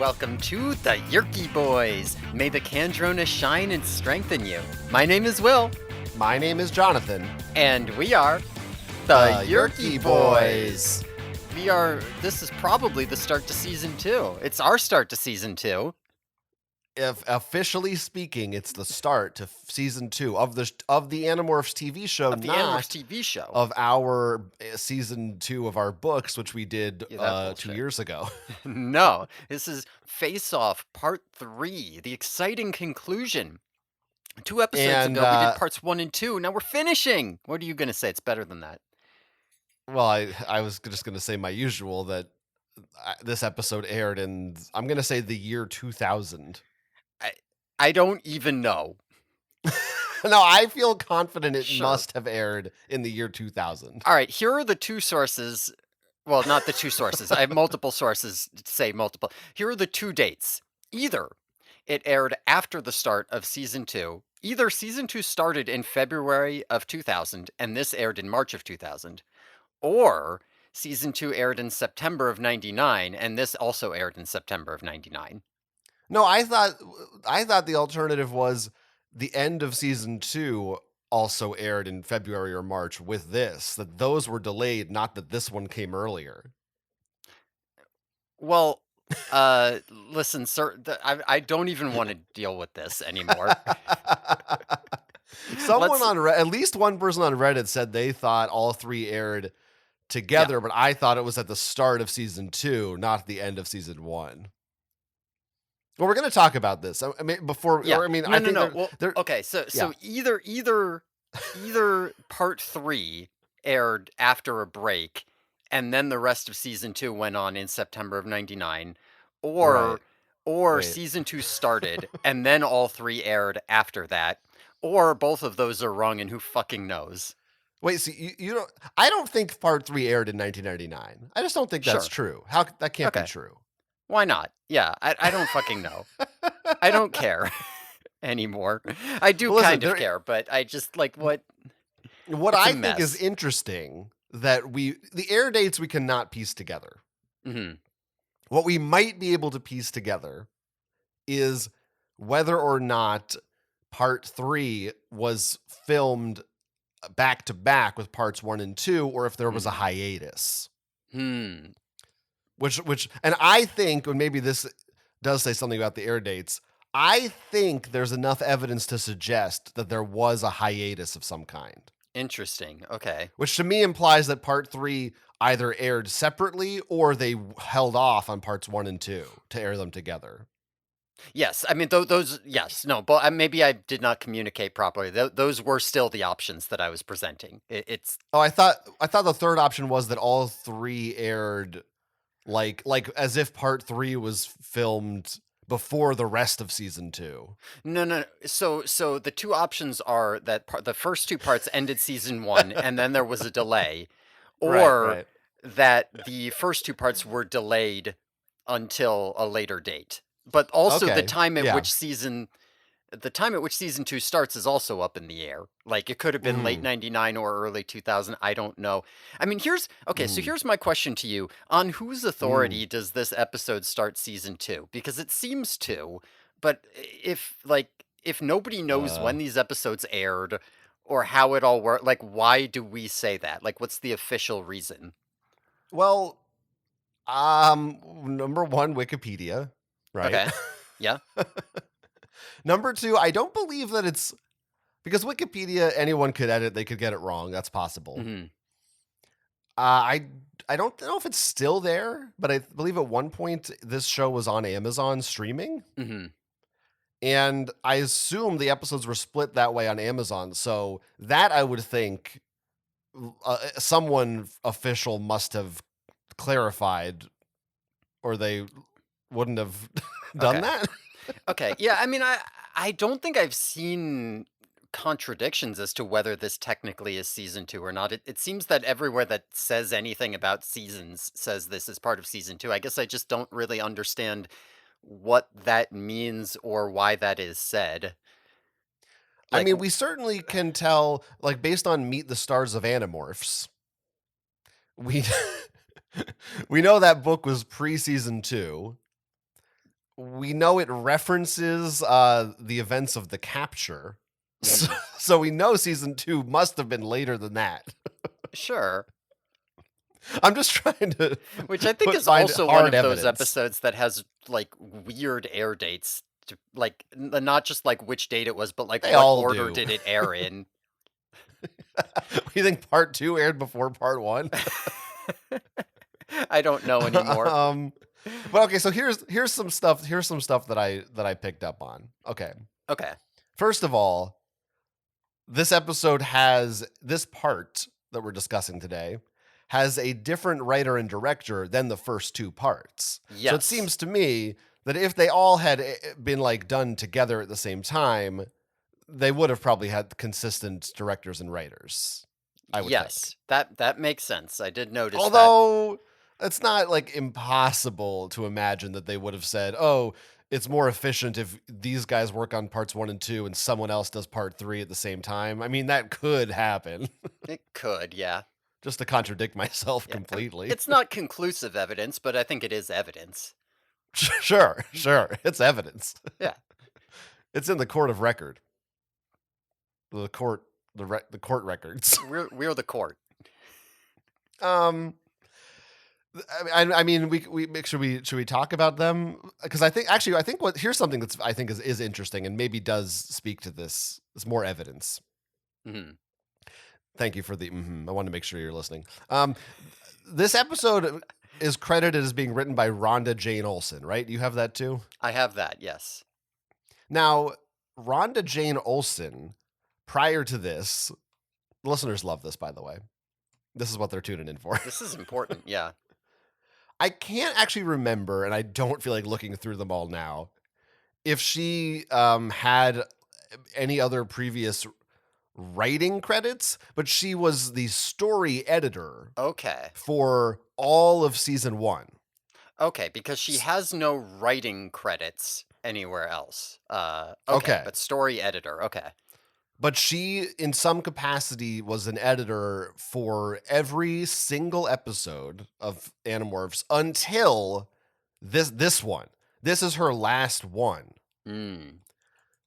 welcome to the Yerky Boys. May the Candrona shine and strengthen you. My name is Will. My name is Jonathan. And we are the Yerky Boys. This is probably the start to season 2. It's our start to season 2. If officially speaking, it's the start to season 2 of the Animorphs TV show, Of the Animorphs TV show. Of our season 2 of our books, which we did 2 years ago. No, this is Face Off Part 3, the exciting conclusion. 2 episodes ago, we did parts 1 and 2. Now we're finishing. What are you going to say? It's better than that. Well, I was just going to say my usual, that this episode aired in, I'm going to say, the year 2000. I don't even know. No, I feel confident it must have aired in the year 2000. All right, here are the two sources. Well, not the two sources. I have multiple sources to say multiple. Here are the two dates. Either it aired after the start of season 2. Either season 2 started in February of 2000 and this aired in March of 2000. Or season 2 aired in September of 99 and this also aired in September of 99. No, I thought the alternative was the end of season 2 also aired in February or March with this, that those were delayed, not that this one came earlier. Well, listen, sir, I don't even want to deal with this anymore. At least one person on Reddit said they thought all 3 aired together, but I thought it was at the start of season 2, not the end of season 1. Well, we're going to talk about this. I mean, before. Yeah. I mean, no, I think. No. Well, okay. So either part 3 aired after a break, and then the rest of season 2 went on in September of 99, or season 2 started and then all 3 aired after that, or both of those are wrong, and who fucking knows? Wait, so you don't? I don't think part 3 aired in 1999. I just don't think that's true. That can't be true. Why not? Yeah, I don't fucking know. I don't care anymore. I do kind of care, but I just like what I think is interesting that the air dates we cannot piece together. Mm-hmm. What we might be able to piece together is whether or not part 3 was filmed back to back with parts 1 and 2, or if there was a hiatus. Which, and I think, and maybe this does say something about the air dates, I think there's enough evidence to suggest that there was a hiatus of some kind. Interesting. Okay. Which to me implies that part 3 either aired separately or they held off on parts 1 and 2 to air them together. Yes, I mean those. Yes, no, but maybe I did not communicate properly. Those were still the options that I was presenting. It's. Oh, I thought the third option was that all 3 aired. Like as if part 3 was filmed before the rest of season 2. No. So the two options are that the first 2 parts ended season 1 and then there was a delay, or that the first 2 parts were delayed until a later date. But also the time at which season 2 starts is also up in the air. Like it could have been late 99 or early 2000. I don't know. I mean, here's my question to you. On whose authority does this episode start season 2? Because it seems to, but if nobody knows when these episodes aired or how it all worked, like why do we say that? Like what's the official reason? Well, number 1, Wikipedia, right? Okay. Yeah. Number 2, I don't believe that it's because Wikipedia, anyone could edit, they could get it wrong. That's possible. Mm-hmm. I don't know if it's still there, but I believe at one point this show was on Amazon streaming. Mm-hmm. And I assume the episodes were split that way on Amazon. So that I would think someone official must have clarified, or they wouldn't have done that. Okay. Yeah. I mean, I don't think I've seen contradictions as to whether this technically is season 2 or not. It seems that everywhere that says anything about seasons says this is part of season 2. I guess I just don't really understand what that means or why that is said. I mean, we certainly can tell, like, based on Meet the Stars of Animorphs, we we know that book was pre-season 2. we know it references, the events of the capture, so Mhm. so we know season 2 must have been later than that. Sure. I'm just trying to Which I think is find also one hard of those evidence. episodes that has, like, weird air dates to like, not just, like, which date it was, but, like, They what all order do. did it air in. You think part 2 aired before part 1? I don't know anymore. Um, but okay, so here's some stuff that I picked up on. Okay. Okay. First of all, this episode has this part that we're discussing today has a different writer and director than the first two parts. So it Yes. seems to me that if they all had been like done together at the same time, they would have probably had consistent directors and writers, I would think. Yes. That makes sense. I did notice that. Although it's not like impossible to imagine that they would have said, "Oh, it's more efficient if these guys work on parts 1 and 2 and someone else does part 3 at the same time." I mean, that could happen. It could, yeah. Just to contradict myself Yeah. I mean, completely. it's not conclusive evidence, but I think it is evidence. Sure, sure. It's evidence. Yeah. It's in the court of record. The court the court records. We're the court. Um I mean, should we talk about them? Because I think what here's something that's I think is interesting and maybe does speak to this. It's more evidence. Mhm. Thank you for the. I want to make sure you're listening. This episode is credited as being written by Rhonda Jane Olson, right? You have that too. I have that, yes. Now, Rhonda Jane Olson, prior to this, listeners love this, by the way. This is what they're tuning in for. This is important, yeah. I can't actually remember, and I don't feel like looking through them all now, if she had any other previous writing credits, but she was the story editor Okay. for all of season 1. Okay, because she S- has no writing credits anywhere else. Okay, Okay. but story editor, okay. But she, in some capacity, was an editor for every single episode of Animorphs until this one. This is her last one. Mm.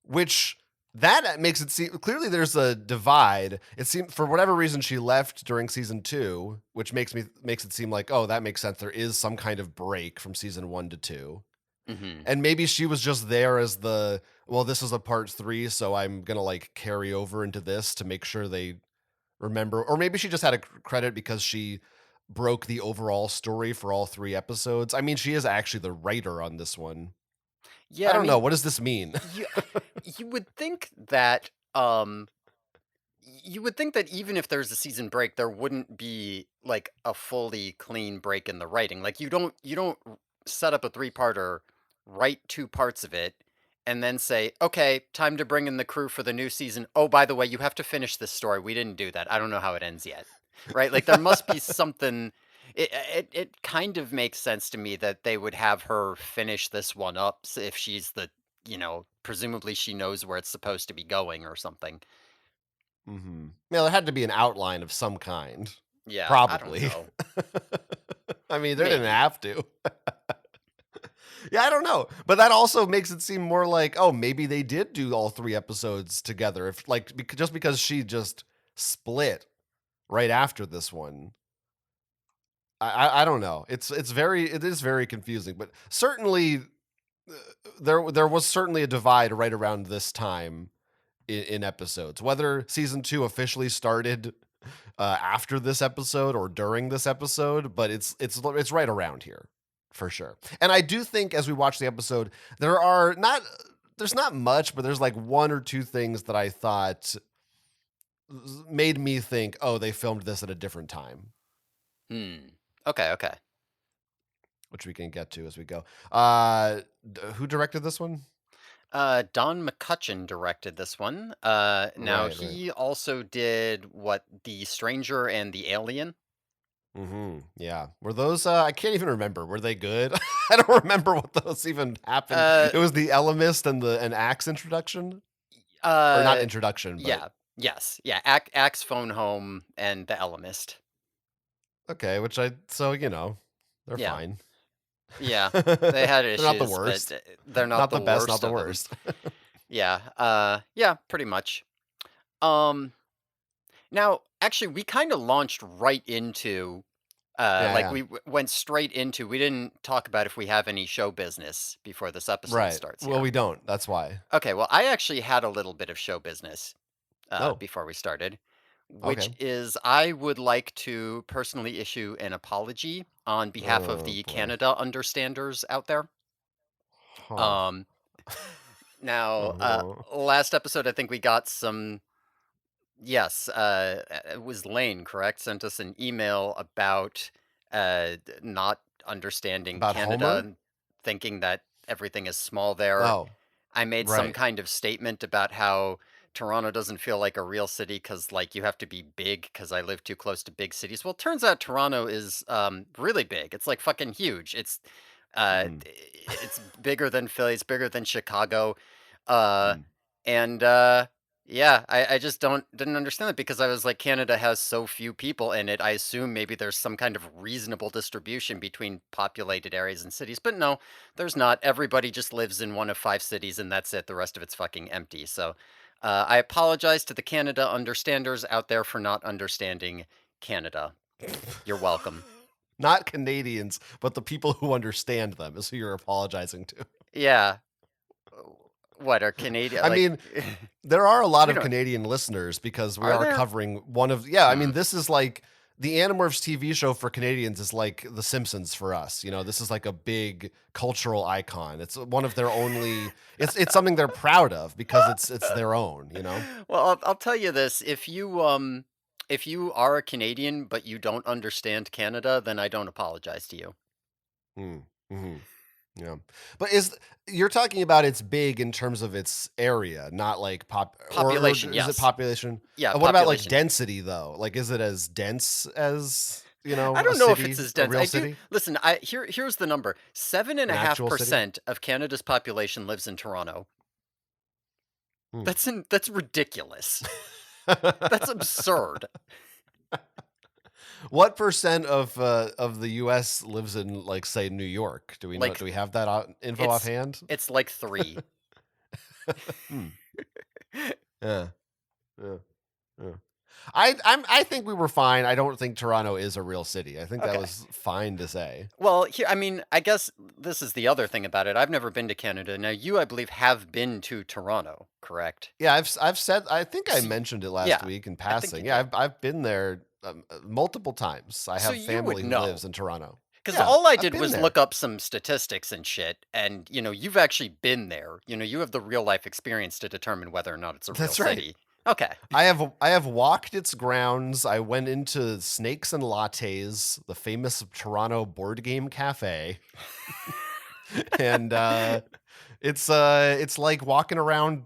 Which that makes it seem clearly there's a divide. It seemed for whatever reason she left during season 2, which makes it seem like, oh, that makes sense. There is some kind of break from season 1 to 2. Mhm. And maybe she was just there as the, well, this is a part 3, so I'm gonna like carry over into this to make sure they remember. Or maybe she just had a credit because she broke the overall story for all 3 episodes. I mean, she is actually the writer on this one. I Yeah, I don't know. mean, What does this mean? you you would think that you would think that even if there's a season break, there wouldn't be like a fully clean break in the writing. Like you don't set up a three-parter, write two parts of it, and then say, "Okay, time to bring in the crew for the new season. Oh, by the way, you have to finish this story. We didn't do that. I don't know how it ends yet." Right? Like there must be something. It kind of makes sense to me that they would have her finish this one up if she's the, presumably she knows where it's supposed to be going or something. Yeah, there had to be an outline of some kind. Yeah, I don't Probably. know. I mean, they didn't Maybe. have to. Yeah, I don't know. But that also makes it seem more like, oh, maybe they did do all 3 episodes together. If like just because she just split right after this one. I don't know. It is very confusing, but certainly there was certainly a divide right around this time in episodes. Whether season 2 officially started after this episode or during this episode, but it's right around here for sure. And I do think as we watch the episode, there's not much, but there's like one or two things that I thought made me think, oh, they filmed this at a different time, Hmm. Okay, okay. which we can get to as we go. Who directed this one? Don McCutcheon directed this one. Now Right, right. he also did what, The Stranger and the Alien. Yeah. Were those I can't even remember. Were they good? I don't remember what those even happened. Uh, It was the Elemist and the an Axe introduction? Or not uh, introduction, but yeah, yes, yeah. Axe Phone Home and The Elemist. okay, which I so they're Yeah. fine. Yeah, they had They're not the issues, but worst. they're not Not the the best, not worst the of them. worst. Yeah, yeah, pretty much. Um, Now, actually, we kinda launched right into, Yeah, like, yeah. we went straight into we didn't talk about if we have any show business before this episode Right. starts Well, here. we don't. That's why. Okay, well, I actually had a little bit of show business, Oh, before we started, okay. which is I would like to personally issue an apology on behalf of Oh the boy. Canada understanders out there. Huh. Um, Now, Uh-huh. last episode, I think we got some. Yes, it was Lane, correct? Sent us an email about not understanding About Canada Homer? and thinking that everything is small there. Oh, I made some right. kind of statement about how Toronto doesn't feel like a real city because, like, you have to be big because I live too close to big cities. Well, it turns out Toronto is really big. It's like fucking huge. Mm, It's bigger than Philly. It's bigger than Chicago. Uh, mm. and Yeah, I just didn't understand it because I was like, Canada has so few people in it. I assume maybe there's some kind of reasonable distribution between populated areas and cities, but no, there's not. Everybody just lives in one of 5 cities, and that's it. The rest of it's fucking empty. So, I apologize to the Canada understanders out there for not understanding Canada. You're welcome. Not Canadians, but the people who understand them is who you're apologizing to. Yeah. What are Canadian I like? mean, there are a lot We of don't. Canadian listeners because we Are are there? covering one of yeah, I Hmm. mean, this is like the Animorphs TV show for Canadians is like The Simpsons for us. You know, this is like a big cultural icon. It's one of their only it's something they're proud of because it's their own, you know? Well, I'll tell you this: if you are a Canadian but you don't understand Canada, then I don't apologize to you. Mm, mhm. Yeah. But is you're talking about it's big in terms of its area, not like or Population, is it yes, population? yeah, What about like population. density though? Like is it as dense as, I a don't know if it's city, as a dense. real I do city, listen. Here's the number: seven and an a half actual city? percent of Canada's population lives in Toronto. Hmm. That's ridiculous. That's absurd. What percent of the US lives in like say New York? Do we know Like do we have that info it's offhand? it's like 3. Hmm. Yeah. Yeah. Yeah. I think we were fine. I don't think Toronto is a real city. I think that Okay. was fine to say. Well, here, I mean, I guess this is the other thing about it. I've never been to Canada. Now, you, I believe, have been to Toronto, correct? Yeah, I've said I think I So, mentioned it last yeah, week in I think you passing. Yeah, did. I've been there multiple times. I So have you would family who lives know. in Toronto. Because Yeah, all I I've did been was there. look up some statistics and shit, and you've actually been there. You have the real life experience to determine whether or not it's a real That's right. city. Okay. I have walked its grounds. I went into Snakes and Lattes, the famous Toronto board game cafe, and it's like walking around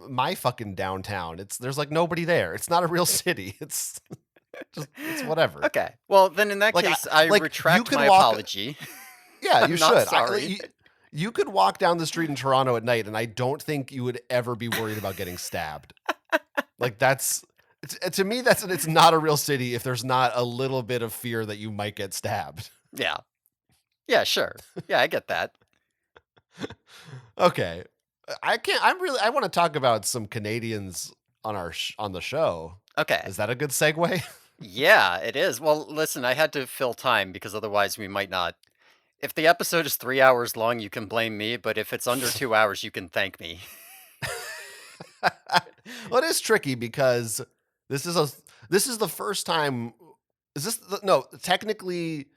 my fucking downtown. There's like nobody there. It's not a real city. It's just it's whatever. Okay. Well, then in that Like I case, I like you retract could my walk apology. yeah, you I'm not should. sorry. You could walk down the street in Toronto at night and I don't think you would ever be worried about getting stabbed. Like to me that's it's not a real city if there's not a little bit of fear that you might get stabbed. Yeah. Yeah, sure. Yeah, I get that. Okay. I want to talk about some Canadians on on the show. Okay. Is that a good segue? Yeah, it is. Well, listen, I had to fill time because otherwise we might not. If the episode is 3 hours long, you can blame me, but if it's under 2 hours, you can thank me. Well, it is tricky because this is a this is the first time. Is this no? Technically,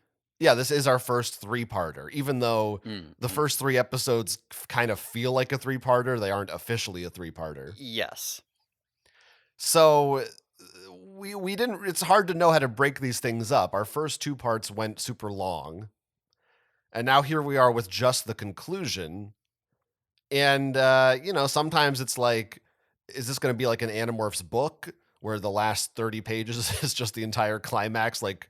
yeah, this is our first three-parter. Even though the Mm. first three episodes kind of feel like a three-parter, they aren't officially a three-parter. Yes. So we didn't. It's hard to know how to break these things up. Our first two parts went super long, and now here we are with just the conclusion. And sometimes it's like, is this going to be like an Animorphs book where the last 30 pages is just the entire climax, like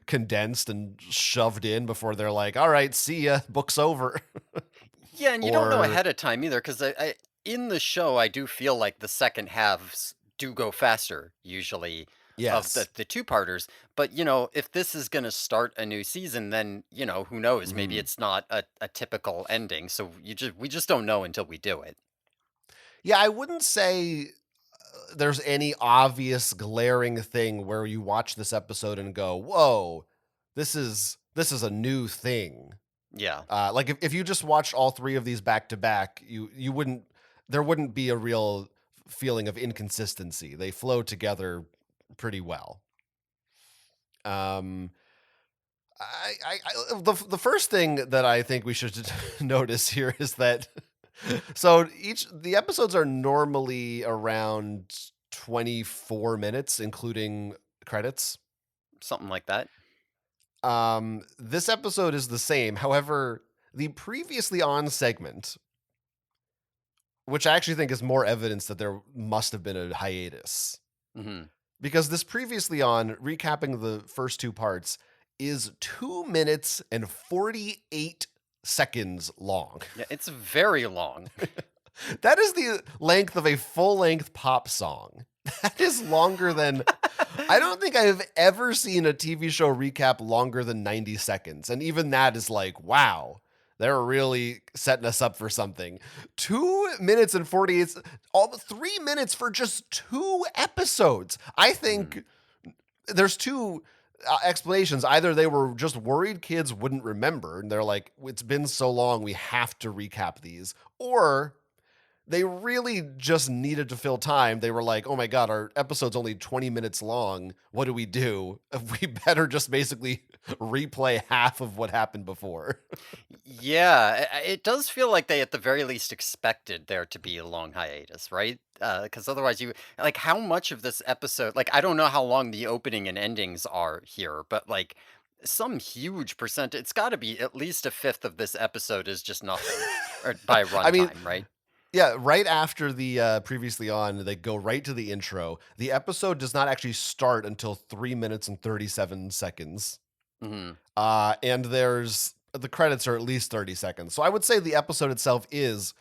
condensed and shoved in before they're like, all right, see ya, book's over? Yeah, and you don't know Or, ahead of time either, because in the show, I do feel like the second halves do go faster, usually. of Yes. the two-parters, but, if this is gonna start a new season, then, who knows, maybe Mhm. it's not a typical ending, so we just don't know until we do it. Yeah, I wouldn't say there's any obvious glaring thing where you watch this episode and go, "Whoa, this is a new thing." Yeah. Like if you just watched all three of these back to back, you wouldn't there wouldn't be a real feeling of inconsistency. They flow together pretty well. Um, the first thing that I think we should notice here is that each the episodes are normally around 24 minutes, including credits. Something like that. This episode is the same. However, the previously on segment, which I actually think is more evidence that there must have been a hiatus, Mhm. because this previously on, recapping the first two parts, is 2 minutes and 48 seconds long. Yeah, it's very long. That is the length of a full length pop song. That is longer than I don't think I've ever seen a TV show recap longer than 90 seconds. And even that is like, wow, they're really setting us up for something. 2 minutes and 48, all 3 minutes for just two episodes. I Mhm. think there's two explanations. Either they were just worried kids wouldn't remember, and they're like, it's been so long, we have to recap these. Or they really just needed to fill time. They were like, "Oh my god, our episode's only 20 minutes long. What do we do? We better just basically replay half of what happened before." Yeah, it does feel like they at the very least expected there to be a long hiatus, right? Because otherwise, like, how much of this episode? Like, I don't know how long the opening and endings are here, but like some huge percent, it's got to be at least a fifth of this episode is just nothing, or by I mean, runtime, right? yeah, right after the previously on, they go right to the intro. The episode does not actually start until 3 minutes and 37 seconds. Hmm. And there's the credits are at least 30 seconds. So I would say the episode itself is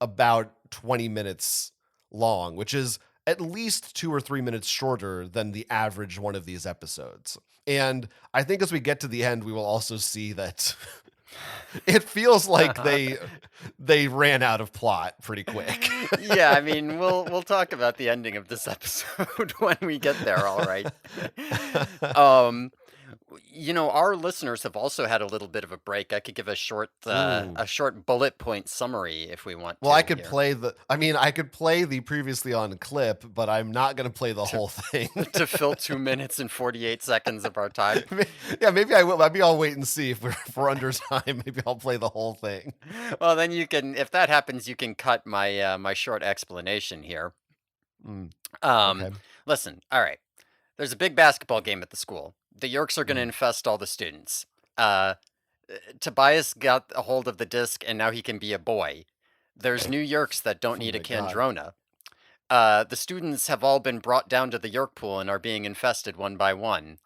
about 20 minutes long, which is at least 2 or 3 minutes shorter than the average one of these episodes. And I think as we get to the end, we will also see that it feels like they ran out of plot pretty quick. Yeah, I mean, we'll talk about the ending of this episode when we get there, all right. Um, our listeners have also had a little bit of a break. I could give Mm. a short bullet point summary if we want Well, I to could here. play I could play the previously on clip, but I'm not going to play the To whole thing. to fill 2 minutes and 48 seconds of our time. Yeah, maybe I will. Maybe I'll wait and see if we're under time. Maybe I'll play the whole thing. Well, then you can, if that happens, you can cut my short explanation here. Mm, Um, okay. Listen, all right. There's a big basketball game at the school. The Yerks are going to Mm. infest all the students. Uh, Tobias got a hold of the disc, and now he can be a boy. There's new Yerks that don't Oh need a my god. Kandrona. The students have all been brought down to the Yerk pool and are being infested one by one.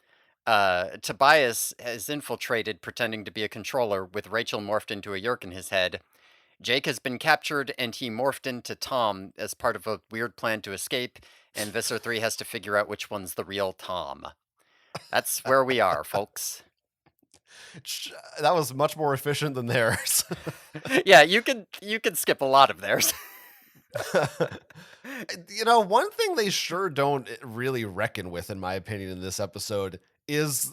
Tobias has infiltrated, pretending to be a controller, with Rachel morphed into a Yerk in his head. Jake has been captured, and he morphed into Tom as part of a weird plan to escape, and Visser 3 has to figure out which one's the real Tom. That's where we are, folks. That was much more efficient than theirs. Yeah, you could skip a lot of theirs. One thing they sure don't really reckon with, in my opinion, in this episode is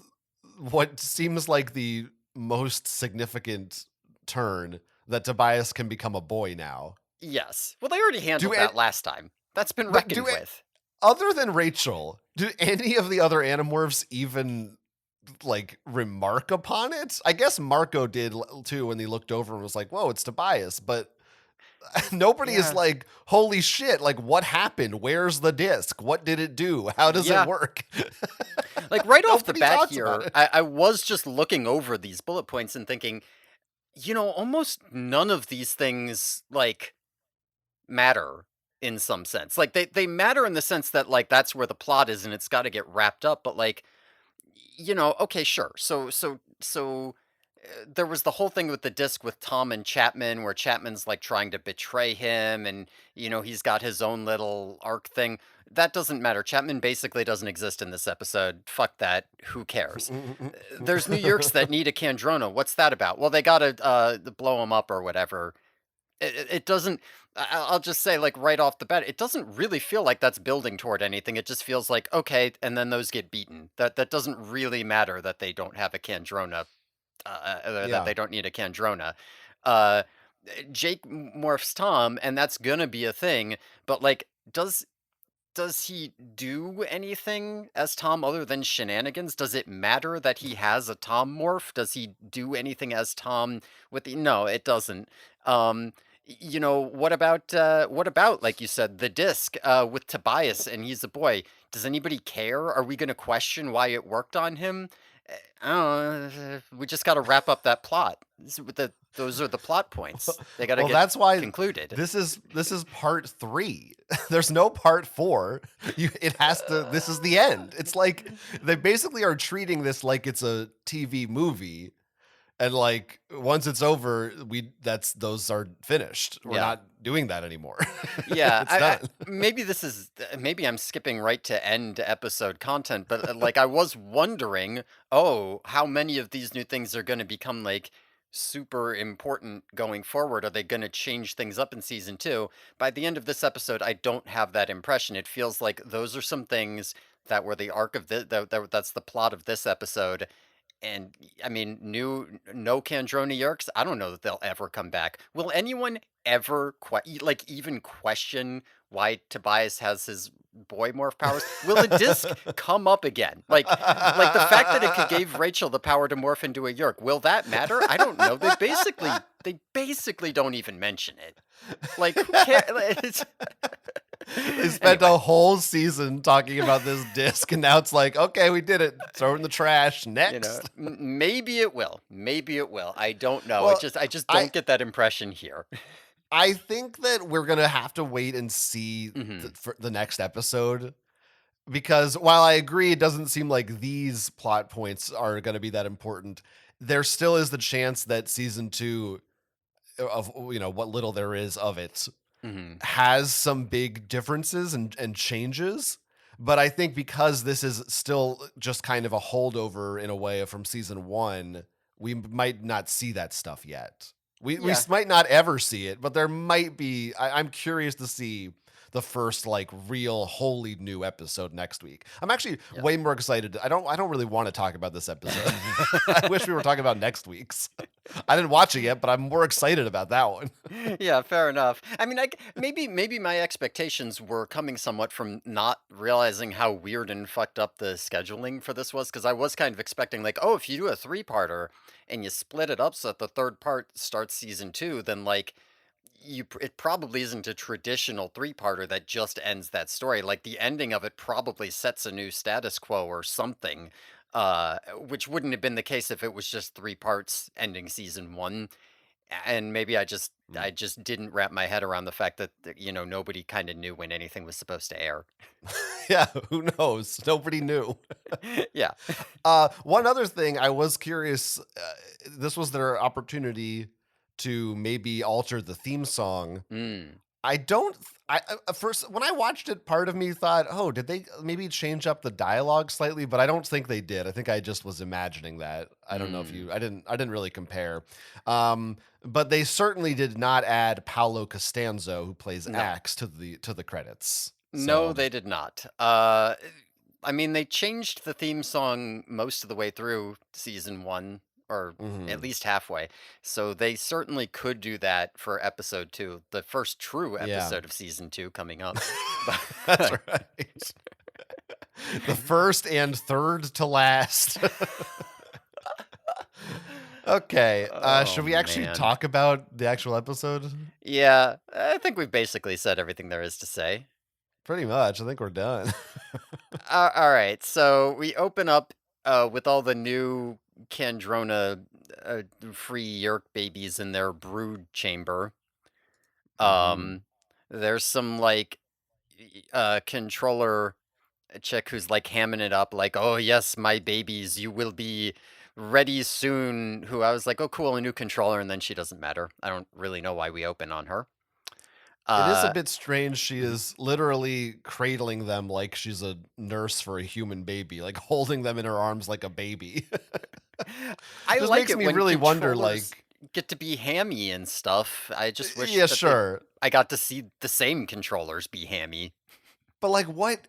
what seems like the most significant turn that Tobias can become a boy now. Yes. Well, they already Do handled it, that last time. That's been but reckoned with. other than Rachel, do any of the other Animorphs even like remark upon it? I guess Marco did too when he looked over and was like, "Whoa, it's Tobias," but nobody is Yeah. like, "Holy shit, like what happened? Where's the disc? What did it do? How does it Yeah. work?" Like right off the Nobody bat talks about here, it. I was just looking over these bullet points and thinking, almost none of these things like matter in some sense. Like they matter in the sense that like that's where the plot is and it's got to get wrapped up, but like okay, sure. So there was the whole thing with the disc with Tom and Chapman, where Chapman's like trying to betray him, and he's got his own little arc thing. That doesn't matter. Chapman basically doesn't exist in this episode. Fuck that. Who cares? There's New Yorks that need a Kandrona. What's that about? Well, they gotta blow him up or whatever. It doesn't. I'll just say, like right off the bat, it doesn't really feel like that's building toward anything. It just feels like okay, and then those get beaten. That doesn't really matter that they don't have a Kandrona, that Yeah. they don't need a Kandrona. Uh, Jake morphs Tom, and that's gonna be a thing. But like, does he do anything as Tom other than shenanigans? Does it matter that he has a Tom morph? Does he do anything as Tom with the No, it doesn't. What about like you said, the disc with Tobias and he's a boy? Does anybody care? Are we gonna question why it worked on him? I don't know. We just gotta wrap up that plot. Those are the plot points. They gotta Well, get that's why concluded. this is part 3. There's no part 4. It has to this is the end. It's like they basically are treating this like it's a TV movie, and like once it's over, we that's those are finished. We're Yeah. not doing that anymore. Yeah, It's done. maybe this is maybe I'm skipping right to end episode content, but like I was wondering, oh, how many of these new things are going to become like super important going forward? Are they going to change things up in season 2? By the end of this episode, I don't have that impression. It feels like those are some things that were the arc of that's the plot of this episode. And I mean, no Kandroni Yerks. I don't know that they'll ever come back. Will anyone ever like even question why Tobias has his boy morph powers? Will a disc come up again? Like the fact that it could give Rachel the power to morph into a Yerk. Will that matter? I don't know. They basically don't even mention it. Like who cares? They spent Anyway. a whole season talking about this disc, and now it's like, okay, we did it. Throw it in the trash. Next. Maybe it will. Maybe it will. I don't know. Well, I just I don't get that impression here. I think that we're gonna have to wait and see Mhm. for the next episode, because while I agree it doesn't seem like these plot points are gonna be that important, there still is the chance that season 2 of what little there is of it Mhm. has some big differences and changes. But I think because this is still just kind of a holdover in a way from season 1, we might not see that stuff yet. We Yeah. might not ever see it, but there might be. I'm curious to see the first like real wholly new episode next week. I'm actually Yeah. way more excited. I don't really want to talk about this episode. I wish we were talking about next week's. I didn't watch it yet, but I'm more excited about that one. Yeah, fair enough. I mean, maybe my expectations were coming somewhat from not realizing how weird and fucked up the scheduling for this was, because I was kind of expecting like, oh, if you do a three-parter and you split it up so that the third part starts season 2, then like it probably isn't a traditional three-parter that just ends that story. Like the ending of it probably sets a new status quo or something. Which wouldn't have been the case if it was just three parts ending season 1. And maybe I just didn't wrap my head around the fact that nobody kind of knew when anything was supposed to air. Yeah, who knows? Nobody knew. Yeah. One other thing, I was curious. This was their opportunity to maybe alter the theme song. Mm. I don't. At first when I watched it, part of me thought, "Oh, did they maybe change up the dialogue slightly?" But I don't think they did. I think I just was imagining that. I don't know if Mm. you. I didn't really compare. But they certainly did not add Paolo Costanzo, who plays No. Axe, to the credits. No, So they did not. I mean, they changed the theme song most of the way through season 1, or at mhm. least halfway. So they certainly could do that for episode 2, the first true Yeah. episode of season 2 coming up. That's But right. The first and third to last. Okay, oh should we actually man. talk about the actual episode? Yeah, I think we've basically said everything there is to say. Pretty much, I think we're done. All right, so we open up with all the new Kandrona free Yerk babies in their brood chamber. Mhm. Um, there's some like controller chick who's like hamming it up, like, "Oh yes, my babies, you will be Ready Soon, who I was like, "Oh, cool, a new controller," and then she doesn't matter. I don't really know why we open on her. It is a Uh, bit strange. She mhm. is literally cradling them like she's a nurse for a human baby, like holding them in her arms like a baby. I Just like makes it me when really wonder, controllers like, get to be hammy and stuff. I just wish yeah, that they sure. I got to see the same controllers be hammy. But like what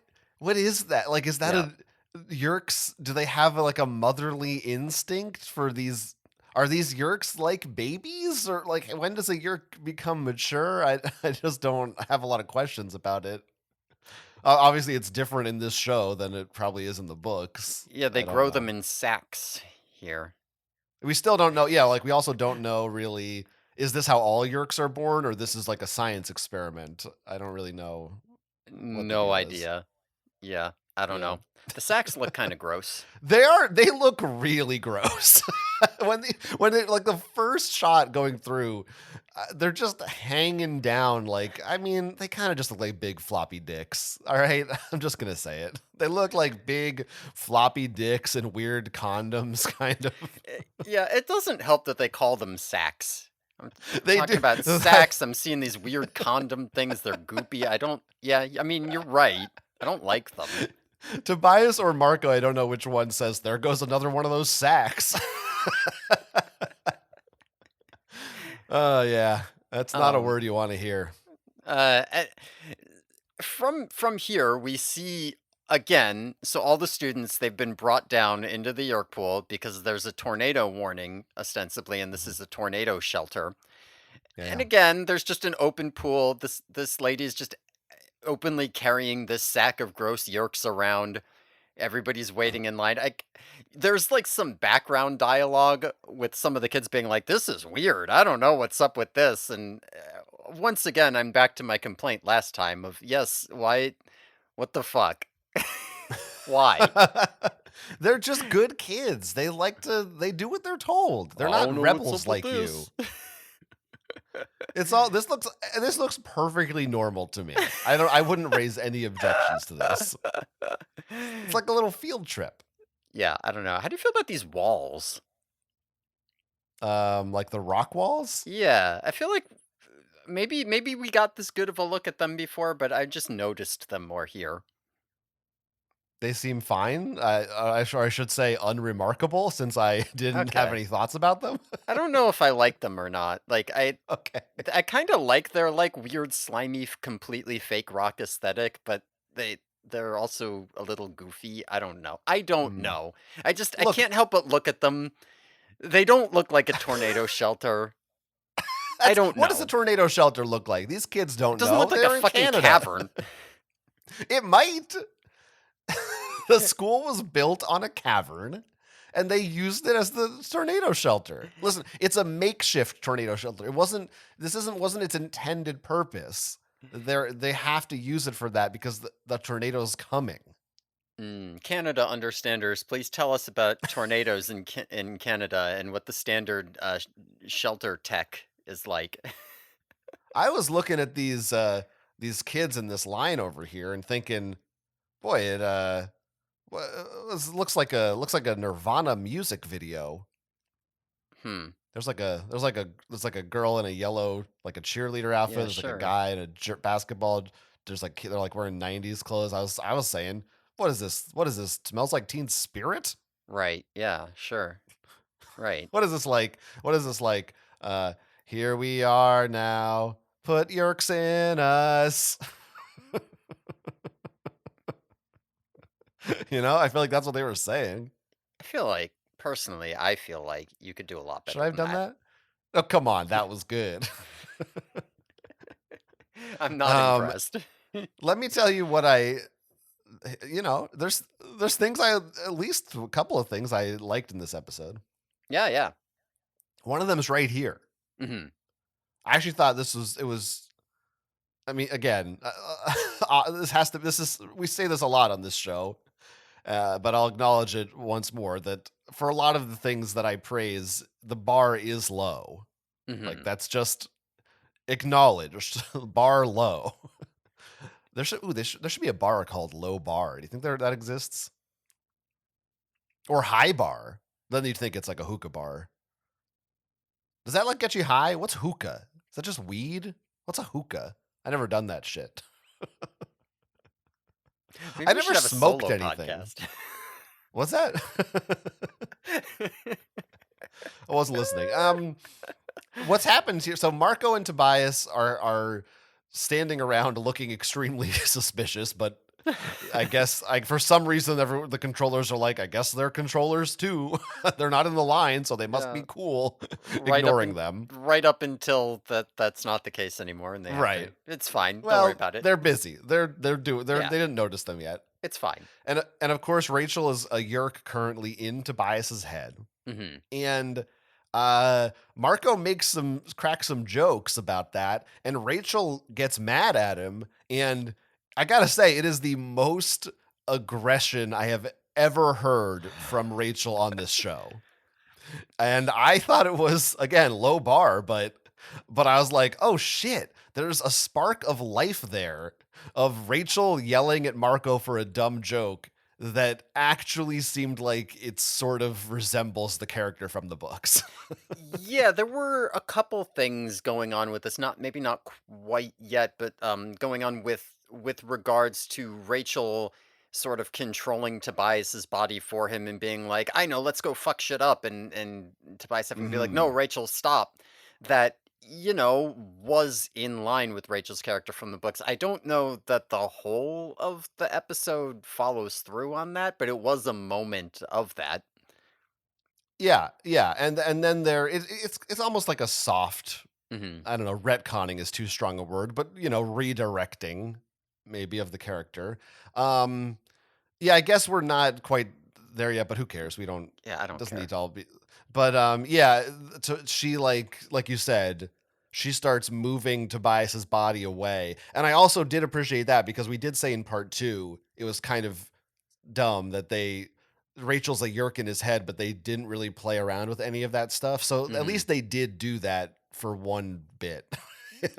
is that? Like is that Yeah. a Yerks? Do they have like a motherly instinct for these? Are these Yerks like babies, or like when does a Yerk become mature? I just don't have a lot of questions about it. Obviously, it's different in this show than it probably is in the books. Yeah, they I don't grow them know. in sacks here. We still don't know. Yeah, like we also don't know really. Is this how all Yerks are born, or this is like a science experiment? I don't really know what the No deal is. idea. Yeah, I don't Yeah. know. The sacks look kinda gross. They look really gross. When they like the first shot going through, they're just hanging down like I mean, they kinda just look like big floppy dicks, alright? I'm just gonna say it. They look like big floppy dicks and weird condoms, kind of. Yeah, it doesn't help that they call them sacks. I'm They talking do about sacks, I'm seeing these weird condom things, they're goopy, I don't yeah, I mean, you're right. I don't like them. Tobias or Marco, I don't know which one says, "There goes another one of those sacks." Oh, yeah. That's not a Um, word you wanna hear. eh from here, we see again, so all the students, they've been brought down into the York pool because there's a tornado warning, ostensibly, and this Mhm. is a tornado shelter. Yeah, And yeah. again, there's just an open pool. This lady is just openly carrying this sack of gross Yorks around. Everybody's waiting in line. There's like some background dialogue with some of the kids being like, "This is weird. I don't know what's up with this." And once again, I'm back to my complaint last time of yes, why, what the fuck, why? They're just good kids. They do what they're told. They're I don't not know what's rebels up with like you. this. It's all this looks perfectly normal to me. I wouldn't raise any objections to this. It's like a little field trip. Yeah, I don't know. How do you feel about these walls? Like the rock walls, Yeah, I feel like maybe we got this good of a look at them before, but I just noticed them more here. they seem fine. I should say unremarkable since I didn't have Okay. any thoughts about them. I don't know if I like them or not. Like Okay. I kind of like their like weird slimy completely fake rock aesthetic, but they're also a little goofy. I don't know. I don't Hmm. know. I Look, can't help but look at them. They don't look like a tornado shelter. I that's don't what does a know. tornado shelter look like? These kids It don't doesn't know. look like a They're in fucking Canada. cavern. It might. The school was built on a cavern and they used it as the tornado shelter. Listen, it's a makeshift tornado shelter. Wasn't its intended purpose. They have to use it for that because the tornado's coming. Canada understanders, please tell us about tornadoes in Canada and what the standard shelter tech is like. I was looking at these kids in this line over here and thinking, boy, looks like a Nirvana music video. Hmm. There's like a girl in a yellow like a cheerleader outfit. Yeah, There's like a sure. guy in a basketball. There's like they're like wearing '90s clothes. I was saying, what is this? What is this? Smells like Teen Spirit. Right. Yeah, sure. Right. What is this like? What is this like? Uh, Here we are now. Put Yerks in us. I feel like that's what they were saying. I feel like you could do a lot Should better I have than done that. that? Oh, come on, that was good. I'm not um, impressed. Let me tell you what there's things at least a couple of things I liked in this episode. Yeah, yeah. One of them is right here. Mhm. I actually thought it was. I mean, again, this is we say this a lot on this show, but I'll acknowledge it once more that for a lot of the things that I praise, the bar is low. Like Mhm. that's just acknowledged, bar low. There should be a bar called Low Bar. Do you think that exists? Or High Bar? Then you'd think it's like a hookah bar. Does that like get you high? What's hookah? Is that just weed? What's a hookah? I never done that shit. Maybe I we never should have a smoked solo anything. podcast. What's that? I wasn't listening. What's happened here? So Marco and Tobias are standing around looking extremely suspicious, but I guess for some reason the controllers are like, I guess they're controllers too. They're not in the line, so they must be Yeah, cool, right up ignoring in them. right up until that's not the case anymore, and they have Right. to. It's fine. Don't worry Well, about it. they're busy. Yeah, They didn't notice them yet. it's fine. And of course Rachel is a yerk currently in Tobias's head. Hmm. And Marco cracks some jokes about that, and Rachel gets mad at him. And I gotta say, it is the most aggression I have ever heard from Rachel on this show. And I thought it was again low bar, but I was like, oh shit, there's a spark of life there of Rachel yelling at Marco for a dumb joke that actually seemed like it sort of resembles the character from the books. Yeah, there were a couple things going on with this. Not maybe not quite yet, but going on with regards to Rachel sort of controlling Tobias's body for him and being like, "I know, let's go fuck shit up," and Tobias having to be like, "No, Mhm. Rachel, stop." That was in line with Rachel's character from the books. I don't know that the whole of the episode follows through on that, but it was a moment of that. Yeah, yeah, and then it's almost like a soft, Hmm. I don't know, retconning is too strong a word, but redirecting maybe of the character. Um Yeah, I guess we're not quite there yet, but who cares? We don't Yeah, I it don't doesn't need care. to all be. But yeah, so she like you said, she starts moving Tobias's body away. And I also did appreciate that because we did say in part 2, it was kind of dumb that Rachel's a yerk in his head, but they didn't really play around with any of that stuff. So at Hmm. least they did do that for one bit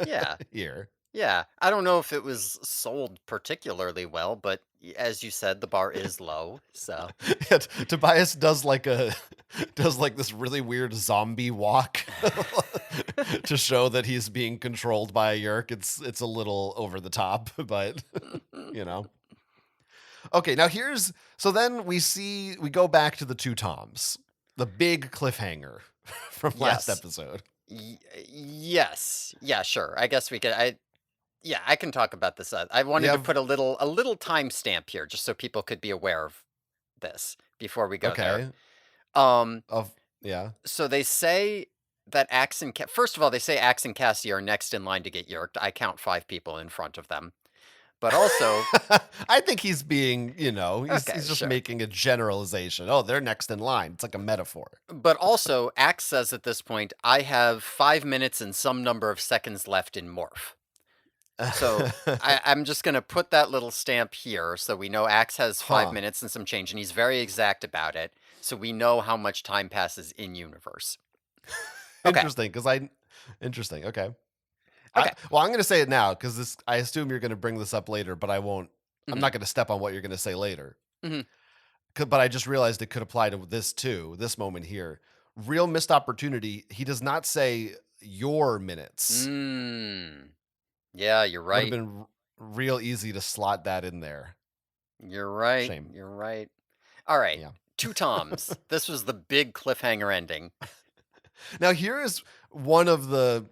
Yeah. here. Yeah, I don't know if it was sold particularly well, but as you said, the bar is low, so Yeah, Tobias does like this really weird zombie walk to show that he's being controlled by a yerk. It's a little over the top, but you know. Okay, now here's so then we go back to the two Toms, the big cliffhanger from last yes. episode. Yes. Yeah, sure. I guess we could yeah, I can talk about this. I You wanted to have put a little timestamp here just so people could be aware of this before we go there. okay Um of yeah. so they say that first of all, they say Axe and Cassie are next in line to get yerked. I count 5 people in front of them. But also, I think he's being, okay, he's just sure. making a generalization. Oh, they're next in line. It's like a metaphor. But also, Axe says at this point, I have 5 minutes and some number of seconds left in Morph. So I'm just going to put that little stamp here so we know Axe has five Huh. minutes and some change, and he's very exact about it. So we know how much time passes in universe. Okay. Interesting, interesting. Okay. Okay. I'm going to say it now because I assume you're going to bring this up later, but I won't. I'm Hmm. not going to step on what you're going to say later. Hmm. But I just realized it could apply to this too. This moment here, real missed opportunity. He does not say your minutes. Mm. Yeah, you're Would have right. been real easy to slot that in there. You're right. Shame. You're right. All right. Yeah. Two Toms. This was the big cliffhanger ending. Now, here is one of the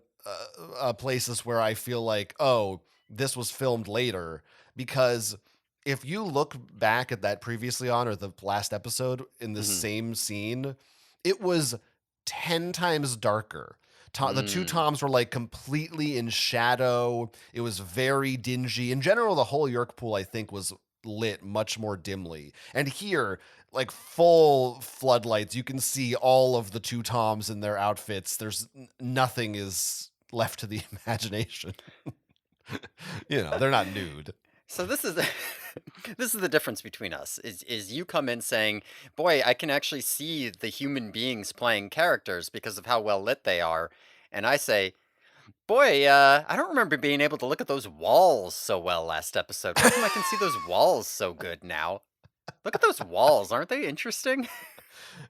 places where I feel like, oh, this was filmed later. Because if you look back at that previously on or the last episode in the Hmm. same scene, it was 10 times darker. The two Mm. Toms were like completely in shadow. It was very dingy. In general, the whole Yerk pool, I think, was lit much more dimly. And here, like full floodlights. You can see all of the two Toms in their outfits. Nothing is left to the imagination. They're not nude. So this is this is the difference between us. Is you come in saying, "Boy, I can actually see the human beings playing characters because of how well lit they are," and I say, "Boy, I don't remember being able to look at those walls so well last episode. How come I can see those walls so good now? Look at those walls, aren't they interesting?"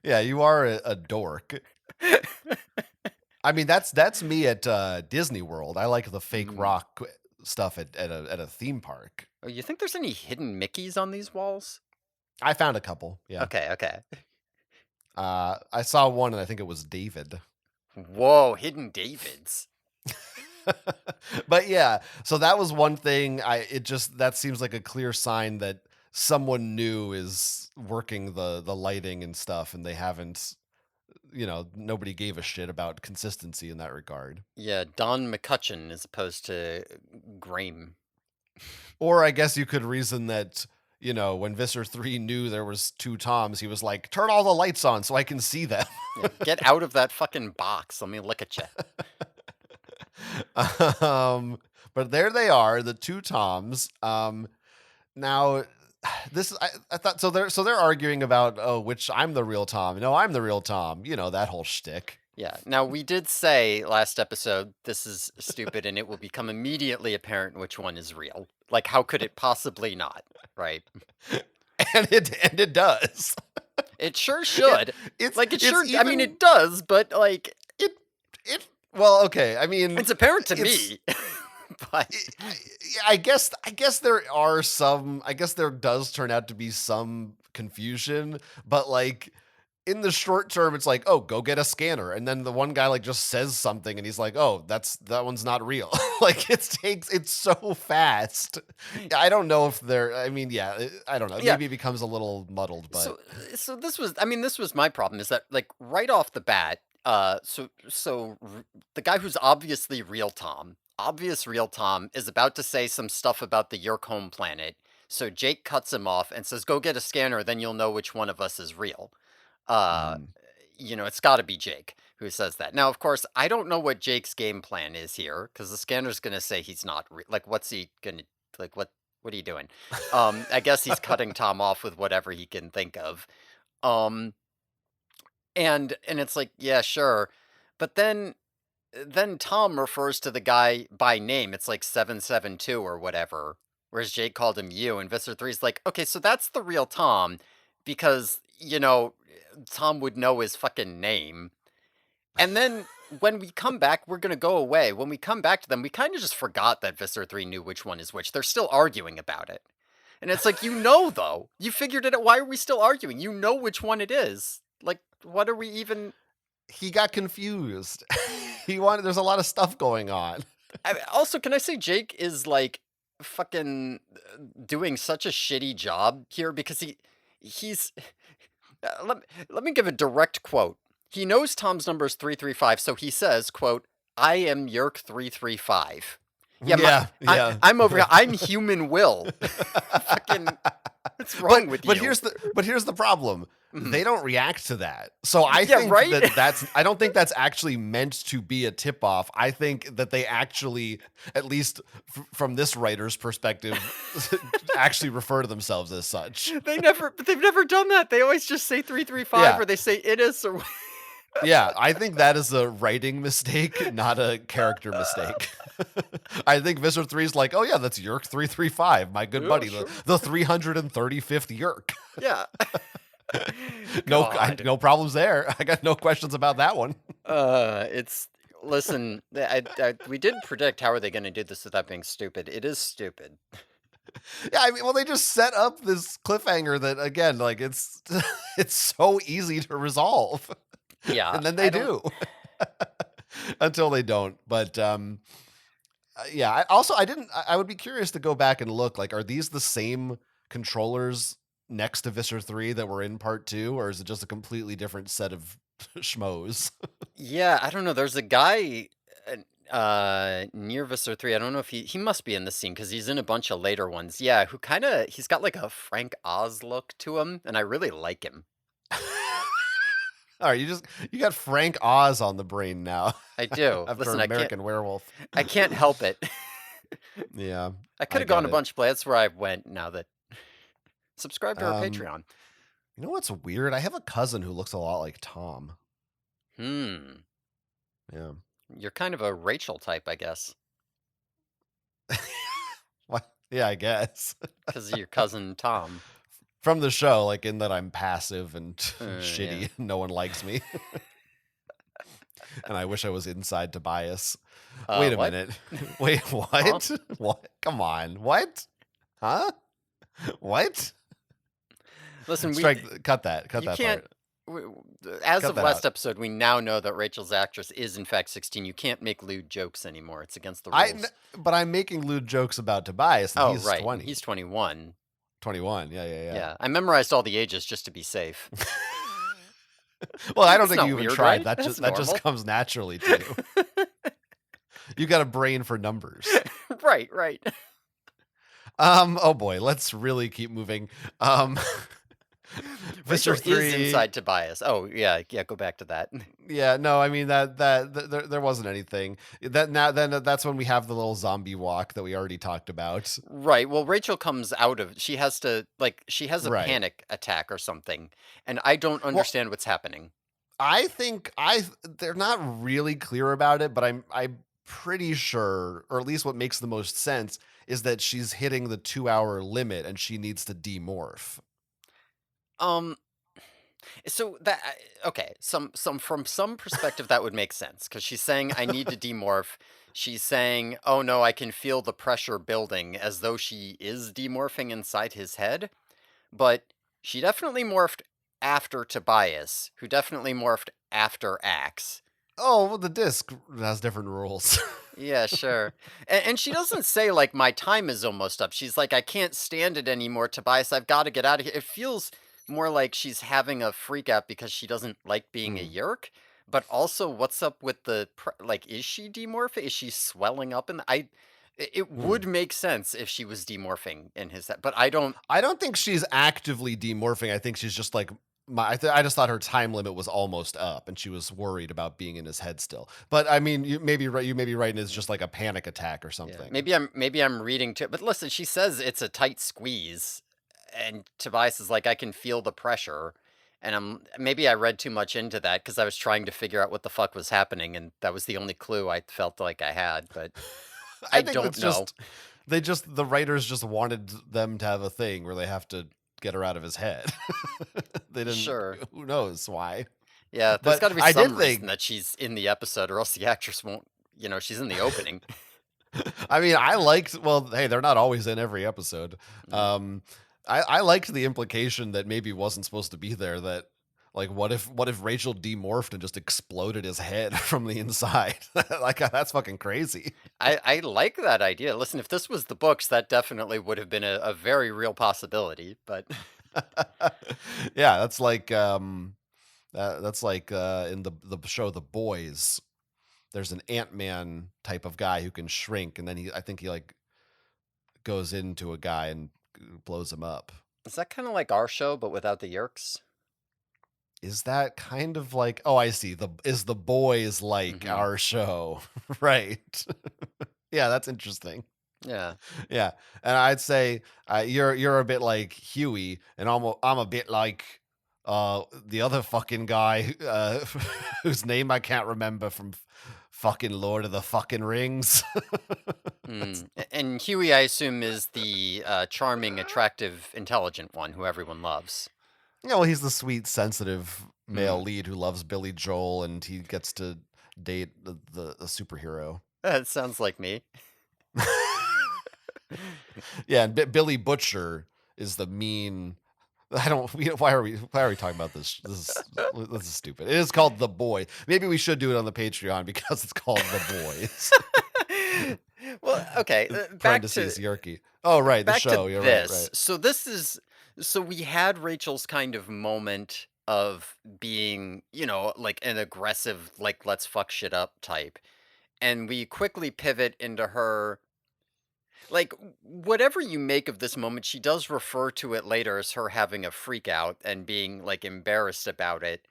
Yeah, you are a dork. I mean, that's me at Disney World. I like the fake Mm. rock stuff at a theme park. Oh, you think there's any hidden Mickeys on these walls? I found a couple. Yeah, Okay, okay. I saw one, and I think it was David. Whoa, hidden Davids. But yeah, so that was one thing. It just that seems like a clear sign that someone new is working the lighting and stuff, and they haven't. Nobody gave a shit about consistency in that regard. Yeah, Don McCutcheon as opposed to Graham. Or I guess you could reason that, when Visser 3 knew there was two Toms, he was like, "Turn all the lights on so I can see them." Yeah, get out of that fucking box. Let me look at you. um, but there they are, the two Toms. Now I thought so they're arguing about, oh, which I'm the real Tom. No, I'm the real Tom. That whole shtick. Yeah. Now, we did say last episode this is stupid and it will become immediately apparent which one is real. Like, how could it possibly not? Right? And it does. It sure It, should. it's Like, it it's sure, I mean, even it does, but like, it it well, okay. I mean, it's apparent to it's me. But I guess there are some. I guess there does turn out to be some confusion, but like in the short term, it's like, oh, go get a scanner, and then the one guy like just says something, and he's like, oh, that one's not real. Like it's so fast. I don't know if they're. I mean, yeah, I don't know. yeah, Maybe it becomes a little muddled, but so this was, I mean, this was my problem, is that like right off the bat, the guy who's obviously real Tom, obvious real Tom, is about to say some stuff about the Yerk home planet. So Jake cuts him off and says, "Go get a scanner, then you'll know which one of us is real." Uh, mm, it's got to be Jake who says that. Now, of course, I don't know what Jake's game plan is here because the scanner's gonna say he's not like. What's he gonna like? What are you doing? I guess he's cutting Tom off with whatever he can think of. Um, and it's like, yeah, sure, but then Tom refers to the guy by name. It's like 772 or whatever, whereas Jake called him you, and Visser 3's like, okay, so that's the real Tom because Tom would know his fucking name. And then when we come back, we're gonna go away. When we come back to them, we kind of just forgot that Visser 3 knew which one is which. They're still arguing about it. And it's like, though. You figured it out. Why are we still arguing? You know which one it is. Like, what are we even. he got confused. There's a lot of stuff going on. Also, can I say Jake is like fucking doing such a shitty job here because he's let me give a direct quote. He knows Tom's number is 335, so he says, quote, "I am Yerk 335." Yeah, Yeah, yeah. I'm over here. I'm human will. Fucking, what's wrong with But you? here's the problem. Mhm. They don't react to that. So I Yeah, think right? I don't think that's actually meant to be a tip off. I think that they actually, at least from this writer's perspective, actually refer to themselves as such. They've never done that. They always just say 335 Yeah. or they say it is or Yeah, I think that is a writing mistake, not a character mistake. I think Visser 3 is like, oh yeah, that's Yerk 335, my good yeah, buddy, the sure. the 335th Yerk. Yeah. No, God. no problems there. I got no questions about that one. It's listen, we did predict how are they gonna do this without being stupid. It is stupid. Yeah, I mean, well, they just set up this cliffhanger that again, like it's so easy to resolve, Yeah, and then I they don't do until they don't. But yeah. I didn't. I would be curious to go back and look. Like, are these the same controllers next to Visser 3 that were in part 2, or is it just a completely different set of schmoes? yeah, I don't know. There's a guy near Visser 3. I don't know if he must be in the scene because he's in a bunch of later ones. Yeah, who kinda he's got like a Frank Oz look to him, and I really like him. All right, you got Frank Oz on the brain now I do. after Listen, American Werewolf. I can't help it. Yeah, I could I have gone get a it. bunch of places. That's where I went now that subscribe to our Um, Patreon. you know what's weird? I have a cousin who looks a lot like Tom. Hmm. Yeah. You're kind of a Rachel type, I guess, What? Yeah, I guess. because of your cousin Tom. from the show, like in that I'm passive and Yeah. shitty and no one likes me. And I wish I was inside Tobias. Wait a What? minute. Wait, Huh? what? What? Come on. What? Huh? What? Listen, Cut that. Cut you that can't. part. As Cut of that last out. episode, we now know that Rachel's actress is in fact 16. You can't make lewd jokes anymore. It's against the I kn- rules. but I'm making lewd jokes about Tobias and Oh, he's right. And 20. he's 21. 21. Yeah, yeah, yeah. Yeah, I memorized all the ages just to be safe. Well, I don't That's think not you even weird, tried. right? That's That just normal. comes naturally to you. You got a brain for numbers. Right, right. Oh boy, let's really keep moving. Um Visser Rachel is 3. inside Tobias. Oh, yeah, yeah, go back to that. Yeah, no, I mean there wasn't anything. That's when we have the little zombie walk that we already talked about. Right. Well, Rachel comes out of she has to like she has a Right. panic attack or something, and I don't Well, understand what's happening. I think they're not really clear about it, but I'm pretty sure, or at least what makes the most sense, is that she's hitting the 2-hour limit and she needs to demorph. Um so that okay, some from some perspective that would make sense cuz she's saying I need to demorph. She's saying, "Oh no, I can feel the pressure building," as though she is demorphing inside his head, but she definitely morphed after Tobias, who definitely morphed after Axe. Oh, well, the disc has different rules. Yeah, sure. And she doesn't say like my time is almost up. She's like, I can't stand it anymore, Tobias. I've got to get out of here. It feels more like she's having a freak out because she doesn't like being a Hmm. yerk. But also, what's up with like? Is she demorphing? Is she swelling up? It Hmm. would make sense if she was demorphing in his head, but I don't. I don't think she's actively demorphing. I think she's just like I just thought her time limit was almost up, and she was worried about being in his head still. But I mean, you may be right. You may be right, and it's just like a panic attack or Yeah, something. maybe I'm reading too. But listen, she says it's a tight squeeze, and Tobias is like, I can feel the pressure, and maybe I read too much into that because I was trying to figure out what the fuck was happening, and that was the only clue I felt like I had. But I I think don't that's know. the writers just wanted them to have a thing where they have to get her out of his head. They didn't. Sure, Who knows why? yeah, there's But got to be I did some reason think. that she's in the episode, or else the actress won't. She's in the opening. I mean, I liked. Well, hey, they're not always in every episode. Mm. I liked the implication that maybe wasn't supposed to be there. That like, what if Rachel demorphed and just exploded his head from the inside? Like that's fucking crazy. I like that idea. Listen, if this was the books, that definitely would have been a very real possibility. But Yeah, that's like in the show The Boys. There's an Ant-Man type of guy who can shrink, and then I think he like goes into a guy and blows him up. is that kind of like our show, but without the yerks? Is that kind of like, oh, I see. The Boys like Hmm. our show, right? Yeah, that's interesting. Yeah. Yeah, and I'd say you're a bit like Huey, and I'm a bit like the other fucking guy whose name I can't remember from fucking Lord of the fucking Rings. That's, And Huey, I assume, is the charming, attractive, intelligent one who everyone loves. well, he's the sweet, sensitive male Hmm. lead who loves Billy Joel, and he gets to date the superhero. That sounds like me. Yeah, and Billy Butcher is the mean. I don't. Why are we talking about this? This is stupid. It is called The Boy. Maybe we should do it on the Patreon because it's called The Boys. Well, okay, Parentheses Yerky. Oh, right, the back to show. You're right. this. Right. So we had Rachel's kind of moment of being, like an aggressive, like let's fuck shit up type, and we quickly pivot into her. Like, whatever you make of this moment, she does refer to it later as her having a freak out and being, like, embarrassed about it,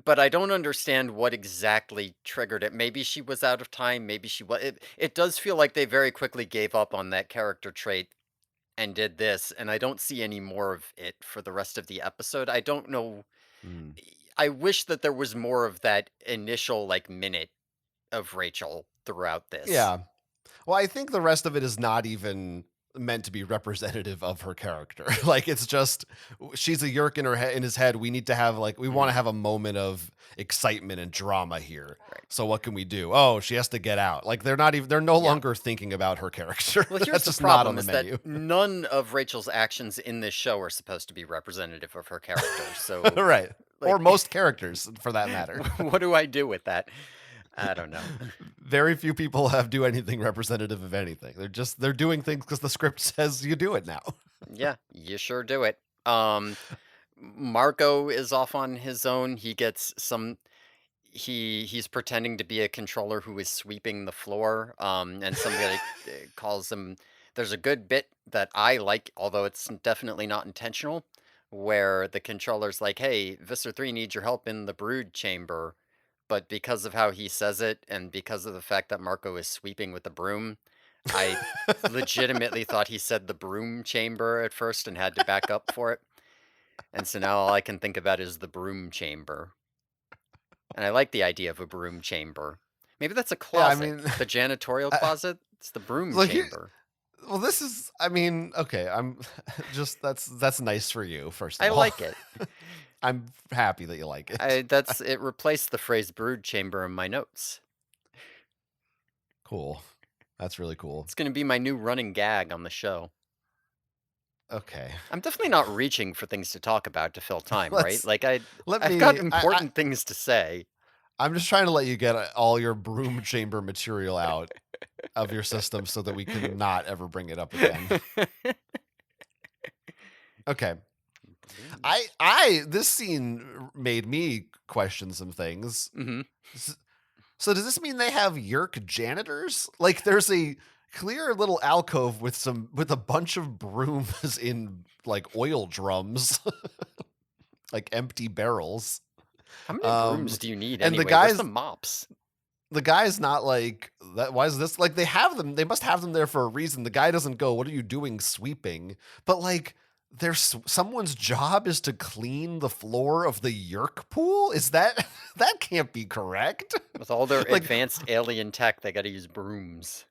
but I don't understand what exactly triggered it. Maybe she was out of time, maybe she was. It does feel like they very quickly gave up on that character trait and did this, and I don't see any more of it for the rest of the episode. I don't know. Hmm. I wish that there was more of that initial, like, minute of Rachel throughout this. Yeah. Well, I think the rest of it is not even. meant to be representative of her character. Like it's just she's a Yerk in her in his head. We need to have like we want to Mhm. have a moment of excitement and drama here. Right. So what can we do? Oh, she has to get out. Like they're no Yeah. longer thinking about her character. Well, here's That's the just not on problem the is that menu. none of Rachel's actions in this show are supposed to be representative of her character. So, Right. Or like, most characters for that matter. what do I do with that? I don't know. Very few people have do anything representative of anything. They're doing things because the script says you do it now. Yeah, you sure do it. Marco is off on his own. He gets some he's pretending to be a controller who is sweeping the floor, and somebody calls him. There's a good bit that I like, although it's definitely not intentional, where the controller's like, "Hey, Visser 3 needs your help in the brood chamber," but because of how he says it, and because of the fact that Marco is sweeping with the broom, I legitimately thought he said the broom chamber at first and had to back up for it, and so now all I can think about is the broom chamber. And I like the idea of a broom chamber. Maybe that's a Yeah, I closet. mean, The janitorial I, closet? It's the broom so here, chamber. well, this is. I mean, okay. I'm just that's nice for you. First I of all, like it. I'm happy that you like it. I that's it replaced the phrase brood chamber in my notes. Cool. That's really cool. It's gonna be my new running gag on the show. Okay, I'm definitely not reaching for things to talk about to fill time, right? let's Like let I've got me. important things to say. I'm just trying to let you get all your broom chamber material out of your system so that we can not ever bring it up again. Okay. Broom. This scene made me question some things. Mhm. S- So does this mean they have Yerk janitors? Like there's a clear little alcove with a bunch of brooms in like oil drums, like empty barrels. How many brooms Um do you need and anyway? Where's the mops? the guy's not like that. Why is this like they have them? They must have them there for a reason. The guy doesn't go, "What are you doing sweeping?" But like, there's someone's job is to clean the floor of the Yerk pool. Is that that can't be correct? With all their Like, advanced alien tech, they gotta use brooms.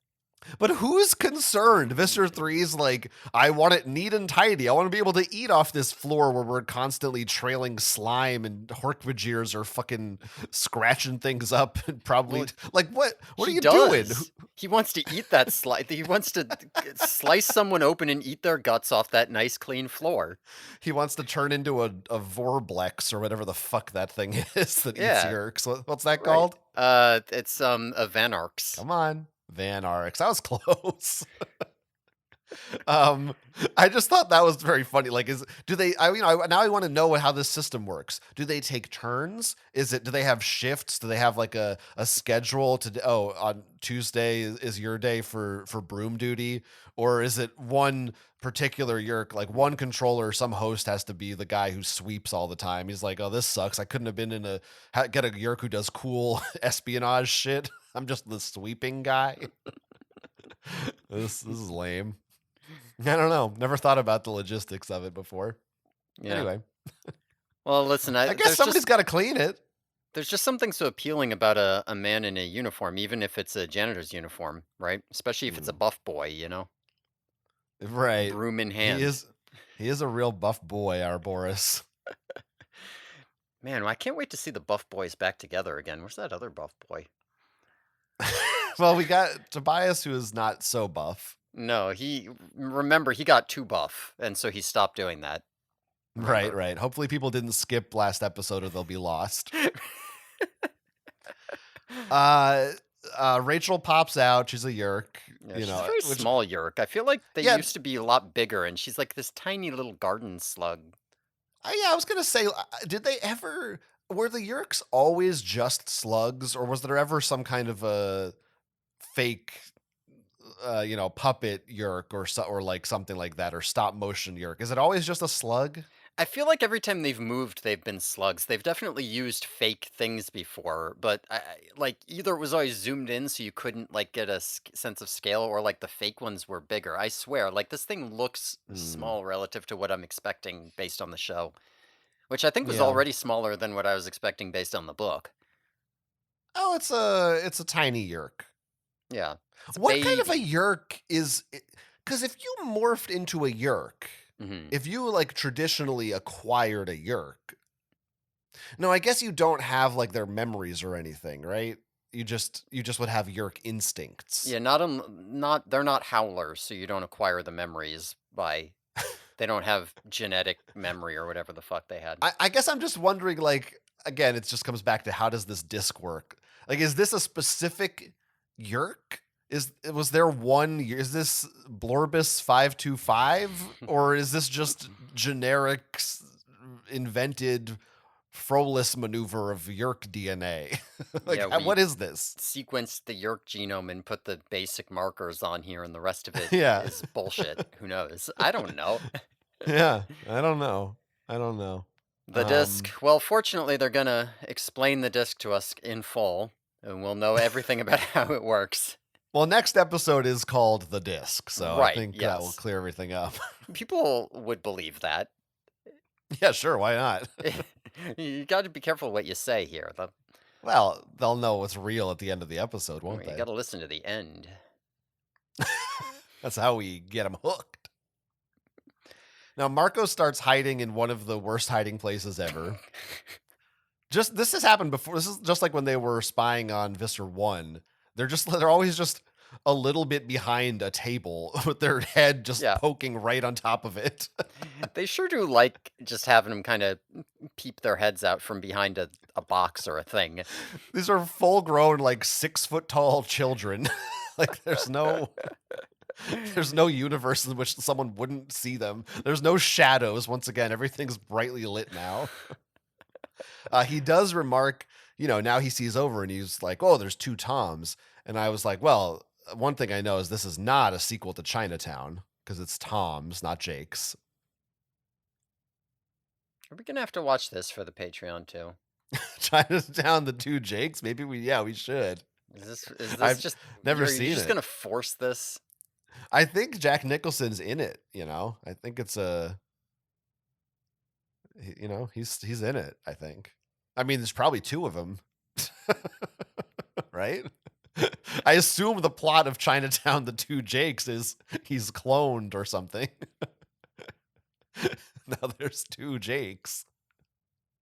but who's concerned? Visser 3's like, I want it neat and tidy. I want to be able to eat off this floor where we're constantly trailing slime and Hork-Vajirs are fucking scratching things up and probably Well, like what are he you doing? does. He wants to eat that he wants to slice someone open and eat their guts off that nice clean floor. He wants to turn into a Vorblex or whatever the fuck that thing is that eats Yeah, Yerks. What's that right. called? It's a Vanarx. Come on. Van Arx. That was close. Um, I just thought that was very funny. Like, do they? Now I want to know how this system works. Do they take turns? Do they have shifts? Do they have like a schedule to? Oh, on Tuesday is your day for broom duty, or is it one particular Yerk? Like one controller, some host has to be the guy who sweeps all the time. He's like, oh, this sucks. I couldn't have been get a Yerk who does cool espionage shit. I'm just the sweeping guy. This is lame. I don't know. Never thought about the logistics of it before. Yeah. Anyway, Well, listen, I guess somebody's got to clean it. there's just something so appealing about a man in a uniform, even if it's a janitor's uniform, right? Especially if it's a Mm, buff boy, you know, right. broom in He hand. is he is a real buff boy, our Boris. Man, I can't wait to see the buff boys back together again. Where's that other buff boy? Well, we got Tobias who is not so buff. No, remember he got too buff, and so he stopped doing that. Right, Remember? right. Hopefully people didn't skip last episode or they'll be lost. Uh Rachel pops out. She's a Yerk, Yeah, she's a very which small Yerk. I feel like they yeah, used to be a lot bigger, and she's like this tiny little garden slug. yeah, I was gonna say, did they ever? Were the Yerks always just slugs, or was there ever some kind of a fake, puppet Yerk or like something like that, or stop motion Yerk? Is it always just a slug? I feel like every time they've moved, they've been slugs. They've definitely used fake things before, but like either it was always zoomed in so you couldn't like get a sense of scale, or like the fake ones were bigger. I swear, like this thing looks Hmm. small relative to what I'm expecting based on the show, which I think was Yeah. already smaller than what I was expecting based on the book. Oh, it's a tiny Yerk. Yeah, it's a What kind of a baby. Yerk is? 'cause if you morphed into a Yeerk, Mhm. if you, like, traditionally acquired a Yeerk, no, I guess you don't have, like, their memories or anything, right? You just would have Yeerk instincts. Yeah, not they're not howlers, so you don't acquire the memories by they don't have genetic memory or whatever the fuck they had. I guess I'm just wondering, like, again, it just comes back to how does this disc work? Like, is this a specific Yeerk? Was there is this Blorbus 525 or is this just generic invented Frolis maneuver of Yeerk DNA? Like, Yeah, we what is this? sequenced the Yerk genome and put the basic markers on here, and the rest of it Yeah. is bullshit. Who knows? I don't know. Yeah. I don't know. I don't know. The disc, Um, well, fortunately, they're gonna explain the disc to us in full, and we'll know everything about how it works. well, next episode is called The Disc, so I Right, think that will yes. clear everything up. People would believe that. Yeah, sure, why not? You gotta be careful what you say here. Well, they'll know what's real at the end of the episode, won't You they? gotta listen to the end. That's how we get them hooked. Now, Marco starts hiding in one of the worst hiding places ever. Just this has happened before. This is just like when they were spying on Visser 1. They're always just a little bit behind a table with their head just Yeah, poking right on top of it. they sure do like just having them kind of peep their heads out from behind a box or a thing. These are full grown, like 6 foot tall children. Like there's no universe in which someone wouldn't see them. There's no shadows. Once again, everything's brightly lit now. He does remark, now he sees over and he's like, "Oh, there's two Toms." And I was like, "Well, one thing I know is this is not a sequel to Chinatown because it's Tom's, not Jake's." Are we gonna have to watch this for the Patreon too? Chinatown, the two Jakes. Maybe we should. Is this I've just never are you seen just it. gonna force this? I think Jack Nicholson's in it. I think it's he's in it. I think. I mean, there's probably two of them, right? I assume the plot of Chinatown, the two Jakes, is he's cloned or something. Now there's two Jakes.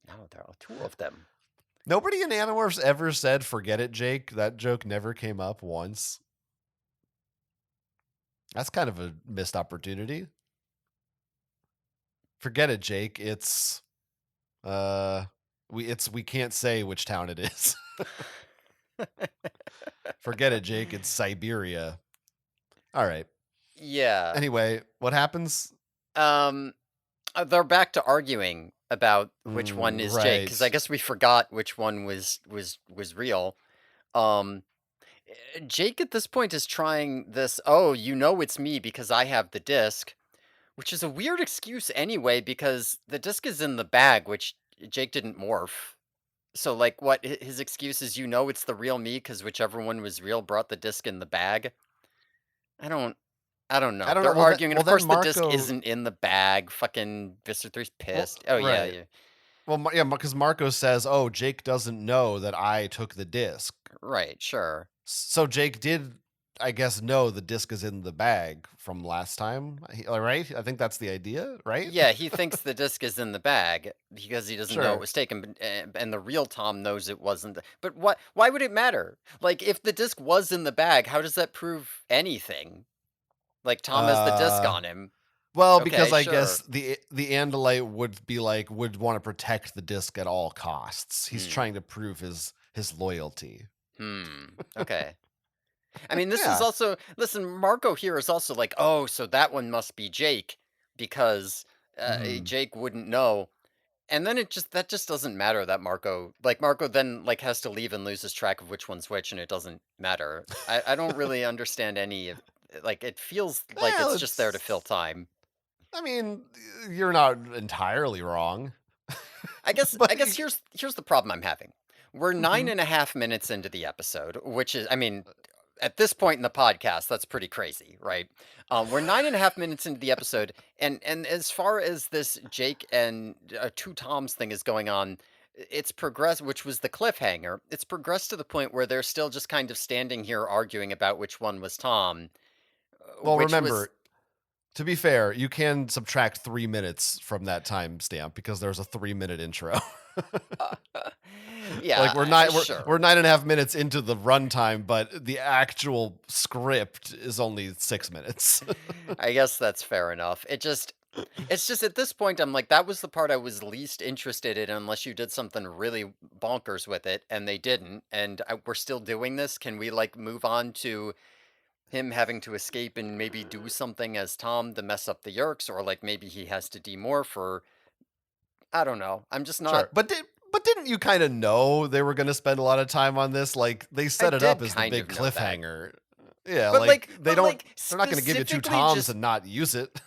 No, there are two of them. Nobody in Animorphs ever said "forget it, Jake." That joke never came up once. That's kind of a missed opportunity. Forget it, Jake. We can't say which town it is. Forget it, Jake. It's Siberia. All right. Yeah. Anyway, what happens? Um, they're back to arguing about which one is Jake because I Right. guess we forgot which one was real. Um, Jake at this point is trying this. Oh, it's me because I have the disc, which is a weird excuse anyway because the disc is in the bag, which Jake didn't morph. So, like, what his excuse is, it's the real me because whichever one was real brought the disc in the bag. I don't, I don't I know. don't know. They're arguing, and Well, of then course the disc Marco. isn't in the bag. Fucking Mister Three's Well, pissed. Oh yeah, right. yeah, Well, yeah, because Marco says, "Oh, Jake doesn't know that I took the disc." right, sure. So Jake did, I guess, know the disc is in the bag from last time, right? I think that's the idea, right? Yeah, he thinks the disc is in the bag because he doesn't know it Sure. was taken, and the real Tom knows it wasn't. But what? Why would it matter? Like, if the disc was in the bag, how does that prove anything? Like, Tom has the disc Uh, on him. well, because Okay, I guess sure. the Andalite would want to protect the disc at all costs. He's Hmm. trying to prove his loyalty. Okay. I mean, this is Yeah. also listen, Marco here is also like, "Oh, so that one must be Jake because, Mhm. Jake wouldn't know." And then that just doesn't matter that Marco then, like, has to leave and loses track of which one's which, and it doesn't matter. I don't really understand any of like, it feels like Well, it's just there to fill it's. time. I mean, you're not entirely wrong, I but guess here's the problem I'm having. We're nine mhm. and a half minutes into the episode, which is I mean, at this point in the podcast, that's pretty crazy, right? We're 9.5 minutes into the episode, and as far as this Jake and two Toms thing is going on, it's progressed, which was the cliffhanger. It's progressed to the point where they're still just kind of standing here arguing about which one was Tom, Well, which was remember. To be fair, you can subtract 3 minutes from that timestamp because there's a 3-minute intro. Like Yeah, we're not sure. we're 9.5 minutes into the runtime, but the actual script is only 6 minutes. I guess that's fair enough. It's just at this point, I'm like, that was the part I was least interested in unless you did something really bonkers with it, and they didn't, and we're still doing this. Can we, like, move on to him having to escape and maybe do something as Tom to mess up the Yerks, or, like, maybe he has to demorph, or I don't know. I'm just Sure, not but didn't you kind of know they were going to spend a lot of time on this? Like they I set it up did as the kind big of know that. cliffhanger. Yeah, But, like like but, like, they're not going to give you two specifically toms just and not use it.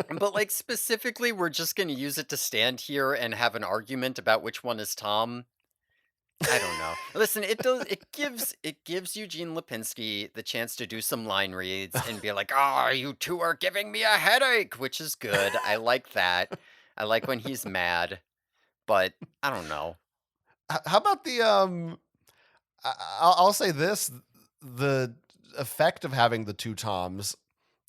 but, like, specifically, we're just gonna use it to stand here and have an argument about which one is Tom. I don't know. Listen, it gives Eugene Lipinski the chance to do some line reads and be like, "Ah, you 2 are giving me a headache," which is good. I like that. I like when he's mad, but I don't know. How about the I'll say this: the effect of having the two toms,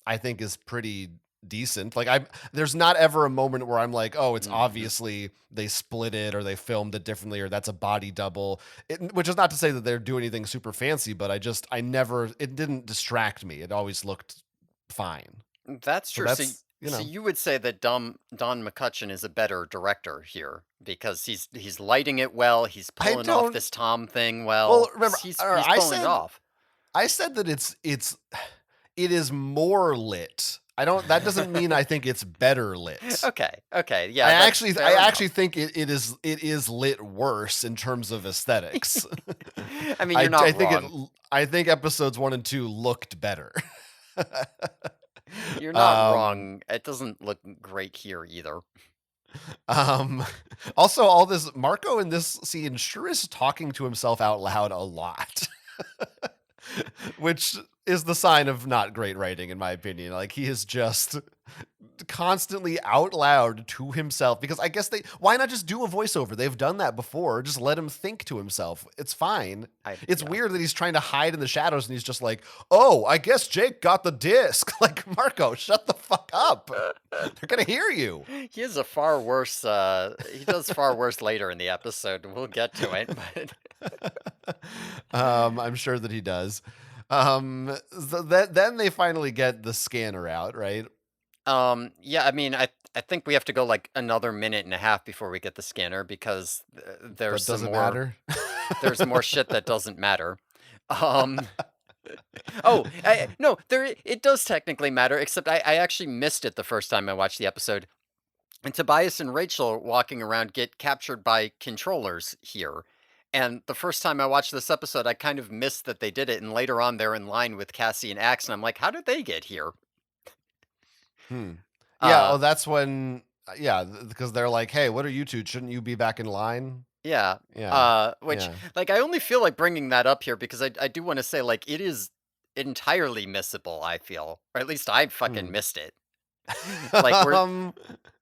I think, is pretty decent. Like there's not ever a moment where I'm like, oh, it's Mhm. obviously they split it or they filmed it differently or that's a body double. Which is not to say that they're doing anything super fancy, but I never it didn't distract me. It always looked fine. That's So true. that's So you would say that Don McCutcheon is a better director here because he's lighting it well, he's I pulling off don't. this Tom thing Well, well. remember, He's pulling it off. I said that it is more lit. I don't that doesn't mean I think it's better lit. Okay, okay, yeah, that's I fair actually enough. think it is lit worse in terms of aesthetics. I mean, you're not wrong. I think episodes 1 and 2 looked better. You're not um wrong. It doesn't look great here either. um also all this Marco in this scene sure is talking to himself out loud a lot. Which is the sign of not great writing, in my opinion. Like he is just constantly out loud to himself because I guess why not just do a voiceover? They've done that before. Just let him think to himself. It's fine. It's Yeah. weird that he's trying to hide in the shadows and he's just like, oh, I guess Jake got the disc. Like, Marco, shut the fuck up. They're gonna hear you. He is a far worse, he does far worse later in the episode. We'll get to it, but I'm sure that he does. Then they finally get the scanner out, right? yeah, I mean, I think we have to go like another minute and a half before we get the scanner because That doesn't matter. there's more shit that doesn't matter. Um, oh, no, it does technically matter, except I actually missed it the first time I watched the episode. And Tobias and Rachel walking around get captured by controllers here. And the first time I watched this episode, I kind of missed that they did it. And later on, they're in line with Cassie and Axe, and I'm like, how did they get here? Hmm. Yeah. Uh, Oh, that's when. Yeah, because they're like, "Hey, what are you two? Shouldn't you be back in line?" yeah. Yeah. Which, Yeah. like, I only feel like bringing that up here because I do want to say, like, it is entirely missable, I feel. Or at least I fucking Hmm. missed it. Like, we're um.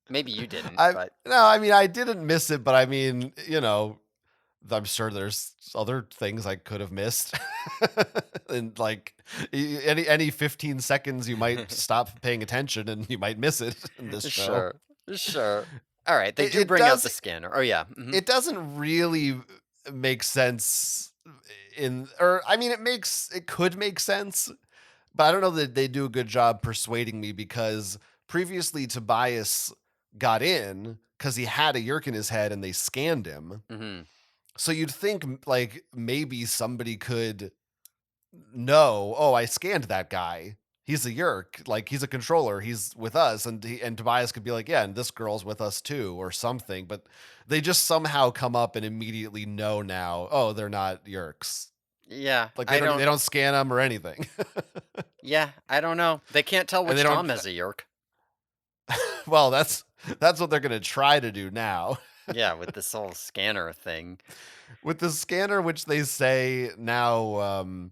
maybe you didn't, I but no. I mean, I didn't miss it, but I mean, I'm sure there's other things I could have missed. And like any 15 seconds you might stop paying attention and you might miss it in this show. sure. Sure. All right. They It, do it bring out does the scanner. Oh, yeah. it doesn't really make sense in or I mean it could make sense, but I don't know that they do a good job persuading me because previously Tobias got in because he had a yerk in his head and they scanned him. Hmm. So you'd think like maybe somebody could know, oh, I scanned that guy. He's a yerk, like he's a controller. He's with us, and Tobias could be like, yeah, and this girl's with us too, or something. But they just somehow come up and immediately know now. Oh, they're not yerks. Yeah. Like I they don't. don't scan them or anything, Yeah. I don't know. They can't tell and they which don't. Tom has a York. Well, that's what they're gonna try to do now Yeah. With this whole scanner thing. with the scanner, which they say now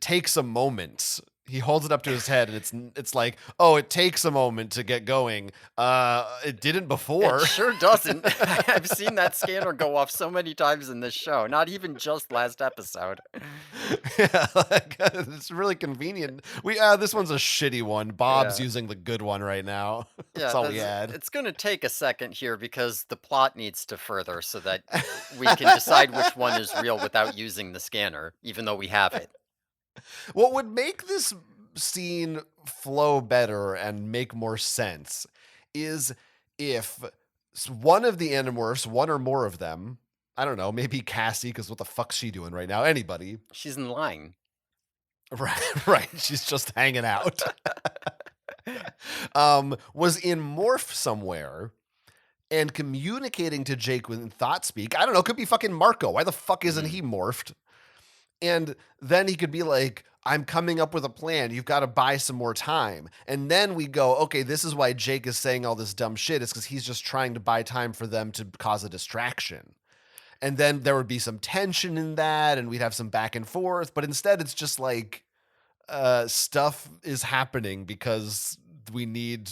takes a moment. he holds it up to his head, and it's like, oh, it takes a moment to get going. It didn't It before. sure doesn't. I've seen that scanner go off so many times in this show, not even just last episode. Yeah, like, it's really convenient. This one's a shitty one. Bob's Yeah. using the good one right now. That's Yeah, all we had. it's gonna take a second here because the plot needs to further so that we can decide which one is real without using the scanner, even though we have it. What would make this scene flow better and make more sense is if one of the Animorphs, one or more of them, I don't know, maybe Cassie, because what the fuck's she doing right now? Anybody. She's in line. Right, right. She's just hanging out. Was in morph somewhere and communicating to Jake with thought speak. I don't know, could be fucking Marco. Why the fuck isn't Mhm. he morphed? And then he could be like, I'm coming up with a plan. You've got to buy some more time. And then we go, okay, this is why Jake is saying all this dumb shit. It's because he's just trying to buy time for them to cause a distraction. And then there would be some tension in that, and we'd have some back and forth. But instead, it's just like stuff is happening because we need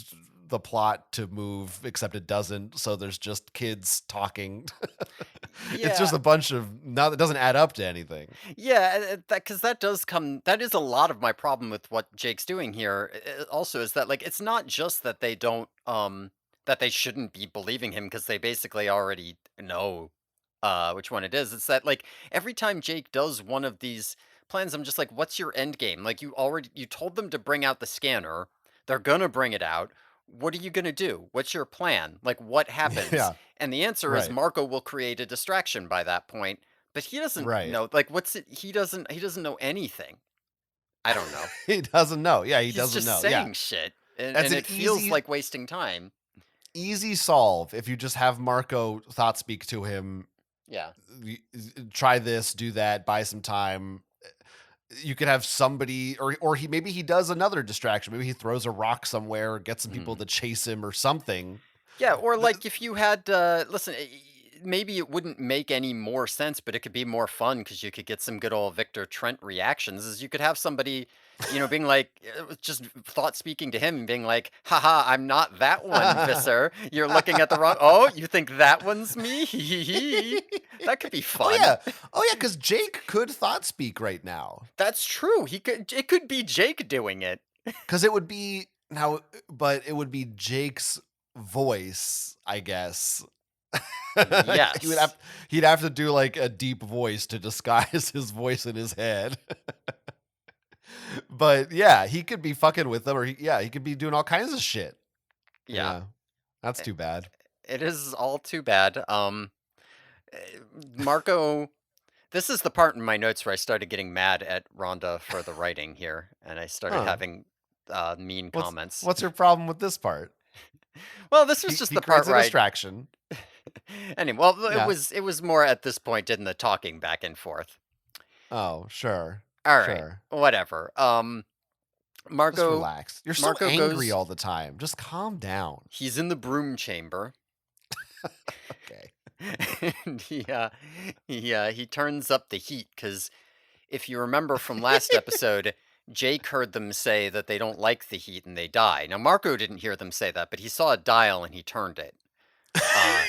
the plot to move, except it doesn't. So there's just kids talking. It's Yeah, just a bunch of now that doesn't add up to anything. yeah, that is a lot of my problem with what Jake's doing here. Also, is that like it's not just that they don't that they shouldn't be believing him because they basically already know which one it is. It's that like every time Jake does one of these plans, I'm just like, what's your end game? Like you told them to bring out the scanner. They're gonna bring it out. What are you gonna do? What's your plan? Like what happens? Yeah, And the answer is right, Marco will create a distraction by that point, but he doesn't right. know like what's it he doesn't know anything. I don't know. He doesn't know. Yeah, he He's doesn't just know. Yeah, saying shit and, that's and an it feels easy like wasting time. easy solve if you just have Marco thought speak to him. Yeah. Try this, do that, buy some time. You could have somebody, or he maybe he does another distraction. Maybe he throws a rock somewhere, or gets some people to Mhm. chase him or something. Yeah, or Th- like if you had listen, maybe it wouldn't make any more sense, but it could be more fun because you could get some good old Victor Trent reactions. Is you could have somebody, being like, just thought speaking to him and being like, haha, I'm not that one, Visser. You're looking at the wrong. Oh, you think that one's me? Hee hee hee. That could be oh fun. yeah, oh yeah, because Jake could thought speak right now. That's true. It could be Jake doing it. Because it would be now, but it would be Jake's voice, I guess. he would Yes. have he'd have to do like a deep voice to disguise his voice in his head. But yeah, he could be fucking with them, or he could be doing all kinds of shit. Yeah. Yeah, that's too bad. It is all too bad. Marco, this is the part in my notes where I started getting mad at Rhonda for the writing here, and I started Huh? having mean What's comments. what's your problem with this part? Well, this was He just he the part creates a where I distraction. anyway. Well, it Yeah. was it was more at this point in the talking back and forth. Oh, sure, All right, sure. whatever. Just Marco, relax. You're so Marco angry goes. all the time. Just calm down. He's in the broom chamber, Okay. and he turns up the heat because if you remember from last episode, Jake heard them say that they don't like the heat and they die. Now, Marco didn't hear them say that, but he saw a dial and he turned it.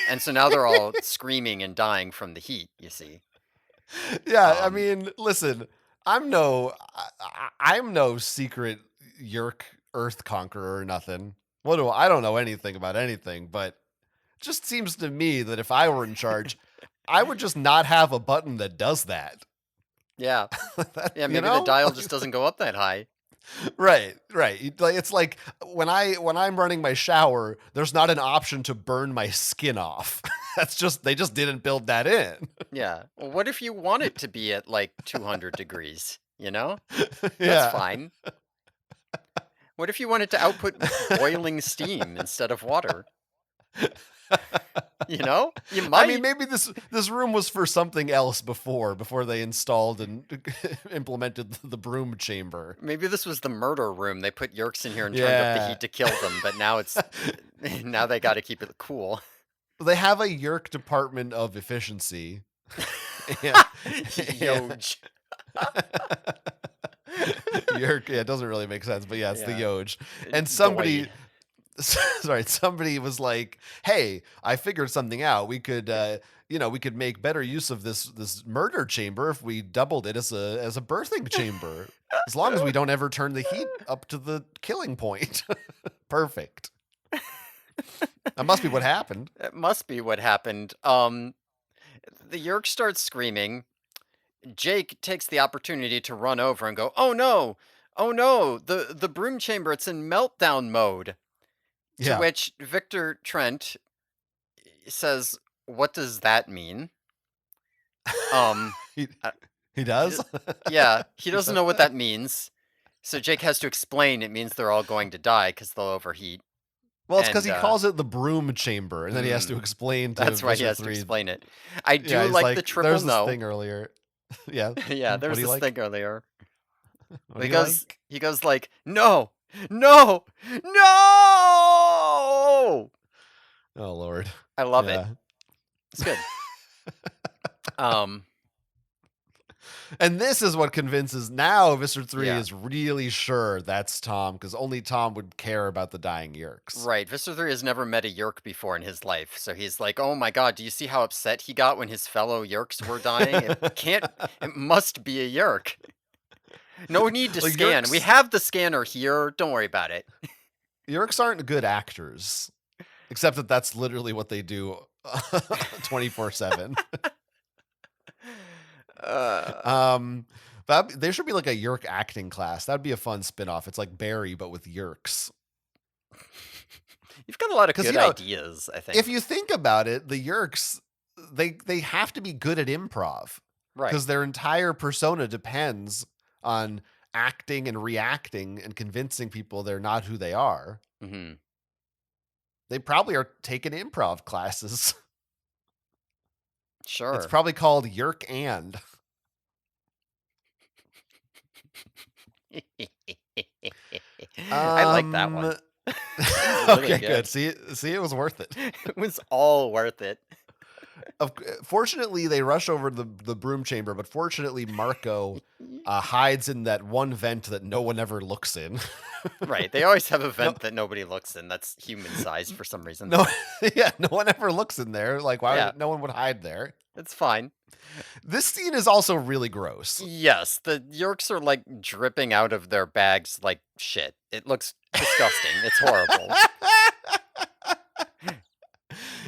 And so now they're all screaming and dying from the heat, you see. Yeah, I Um, mean, listen, I'm no secret Yerk Earth conqueror or nothing. I don't know anything about anything, but it just seems to me that if I were in charge, I would just not have a button that does that. yeah. That, Yeah, you maybe the know? dial just doesn't go up that high. Right, right. It's like when I'm running my shower, there's not an option to burn my skin off. They just didn't build that in. Yeah. Well, what if you want it to be at like 200 degrees? That's Yeah. fine. What if you wanted to output boiling steam instead of water? You I mean, might. maybe this room was for something else before they installed and implemented the broom chamber. Maybe this was the murder room. They put Yerks in here and turned up the Yeah. heat to kill them, but now it's now they got to keep it cool. They have a Yerk department of efficiency. Yeah. Yoj. Yerk, yeah, it doesn't really make sense, but yeah, it's the Yeah. Yoj. And Doy. somebody sorry, somebody was like, "Hey, I figured something out. We could make better use of this murder chamber if we doubled it as a birthing chamber. As long as we don't ever turn the heat up to the killing point." Perfect. That must be what happened. It must be what happened. The Yerk starts screaming. Jake takes the opportunity to run over and go, "Oh no! Oh no! The broom chamber, it's in meltdown mode." To Yeah. which Victor Trent says, "What does that mean?" Um, He uh, he he does? d yeah, he He doesn't says know what that? that means. So Jake has to explain it means they're all going to die because 'cause they'll overheat, Well, it's because and, he calls it the broom chamber, and then he has to mm, explain to that's why he Visser has to 3. explain it. I Yeah, do he's like the like, triple "There's this no. thing earlier." Yeah. Yeah, What there's do you this like? thing earlier. What do you Because like? he goes like, "No! No! No!" Oh, Lord. I love it. Yeah. It's good. Um, And this is what convinces now Visser 3 yeah. is really sure that's Tom, because only Tom would care about the dying Yerks. Right, Visser 3 has never met a Yerk before in his life, so he's like, "Oh my god, do you see how upset he got when his fellow Yerks were dying? It must be a Yerk. No need to Like, scan. We Yerks have the scanner here, don't worry about it." Yerks aren't good actors, except that that's literally what they do 24/7. Uh, Um, there should be like a Yerk acting class. That'd be a fun spin-off. It's like Barry, but with Yerks. you've got a lot of Because good ideas, I if think. you think about it, the Yerks they have to be good at improv Right. because their entire persona depends on acting and reacting and convincing people they're not who they are. Mhm. They probably are taking improv classes. It's Sure. probably called Yerk and. I like that Um one. That was really okay, good. good. See, it was worth it. It was all worth it. Fortunately, they rush over the broom chamber, but fortunately, Marco hides in that one vent that no one ever looks in. Right, they always have a No, vent that nobody looks in that's human-sized for some reason. no, yeah, no one ever looks in there. Like, why Yeah, would no one would hide there? it's fine. This scene is also really gross. Yes, the Yorks are, like, dripping out of their bags like shit. It looks disgusting, it's horrible.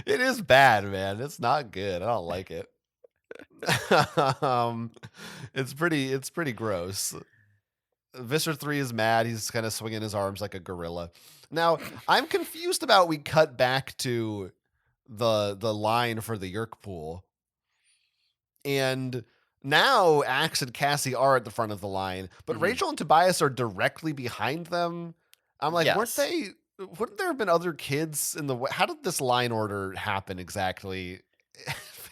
It is bad, man. It's not good. I don't like it. um, it's pretty gross. Visser 3 is mad. He's kind of swinging his arms like a gorilla. Now, I'm confused about we cut back to the line for the Yerk pool. And now Axe and Cassie are at the front of the line, but Mhm. Rachel and Tobias are directly behind them. I'm like, Yes. wouldn't there have been other kids in the way? How did this line order happen exactly?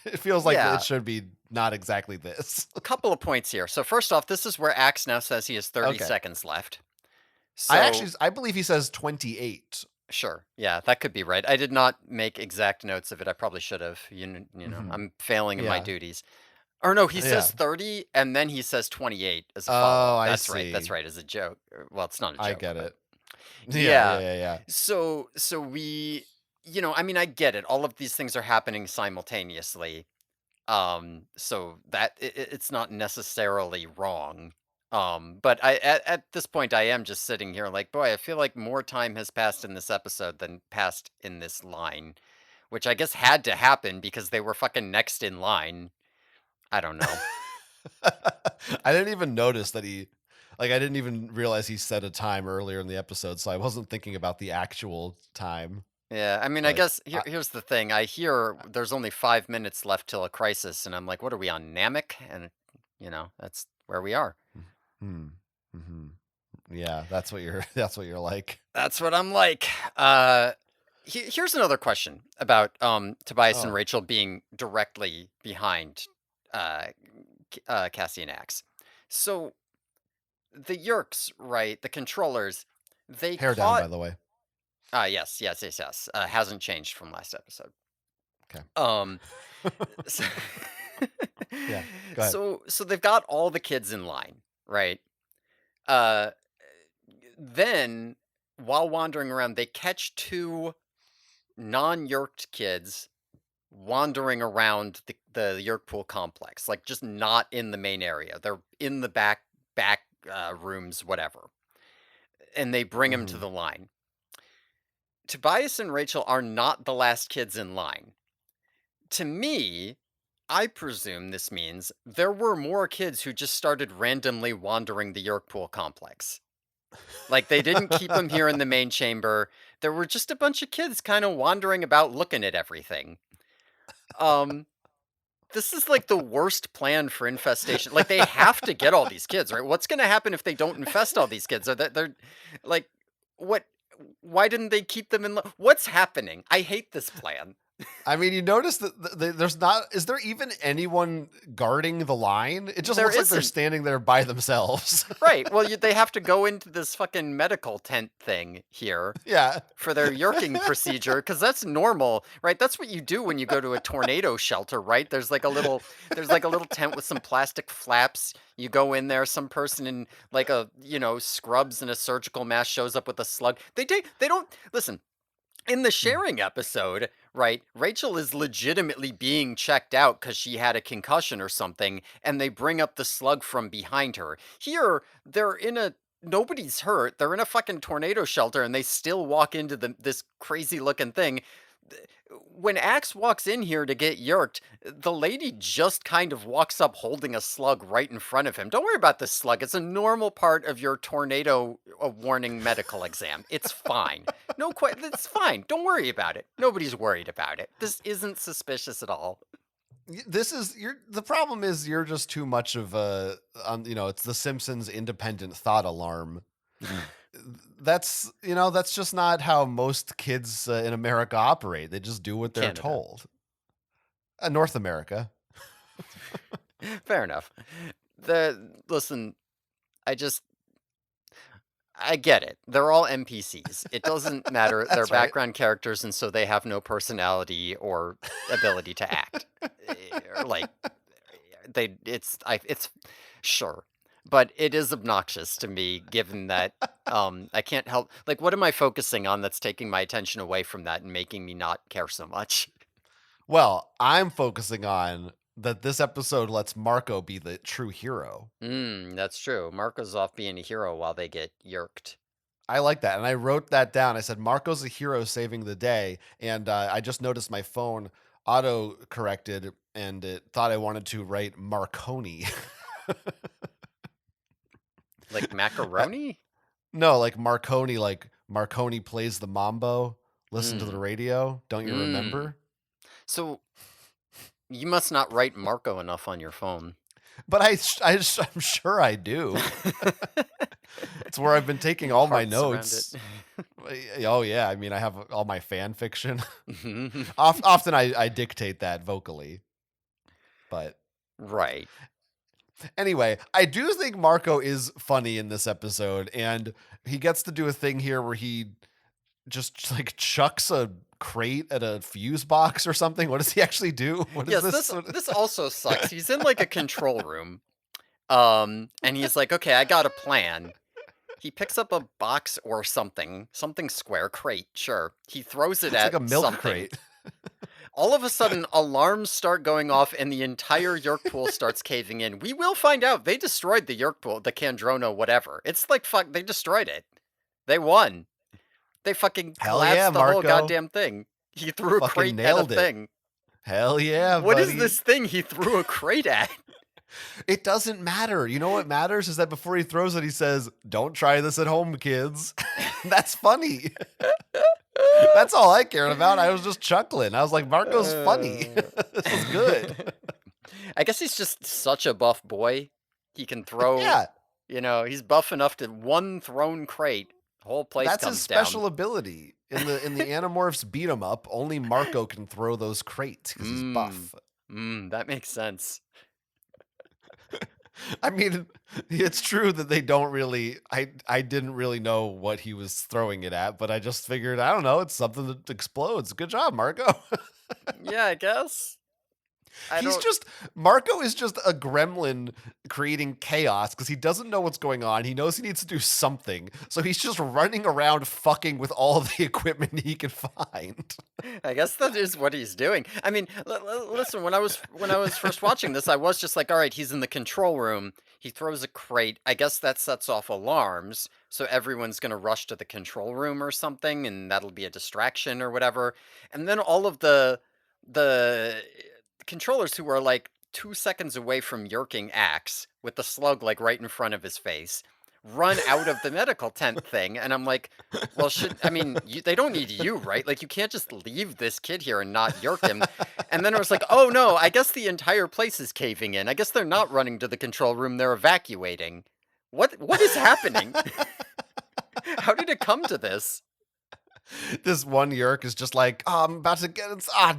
It feels like it Yeah, should be not exactly this. couple of points here. So first off, this is where Axe now says he has 30 Okay. seconds left. So I believe he says 28. sure. Yeah, that could be right. I did not make exact notes of it. I probably should have. Mhm. I'm failing in my Yeah. duties. Or no, he Yeah. says 30 and then he says 28 as a Oh, follow-up. I That's right. see. That's right, as a joke. Well, it's not a I joke, get but it. Yeah, yeah, yeah. yeah, yeah. So we I mean, I get it. All of these things are happening simultaneously. So that it's not necessarily wrong. But at this point I am just sitting here like, boy, I feel like more time has passed in this episode than passed in this line, which I guess had to happen because they were fucking next in line. I don't know. I didn't even notice that I didn't even realize he set a time earlier in the episode, so I wasn't thinking about the actual time. Yeah, I mean, I But guess here's the thing. I hear there's only 5 minutes left till a crisis, and I'm like, what are we on Namek? And that's where we are. hmm, hmm, yeah, that's what you're that's what you're like. That's what I'm like. Uh, Here's another question about Tobias and Oh, Rachel being directly behind uh, Cassie and Axe. So the Yerks, right? The controllers, they hair down, caught. by the way. Yes, yes, yes, yes. Hasn't changed from last episode. Okay. Um, so, Yeah, go ahead. so they've got all the kids in line, right? Uh, then, while wandering around, they catch two non-Yerked kids wandering around the Yerkpool complex, like just not in the main area. They're in the back rooms, whatever, and they bring him to Mhm. the line. Tobias and Rachel are not the last kids in line. To me, I presume this means there were more kids who just started randomly wandering the Yorkpool complex. Like, they didn't keep them here in the main chamber. There were just a bunch of kids kind of wandering about looking at everything. Um, this is like the worst plan for infestation. Like, they have to get all these kids, right? What's going to happen if they don't infest all these kids? Are they're like, what? Why didn't they keep them in? What's happening? I hate this plan. I mean, you notice that there's not. Is there even anyone guarding the line? It just There looks like they're isn't. standing there by themselves. Right. Well, they have to go into this fucking medical tent thing here Yeah. for their yerking procedure because that's normal, right? That's what you do when you go to a tornado shelter, right? There's like a little tent with some plastic flaps. You go in there, some person in like a scrubs and a surgical mask shows up with a slug. They don't listen. In the sharing episode, right, Rachel is legitimately being checked out because she had a concussion or something, and they bring up the slug from behind her. Here, nobody's hurt. They're in a fucking tornado shelter, and they still walk into this crazy looking thing. When Axe walks in here to get yerked, the lady just kind of walks up holding a slug right in front of him. Don't worry about the slug. It's a normal part of your tornado warning medical exam. It's fine. No, it's fine. Don't worry about it. Nobody's worried about it. This isn't suspicious at all. This is the problem is you're just too much of a it's the Simpsons independent thought alarm. That's just not how most kids in America operate. They just do what they're Canada. told. North America. Fair enough. Listen, I just I get it. They're all NPCs. It doesn't matter. They're That's right. background characters, and so they have no personality or ability to act. Like it's sure, but it is obnoxious to me given that I can't help. Like, what am I focusing on that's taking my attention away from that and making me not care so much? Well, I'm focusing on that this episode lets Marco be the true hero. That's true. Marco's off being a hero while they get yerked. I like that. And I wrote that down. I said, Marco's a hero saving the day. And I just noticed my phone auto corrected and it thought I wanted to write Marconi. Like Uh, macaroni? no, like Marconi plays the mambo. Listen to the Mm. radio. Don't you Mm. remember? So you must not write Marco enough on your phone. But I'm sure I do. It's where I've been taking Little all my hearts around it. notes. Oh yeah, I mean I have all my fan fiction. Often I dictate that vocally, but Right. anyway, I do think Marco is funny in this episode, and he gets to do a thing here where he just like chucks a crate at a fuse box or something. What does he actually do? What is Yes, this? this also sucks. He's in like a control room. And he's like, "Okay, I got a plan." He picks up a box or something square, crate, sure. He throws it It's like at a milk something. crate. All of a sudden, alarms start going off and the entire Yerk pool starts caving in. We will find out they destroyed the Yerk pool, the Candrona, whatever. It's like, fuck, they destroyed it. They won. They fucking Hell yeah, collapsed the whole Marco. goddamn thing. He threw a Fucking crate at a nailed it. thing. Hell yeah, What is buddy. this thing he threw a crate at? It doesn't matter. You know what matters is that before he throws it, he says, "Don't try this at home, kids." That's funny. That's all I cared about. I was just chuckling. I was like, Marco's funny. Uh, This is good. I guess he's just such a buff boy. He can throw, Yeah, he's buff enough to one thrown crate, whole place that's his comes down. special ability. In the Animorphs beat 'em up, only Marco can throw those crates because he's Mmm. buff. That makes sense. I mean, it's true that they don't really. I didn't really know what he was throwing it at, but I just figured I don't know. It's something that explodes. Good job, Marco. Yeah, I guess. I He's don't. just Marco is just a gremlin creating chaos because he doesn't know what's going on. He knows he needs to do something, so he's just running around fucking with all the equipment he can find. I guess that is what he's doing. I mean, listen, when I was first watching this, I was just like, all right, he's in the control room. He throws a crate. I guess that sets off alarms, so everyone's going to rush to the control room or something, and that'll be a distraction or whatever. And then all of the controllers who are like 2 seconds away from yerking Axe with the slug like right in front of his face run out of the medical tent thing, and I'm like, well, should I mean, they don't need you, right? Like, you can't just leave this kid here and not yerk him. And then I was like, oh no, I guess the entire place is caving in. I guess they're not running to the control room; they're evacuating. What is happening? How did it come to this? This one Yerk is just like, oh, I'm about to get.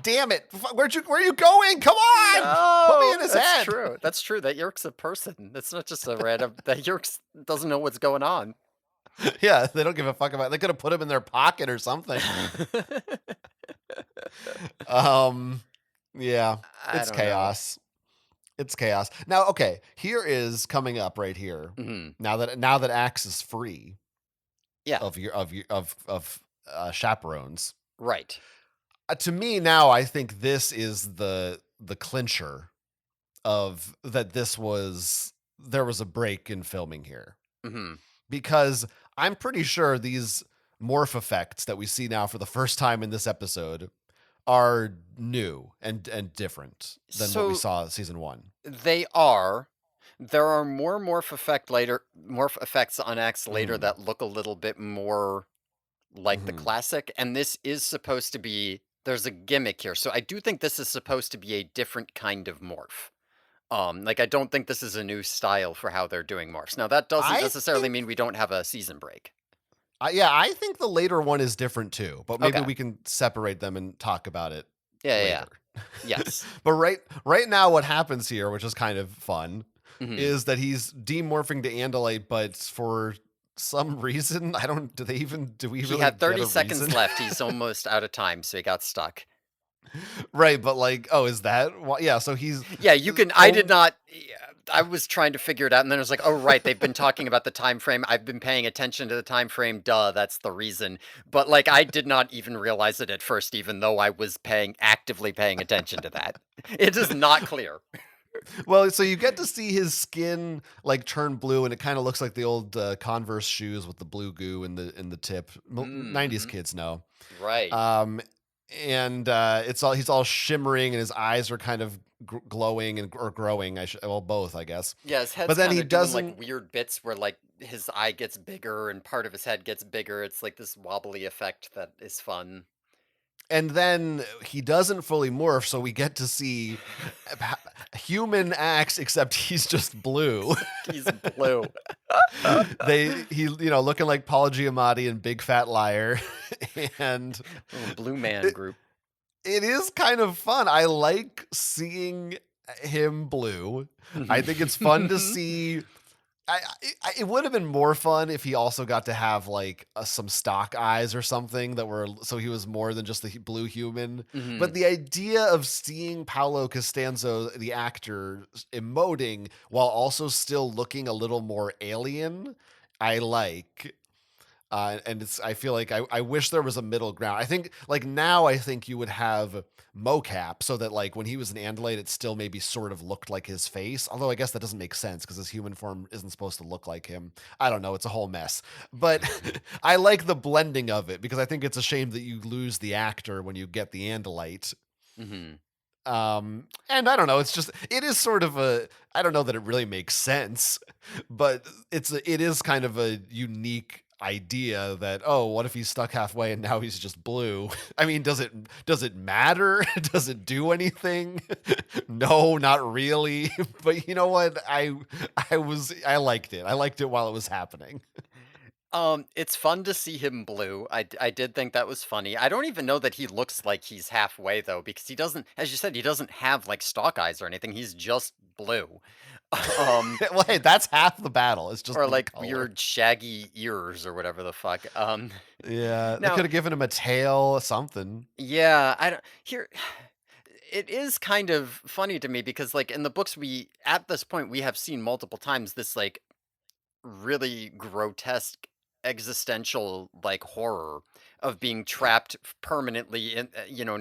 Damn it! Where are you going? Come on! Put me No, in his that's head. true. That's true. That yerk's a person. It's not just a random. That yerk's doesn't know what's going on. Yeah, they don't give a fuck about. They could have put him in their pocket or something. Um, yeah, I it's don't know. chaos. It's chaos. Now, okay, here is coming up right here. Hmm. Now that Axe is free Yeah. of chaperones. Right. To me now, I think this is the clincher of that. There was a break in filming here Hmm. because I'm pretty sure these morph effects that we see now for the first time in this episode are new and different than what we So saw in season one. they are. There are more morph effects on X later Mm, that look a little bit more like the mhm. classic, and this is supposed to be there's a gimmick here. So I do think this is supposed to be a different kind of morph. Like I don't think this is a new style for how they're doing morphs. Now that doesn't I necessarily think mean we don't have a season break. yeah, I think the later one is different too, but maybe Okay. we can separate them and talk about it Yeah, yeah, yeah. later. Yes. But right now what happens here, which is kind of fun, Hmm. is that he's demorphing to Andalite, but for some reason, I don't do we He really had get 30 a seconds reason? left. He's almost out of time, so he got stuck. Right, but like, oh, is that why? Yeah, so he's Yeah, you can I did oh not yeah, I was trying to figure it out, and then I was like, "Oh, right, they've been talking about the time frame. I've been paying attention to the time frame. Duh, that's the reason." But, like, I did not even realize it at first, even though I was actively paying attention to that. It is not clear. well, so you get to see his skin like turn blue, and it kind of looks like the old Converse shoes with the blue goo in the tip. 90s Mhm. kids know. Right. Um, and he's all shimmering, and his eyes are kind of glowing or growing. Well, both, I guess. Yeah, his But head's then he kinda doing, like, doesn't. weird bits where, like, his eye gets bigger and part of his head gets bigger. It's like this wobbly effect that is fun. And then he doesn't fully morph, so we get to see human Axe, except he's just blue. He's blue. Looking like Paul Giamatti in Big Fat Liar, and Little blue man it, group. it is kind of fun. I like seeing him blue. I think it's fun to Mhm. see. It would have been more fun if he also got to have like some stock eyes or something that were so he was more than just the blue human. But Mhm. the idea of seeing Paolo Costanzo, the actor, emoting while also still looking a little more alien, I like. And I feel like I wish there was a middle ground. I think like now I think you would have mocap so that like when he was an Andalite, it still maybe sort of looked like his face. Although I guess that doesn't make sense because his human form isn't supposed to look like him. I don't know. It's a whole mess. But I like the blending of it because I think it's a shame that you lose the actor when you get the Andalite. Mhm. And I don't know, it is sort of I don't know that it really makes sense, but it is kind of a unique idea that, oh, what if he's stuck halfway and now he's just blue? I mean, does it matter? Does it do anything? No, not really. But you know what? I liked it. I liked it while it was happening. It's fun to see him blue. I did think that was funny. I don't even know that he looks like he's halfway though, because he doesn't, as you said, he doesn't have like stalk eyes or anything. He's just blue. Um, Well, hey, that's half the battle. It's just or the like color. weird shaggy ears or whatever the fuck. Yeah, they Now, could have given him a tail, something. yeah, I don't here. it is kind of funny to me because, like, in the books, at this point, we have seen multiple times this, like, really grotesque existential like horror of being trapped permanently in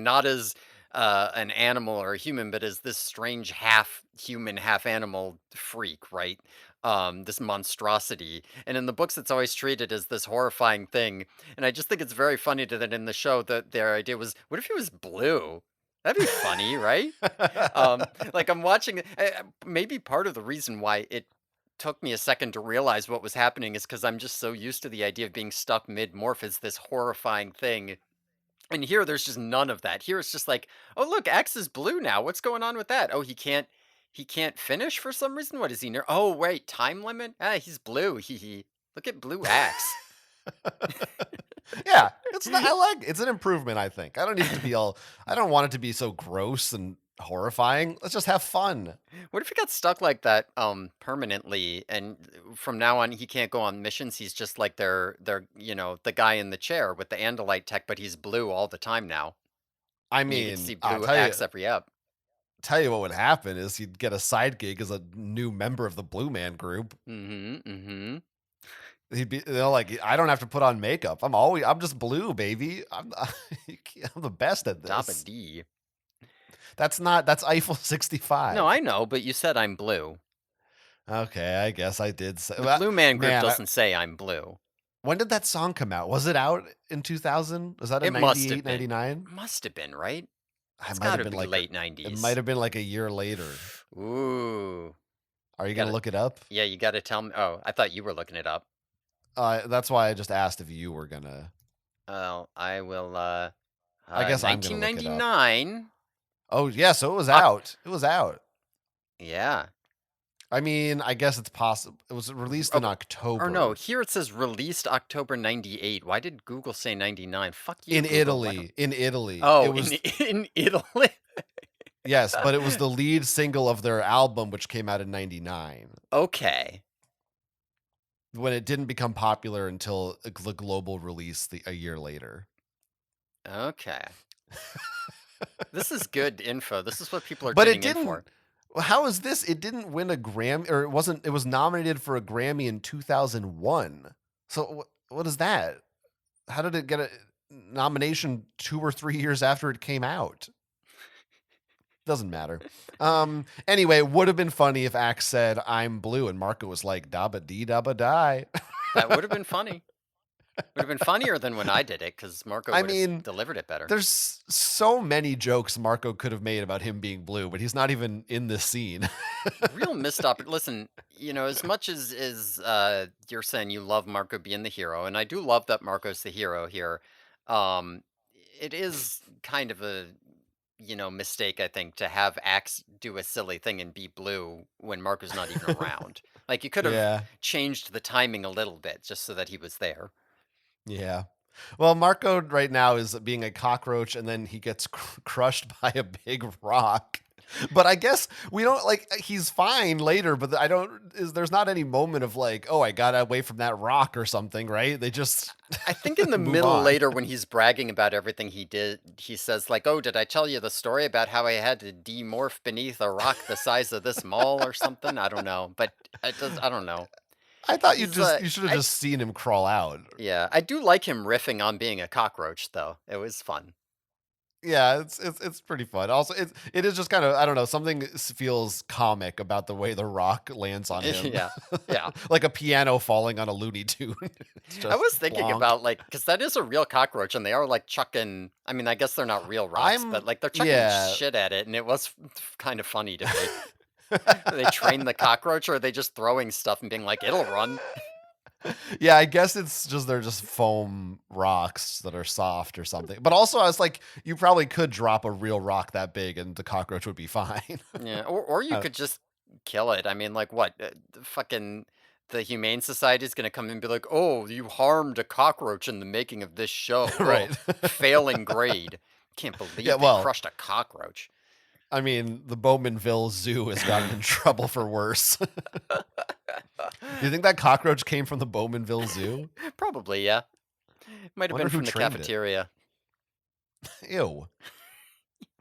not as an animal or a human but as this strange half human half animal freak, right? This monstrosity, and in the books it's always treated as this horrifying thing, and I just think it's very funny that in the show that their idea was, what if he was blue? That'd be funny, right? Like, I'm watching maybe part of the reason why it took me a second to realize what was happening is because 'cause I'm just so used to the idea of being stuck mid-morph as this horrifying thing, and here there's just none of that. Here it's just like, "Oh, look, X is blue now. What's going on with that? Oh, he can't finish for some reason? What is he near? Oh, wait, time limit? Ah, he's blue. Hee hee. Look at blue X." Yeah, it's not, I like it's an improvement, I think. I don't need it to be all I don't want it to be so gross and horrifying. Let's just have fun. What if he got stuck like that, permanently, and from now on he can't go on missions? He's just like the guy in the chair with the Andalite tech, but he's blue all the time now, I and you get to mean, see I'll blue X every ep. tell you what would happen is he'd get a side gig as a new member of the Blue Man Group. Mhm, mhm. He'd be, like, I don't have to put on makeup. I'm just blue, baby. I'm the best at Dappa this. D. That's Eiffel No, 65. I know, but you said I'm blue. Okay, I guess I did say, The Blue Man Group man, doesn't say I'm blue. when did that song come out? Was it out in 2000? Was that in It must 98, have been. 99? Must have been, right? It It's might have gotta been be like late it 90s. might have been like a year later. Ooh. Are you gonna Gotta look it up? Yeah, you gotta tell me. Oh, I thought you were looking it up. That's why I just asked if you were gonna. Oh, I will, I guess I'm gonna look it up. 1999. Oh yeah, so it was Oc out. It was out. Yeah. I mean, I guess it's possible. It was released in Okay. Or no, October here it says released October 98. Why did Google say 99? Fuck you, in Google. Why don't Italy. In Italy, it Oh, in was in Italy? yes, but it was the lead single of their album, which came out in '99. Okay. When it didn't become popular until the global release a year later. Okay. This is good info. This is what people are But it tuning in for. didn't. How is this? It didn't win a Grammy, or it wasn't. It was nominated for a Grammy in 2001. So what is that? How did it get a nomination 2 or 3 years after it came out? Doesn't matter. Anyway, it would have been funny if Axe said, "I'm blue," and Marco was like, "Dabba dee dabba die." That would have been funny. Would have been funnier than when I did it because Marco I would have mean, delivered it better. there's so many jokes Marco could have made about him being blue, but he's not even in this scene. Real missed listen, as much as you're saying you love Marco being the hero, and I do love that Marco's the hero here. Um, it is kind of a mistake, I think, to have Axe do a silly thing and be blue when Marco's not even around. Like, you could have Yeah, changed the timing a little bit just so that he was there. yeah. Well, Marco right now is being a cockroach, and then he gets crushed by a big rock. But I guess we don't like he's fine later, but I don't there's not any moment of like, oh, I got away from that rock or something, right? They just I think in the move middle on. later when he's bragging about everything he did, he says like, "Oh, did I tell you the story about how I had to demorph beneath a rock the size of this mall or something?" I don't know, but I don't know. I thought He's you should have just seen him crawl out. yeah, I do like him riffing on being a cockroach though. It was fun. Yeah, it's pretty fun. Also, it is just kind of I don't know something feels comic about the way the rock lands on him, Yeah. Yeah. like a piano falling on a Looney Tune. It's I just was thinking plonk. about like cuz that is a real cockroach and they are like chucking, I mean, I guess they're not real rocks, but like they're chucking Yeah. shit at it and it was kind of funny to me. Are they train the cockroach or are they just throwing stuff and being like, "It'll run"? Yeah, I guess it's just they're just foam rocks that are soft or something. But also, I was like, you probably could drop a real rock that big and the cockroach would be fine. Yeah, or you Uh, could just kill it. I mean, like what? The Humane Society is going to come and be like, "Oh, you harmed a cockroach in the making of this show. Oh, right. failing grade. Can't Yeah, believe they well, crushed a cockroach." I mean, the Bowmanville Zoo has gotten in trouble for worse. Do you think that cockroach came from the Bowmanville Zoo? Probably, yeah. Might have Wonder been who from the trained it. cafeteria. Ew.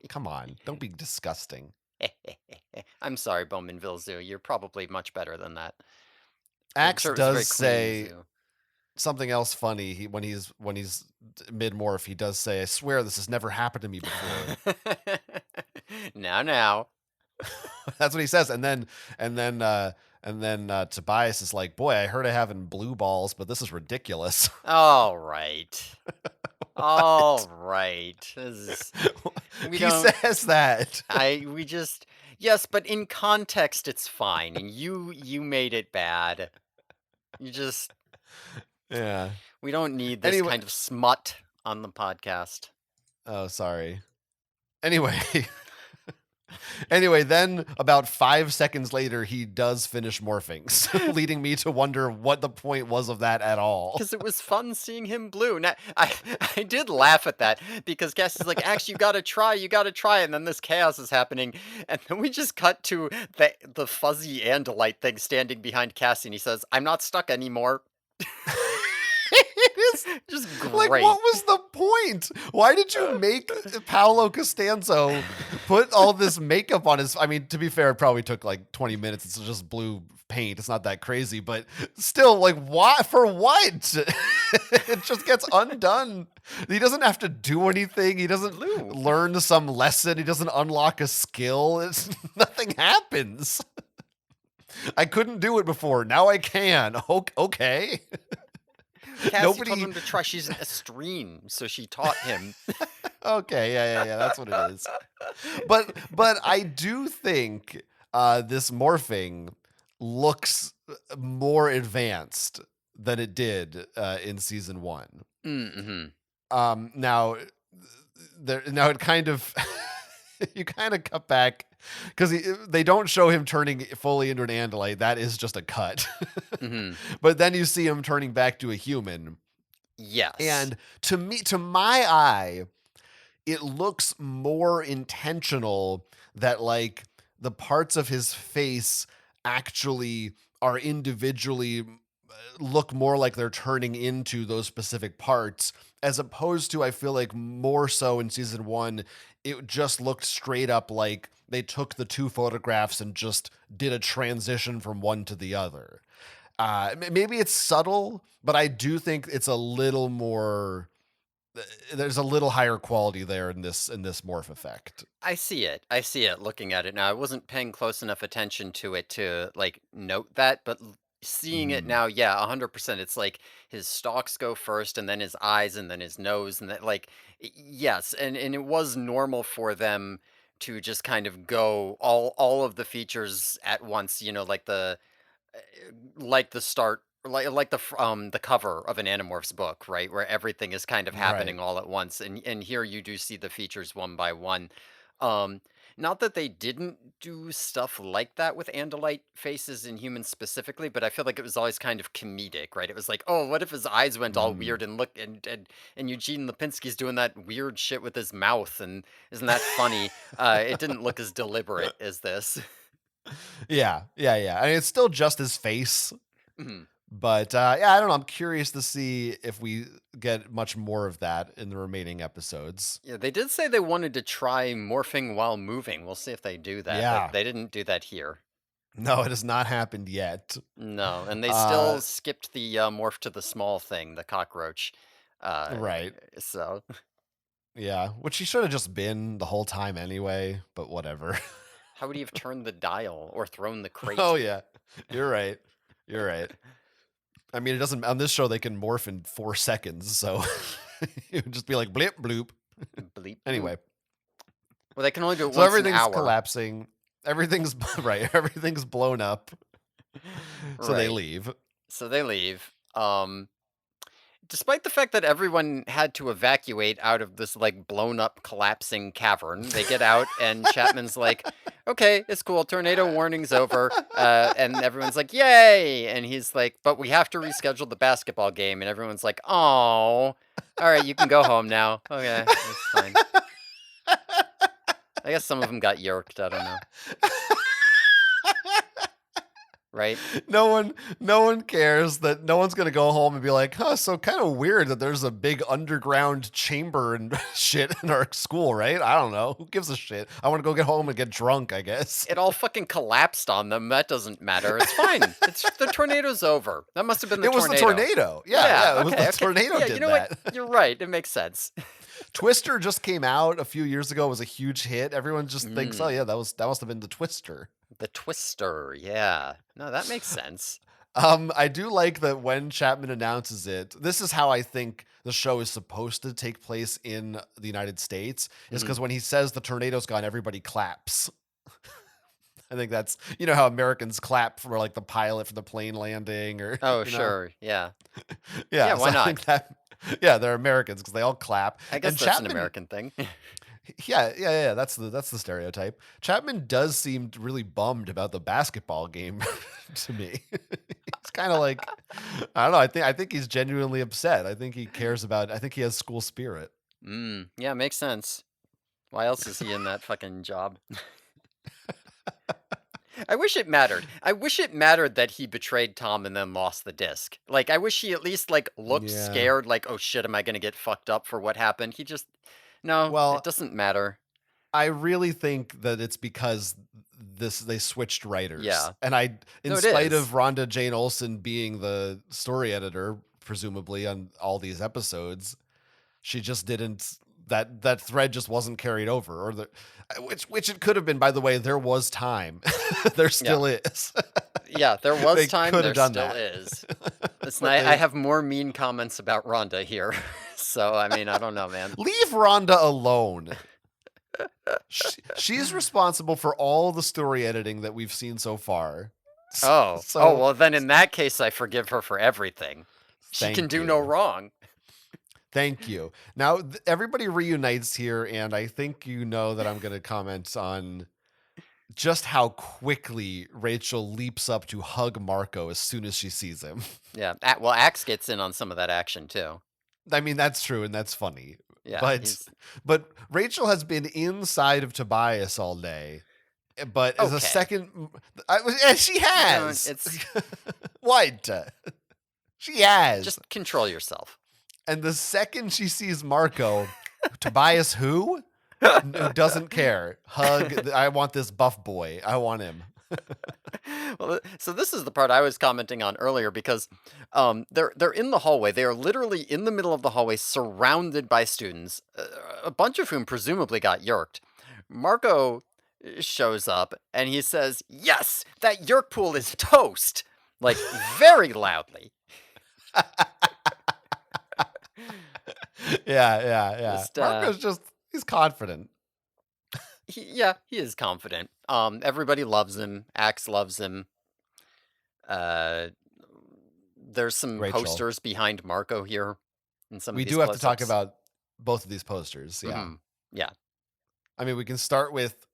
Come on, don't be disgusting. I'm sorry, Bowmanville Zoo. You're probably much better than that. I'm Axe sure it was a very does clean say zoo. something else funny. When he's mid-morph, he does say, "I swear this has never happened to me before." Now. That's what he says, and then uh, Tobias is like, "Boy, I heard I having blue balls, but this is ridiculous." All right. All What? right. This is, we He don't, says that. we just, yes, but in context, it's fine. And you made it bad. You just, Yeah. we don't need this Anyway, kind of smut on the podcast. oh, sorry. Anyway, then about 5 seconds later, he does finish morphing, leading me to wonder what the point was of that at all. Because it was fun seeing him blue. Now, I did laugh at that because Cassie's like, Axe, you gotta try. And then this chaos is happening. And then we just cut to the fuzzy Andalite thing standing behind Cassie. And he says, I'm not stuck anymore. It is Just like, great. what was the point? Why did you make Paolo Costanzo put all this makeup on his? I mean, to be fair, it probably took like 20 minutes. It's just blue paint. It's not that crazy, but still, like, why? For what? It just gets undone. He doesn't have to do anything. He doesn't Blue. learn some lesson. He doesn't unlock a skill. It's nothing happens. I couldn't do it before. Now I can. Okay. Cassie told Nobody. him to try. She's an Estrine, so she taught him. Okay, yeah. That's what it is. But I do think this morphing looks more advanced than it did in season one. Mm-hmm. Now it kind of you kind of cut back because they don't show him turning fully into an Andalite. That is just a cut. Mm-hmm. But then you see him turning back to a human. Yes. And to my eye, it looks more intentional that like the parts of his face actually are individually look more like they're turning into those specific parts, as opposed to, I feel like, more so in season one it just looked straight up like they took the two photographs and just did a transition from one to the other. Maybe it's subtle, but I do think it's a little more. There's a little higher quality there in this morph effect. I see it. I see it looking at it now. I wasn't paying close enough attention to it to like note that, but seeing it Mm, now, yeah, 100%. It's like his stalks go first and then his eyes and then his nose and that like yes, and it was normal for them to just kind of go all of the features at once, like the start like the cover of an Animorphs book, right? Where everything is kind of right. happening all at once. And here you do see the features one by one. Um Not that they didn't do stuff like that with Andalite faces in humans specifically, but I feel like it was always kind of comedic, right? It was like, oh, what if his eyes went all Mm. weird and look and Eugene Lipinski's doing that weird shit with his mouth, and isn't that funny? It didn't look as deliberate as this. Yeah. I mean, it's still just his face, Mhm. but yeah, I don't know. I'm curious to see if we get much more of that in the remaining episodes. Yeah, they did say they wanted to try morphing while moving. We'll see if they do that, but Yeah. they didn't do that here. No, it has not happened yet. No, and they Uh, still skipped the morph to the small thing, the cockroach. Uh, right. so Yeah, which he should have just been the whole time anyway, but whatever. how would he have turned the dial or thrown the Oh crate? yeah. You're right. You're right. I mean, it doesn't on this show they can morph in 4 seconds, so it would just be like blip bloop. Bleep bloop. Anyway, Well, they can only do it so once an everything's hour. collapsing. Everything's right. Everything's blown up. So they Right. leave. So they leave. Despite the fact that everyone had to evacuate out of this like blown up collapsing cavern, they get out and Chapman's like, "Okay, it's cool. Tornado warning's over." And everyone's like, "Yay!" And he's like, "But we have to reschedule the basketball game." And everyone's like, "Oh, all right, you can go home now." Okay, that's fine. I guess some of them got yoked. I don't know. right? No one cares that no one's gonna go home and be like, huh, so kind of weird that there's a big underground chamber and shit in our school, right? I don't know. Who gives a shit? I want to go get home and get drunk, I guess. It all fucking collapsed on them. That doesn't matter. It's fine. It's the tornado's over. That must have been the It was the tornado. tornado. Yeah, Yeah. yeah, it was the Okay. Okay. tornado Yeah. You did know what? that. You're right. It makes sense. Twister just came out a few years ago. It was a huge hit. Everyone just thinks, oh Mm, yeah, that must have been the Twister. the twister. Yeah. No, that makes sense. I do like that when Chapman announces it, this is how I think the show is supposed to take place in the United States, is Mhm. because when he says the tornado's gone, everybody claps. I think that's, how Americans clap for like the pilot for the plane landing or, Oh, sure. Yeah. Yeah. yeah. So Why I not? think that, yeah, they're Americans because they all clap. I guess And that's an Chapman, American thing. yeah. That's the stereotype. Chapman does seem really bummed about the basketball game to me. It's kind of like, I don't know. I think he's genuinely upset. I think he cares about. I think he has school spirit. Yeah. Makes sense. Why else is he in that fucking job? I wish it mattered. I wish it mattered that he betrayed Tom and then lost the disc. Like, I wish he at least like looked Yeah. scared, like, oh shit, am I gonna get fucked up for what happened? He just no, it Well, doesn't matter. I really think that it's because they switched writers, Yeah. and in No, it spite is. of Rhonda Jane Olsen being the story editor, presumably on all these episodes, she just didn't. That thread just wasn't carried over, or which it could have been. By the way, there was time. There Yeah. still is. Yeah, there was They time, could have there done still that, is. Listen, but I they have more mean comments about Rhonda here. So I mean, I don't know, man. leave Rhonda alone. She's responsible for all the story editing that we've seen so far. Oh. Oh, So well then in that case I forgive her for everything. She can thank do no you. wrong. Thank you. Now, everybody reunites here, and I think you know that I'm going to comment on just how quickly Rachel leaps up to hug Marco as soon as she sees him. Yeah. Well, Axe gets in on some of that action too. I mean, that's true, and that's funny. Yeah, But he's but Rachel has been inside of Tobias all day. But as a okay. second, and she You know, has. it's What? She has. just control yourself. And the second she sees Marco, Tobias who? Who doesn't care. Hug. I want this buff boy. I want him. Well, so this is the part I was commenting on earlier because they're in the hallway. They are literally in the middle of the hallway, surrounded by students, a bunch of whom presumably got yerked. Marco shows up and he says, "Yes, that yerk pool is toast," like very loudly. Yeah. Just Marco's he's confident. yeah, he is confident. Everybody loves him. Axe loves him. Uh, there's some Rachel. posters behind Marco here in some of We these do have to talk close-ups. about both of these posters. Yeah. Yeah. I mean, we can start with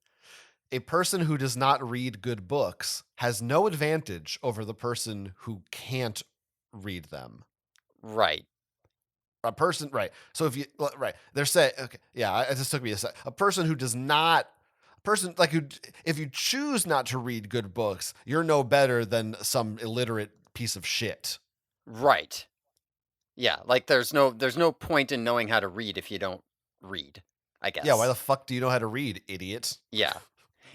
a person who does not read good books has no advantage over the person who can't read them. Right. A person, right? So if you right, they're saying, okay, yeah, it just took me a sec. A person who does not, a person like who, if you choose not to read good books, you're no better than some illiterate piece of shit. Right. Yeah, like there's no point in knowing how to read if you don't read, I Yeah, why guess. the fuck do you know how to read, idiot? Yeah.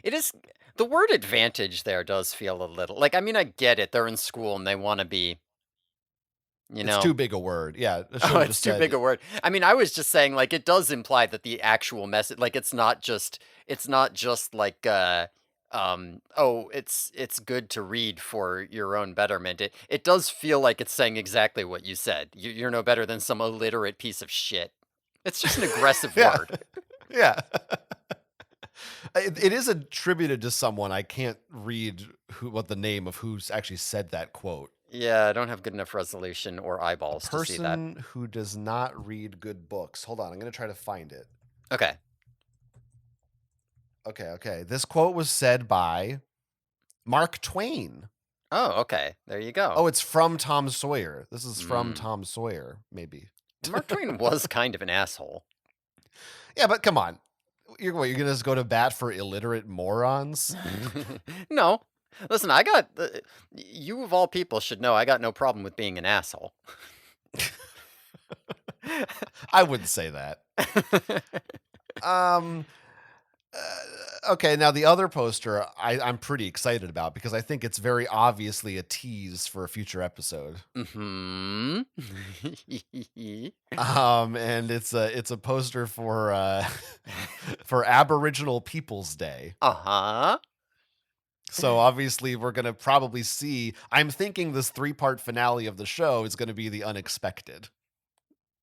It is the word advantage there does feel a little like I mean I get it. They're in school and they want to be, you It's know, too big a word. Yeah, I should oh, have it's just too big said, a word. I mean, I was just saying like it does imply that the actual message like it's not just like oh, it's good to read for your own betterment. It does feel like it's saying exactly what you said. You're no better than some illiterate piece of shit. It's just an aggressive yeah, word. yeah. It is attributed to someone. I can't read what the name of who's actually said that quote. Yeah, I don't have good enough resolution or A eyeballs to see that. person who does not read good books. Hold on, I'm going to try to find it. Okay. Okay. This quote was said by Mark Twain. Oh, okay. There you go. Oh, it's from Tom Sawyer. This is from Mm. Tom Sawyer, maybe. Well, Mark Twain was kind of an asshole. Yeah, but come on. You're going to just go to bat for illiterate morons? No. Listen, I got you of all people should know I got no problem with being an asshole. I wouldn't say that. Um, okay, now the other poster I'm pretty excited about because I think it's very obviously a tease for a future episode. Mhm. And it's a poster for for Aboriginal Peoples Day. Uh-huh. So obviously we're gonna probably see. I'm thinking this 3-part finale of the show is gonna be the unexpected.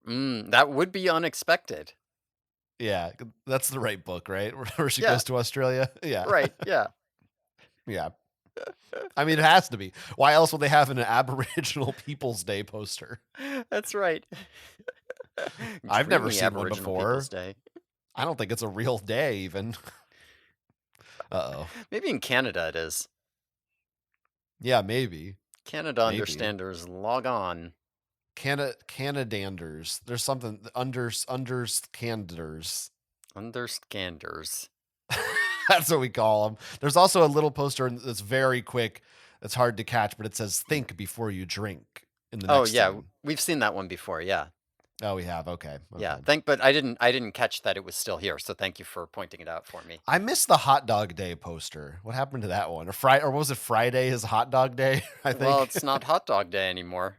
That would be unexpected. Yeah, that's the right book, right? Where she Yeah, goes to Australia. Yeah, right, yeah. yeah. I mean, it has to be. Why else would they have an Aboriginal Peoples Day poster? That's right. I've never Dreamy seen one Aboriginal Peoples before. Day. I don't think it's a real day, even. Uh oh. Maybe in Canada it is. Yeah, maybe. Canada Maybe. understanders log on. Canadanders. There's something understanders. Understanders. That's what we call them. There's also a little poster that's very quick. It's hard to catch, but it says "Think before you drink" in the Oh next yeah, scene. we've seen that one before. Yeah, Oh, we have. Okay, yeah. okay. But I didn't catch that it was still here. So thank you for pointing it out for me. I missed the hot dog day poster. What happened to that one? Or was it Friday? Is hot dog day? I Well, think. it's not hot dog day anymore.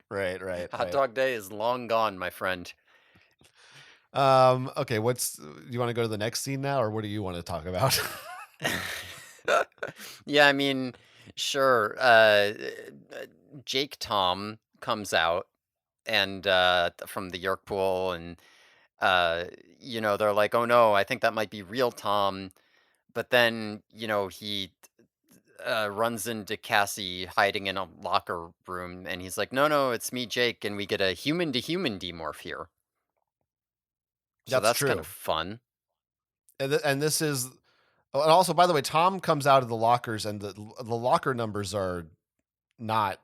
Right, right, Hot right. dog day is long gone, my friend. Okay. You want to go to the next scene now, or what do you want to talk about? Yeah, I mean, sure. Jake Tom comes out and from the York pool, and uh, they're like, "Oh no, I think that might be real Tom." But then, he runs into Cassie hiding in a locker room, and he's like, "No, no, it's me, Jake," and we get a human to human demorph here. So That's that's kind of true. fun. And this is. Oh, and also, by the way, Tom comes out of the lockers, and the locker numbers are not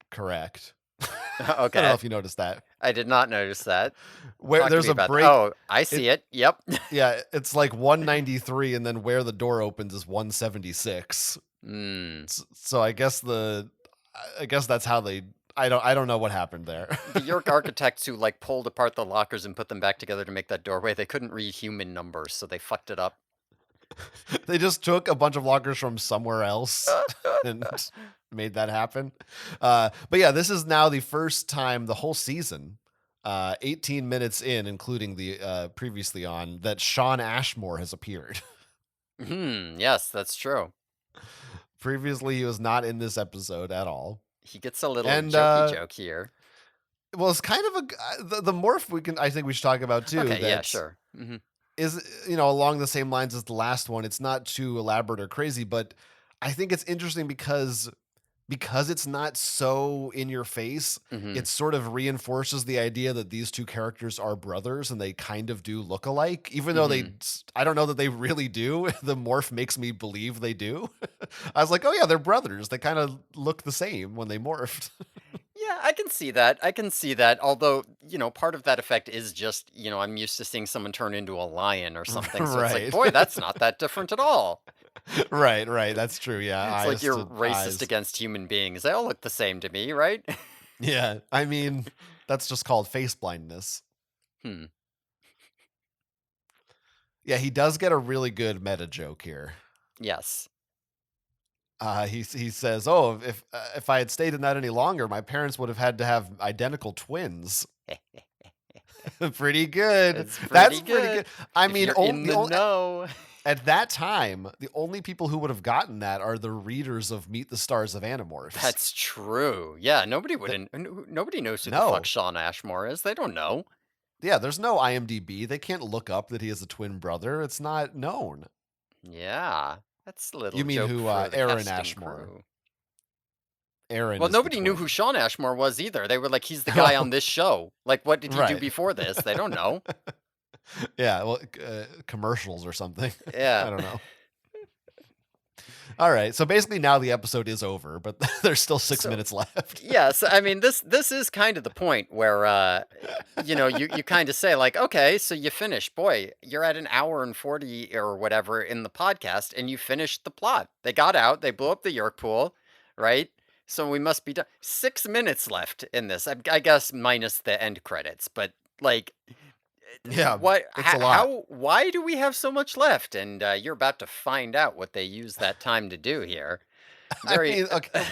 correct. I don't know Okay, if you noticed that. I did not notice that. Where Talk to there's me a about that. break, Oh, I it see it. Yep. yeah, it's like 193, and then where the door opens is 176. Mm. So I guess that's how they. I don't know what happened there. The York architects who like pulled apart the lockers and put them back together to make that doorway, they couldn't read human numbers, so they fucked it up. They just took a bunch of lockers from somewhere else and made that happen. But yeah, this is now the first time the whole season, 18 minutes in, including the previously on, that Sean Ashmore has appeared. Yes, that's true. Previously, he was not in this episode at all. He gets a little And jokey joke here. well, it's kind of the morph I think we should talk about too. Okay, yeah, That sure. is, along the same lines as the last one. It's not too elaborate or crazy, but I think it's interesting because it's not so in your face. Hmm. It sort of reinforces the idea that these two characters are brothers and they kind of do look alike, even though Hmm. I don't know that they really do. The morph makes me believe they do. I was like, oh yeah, they're brothers. They kind of look the same when they morphed. Yeah, I can see that. I can see that. Although, part of that effect is just, I'm used to seeing someone turn into a lion or something. So it's like, Right. boy, that's not that different at all. Right, right. That's true. Yeah, It's like eyes you're to racist eyes. against human beings. They all look the same to me, right? Yeah, I mean, that's just called face blindness. Hmm. Yeah, he does get a really good meta joke here. Yes. He says, "Oh, if I had stayed in that any longer, my parents would have had to have identical twins." Pretty good. It's That's pretty pretty good. good. I If mean, you're in the know. at that time, the only people who would have gotten that are the readers of Meet the Stars of Animorphs. That's true. Yeah, That nobody knows who the fuck no, Sean Ashmore is. They don't know. yeah, there's no IMDb. They can't look up that he has a twin brother. It's not known. Yeah. That's a little You mean joke who? for the Aaron casting Ashmore. crew. Aaron Well, is the nobody knew twin. who Sean Ashmore was either. They were like, he's the guy on this show. Like, what did he do Right. before this? They don't know. Yeah, well, commercials or something. Yeah. I don't know. All right. So basically now the episode is over, but there's still 6 So minutes left. yeah, so I mean, this is kind of the point where you kind of say like, okay, so you finish. Boy, you're at an hour and 40 or whatever in the podcast, and you finished the plot. They got out, they blew up the York pool, right? So we must be done. 6 minutes left in this, I guess, minus the end credits. But like, Yeah, what? it's a lot. Why do we have so much left? And you're about to find out what they use that time to do here. I Very, mean, okay.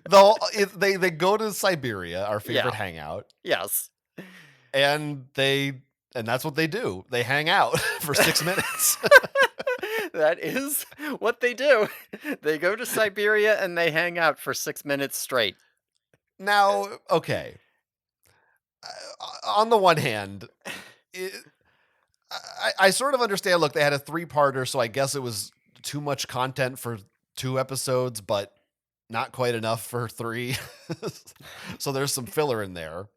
They go to Siberia, our yeah, favorite hangout, yes. and that's what they do. They hang out for 6 minutes. That is what they do. They go to Siberia and they hang out for 6 minutes straight. Now, okay. On the one hand, it, I sort of understand. Look, they had a 3-parter, so I guess it was too much content for 2 episodes, but not quite enough for 3. So there's some filler in there.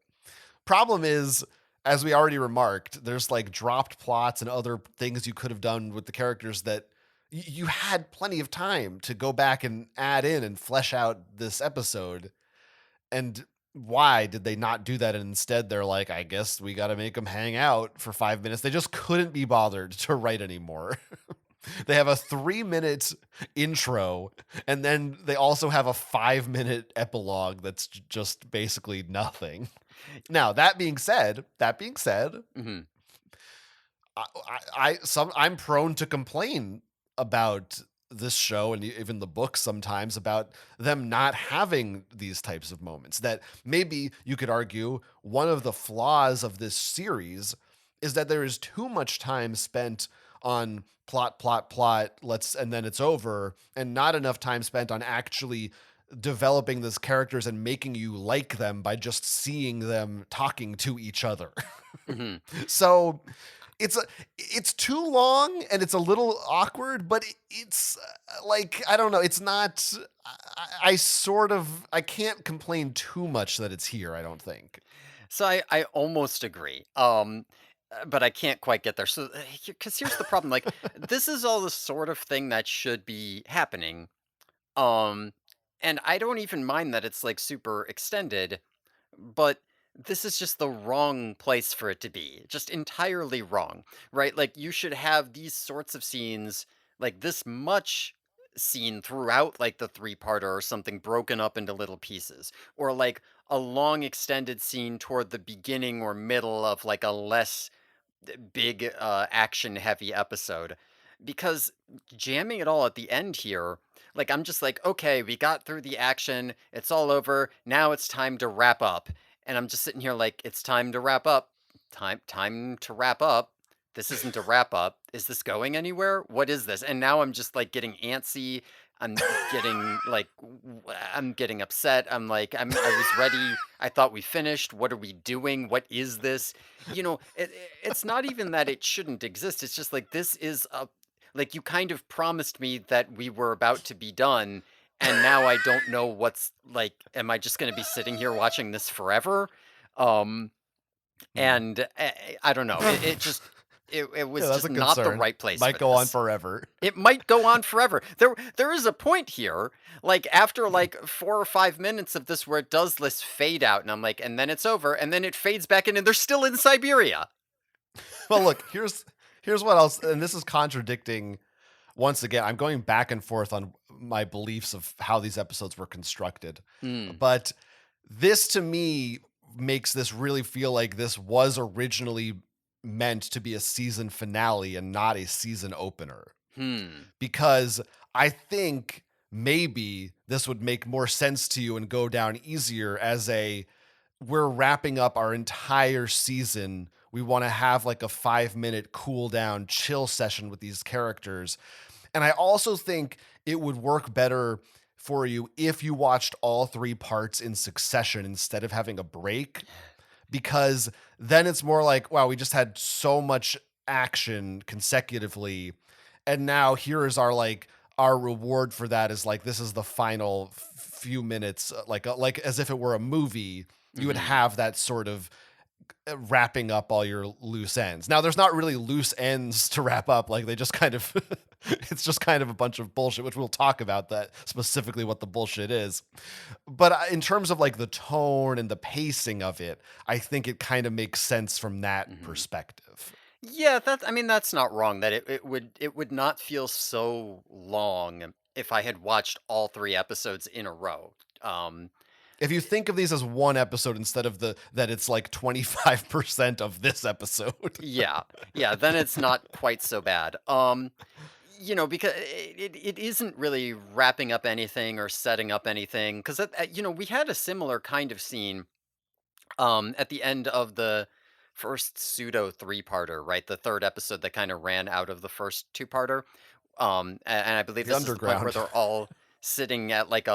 Problem is, as we already remarked, there's like dropped plots and other things you could have done with the characters that you had plenty of time to go back and add in and flesh out this episode. And why did they not do that? And instead, they're like, I guess we got to make them hang out for 5 minutes. They just couldn't be bothered to write anymore. They have a 3-minute intro, and then they also have a 5-minute epilogue that's just basically nothing. Now, that being said, Mhm. I'm prone to complain about this show and even the book sometimes about them not having these types of moments. That maybe you could argue one of the flaws of this series is that there is too much time spent on plot, and then it's over, and not enough time spent on actually developing these characters and making you like them by just seeing them talking to each other. Mhm. So it's too long and it's a little awkward, but it's like, I don't know, it's not. I can't complain too much that it's here. I don't think. So I almost agree. But I can't quite get there. So cuz here's the problem, like this is all the sort of thing that should be happening. Um and I don't even mind that it's like super extended, but this is just the wrong place for it to be. Just entirely wrong, right? Like you should have these sorts of scenes, like this much scene throughout like the three-parter or something broken up into little pieces, or like a long extended scene toward the beginning or middle of like a less big action heavy episode, because jamming it all at the end here, like I'm just like, okay, we got through the action, it's all over, now it's time to wrap up. And I'm just sitting here like, it's time to wrap up. Time to wrap up. This isn't a wrap up. Is this going anywhere? What is this? And now I'm just like getting antsy. I'm getting like I'm getting upset. I was ready. I thought we finished. What are we doing? What is this? It's not even that it shouldn't exist. It's just like this is a like you kind of promised me that we were about to be done, and now I don't know what's like. Am I just going to be sitting here watching this forever? Um, Hmm. and I don't know. It just it Yeah, was that's just a not the concern. right place Might for go on this. forever. It might go on forever. There is a point here, like after like 4 or 5 minutes of this where it does this fade out, and I'm like, and then it's over, and then it fades back in, and they're still in Siberia. Well, look, here's what else, and this is contradicting. Once again, I'm going back and forth on my beliefs of how these episodes were constructed. Hmm. But this to me makes this really feel like this was originally meant to be a season finale and not a season opener. Hmm. Because I think maybe this would make more sense to you and go down easier as a, we're wrapping up our entire season. We want to have like a 5-minute cool down chill session with these characters. And I also think it would work better for you if you watched all 3 parts in succession instead of having a break, because then it's more like, wow, we just had so much action consecutively. And now here is our like, our reward for that is like, this is the final few minutes, like as if it were a movie. You would Hmm. have that sort of wrapping up all your loose ends. Now, there's not really loose ends to wrap up. Like they just kind of It's just kind of a bunch of bullshit, which we'll talk about that specifically what the bullshit is. But in terms of like the tone and the pacing of it, I think it kind of makes sense from that Mhm. perspective. Yeah, I mean, that's not wrong, that it would not feel so long if I had watched all 3 episodes in a row. If you think of these as one episode instead of the that it's like 25% of this episode. Yeah. Yeah, then it's not quite so bad. Because it isn't really wrapping up anything or setting up anything, 'cause we had a similar kind of scene, at the end of the first pseudo three-parter, right? The 3rd episode that kinda ran out of the first two-parter. And I believe The this is the point where underground. they're all sitting at, like,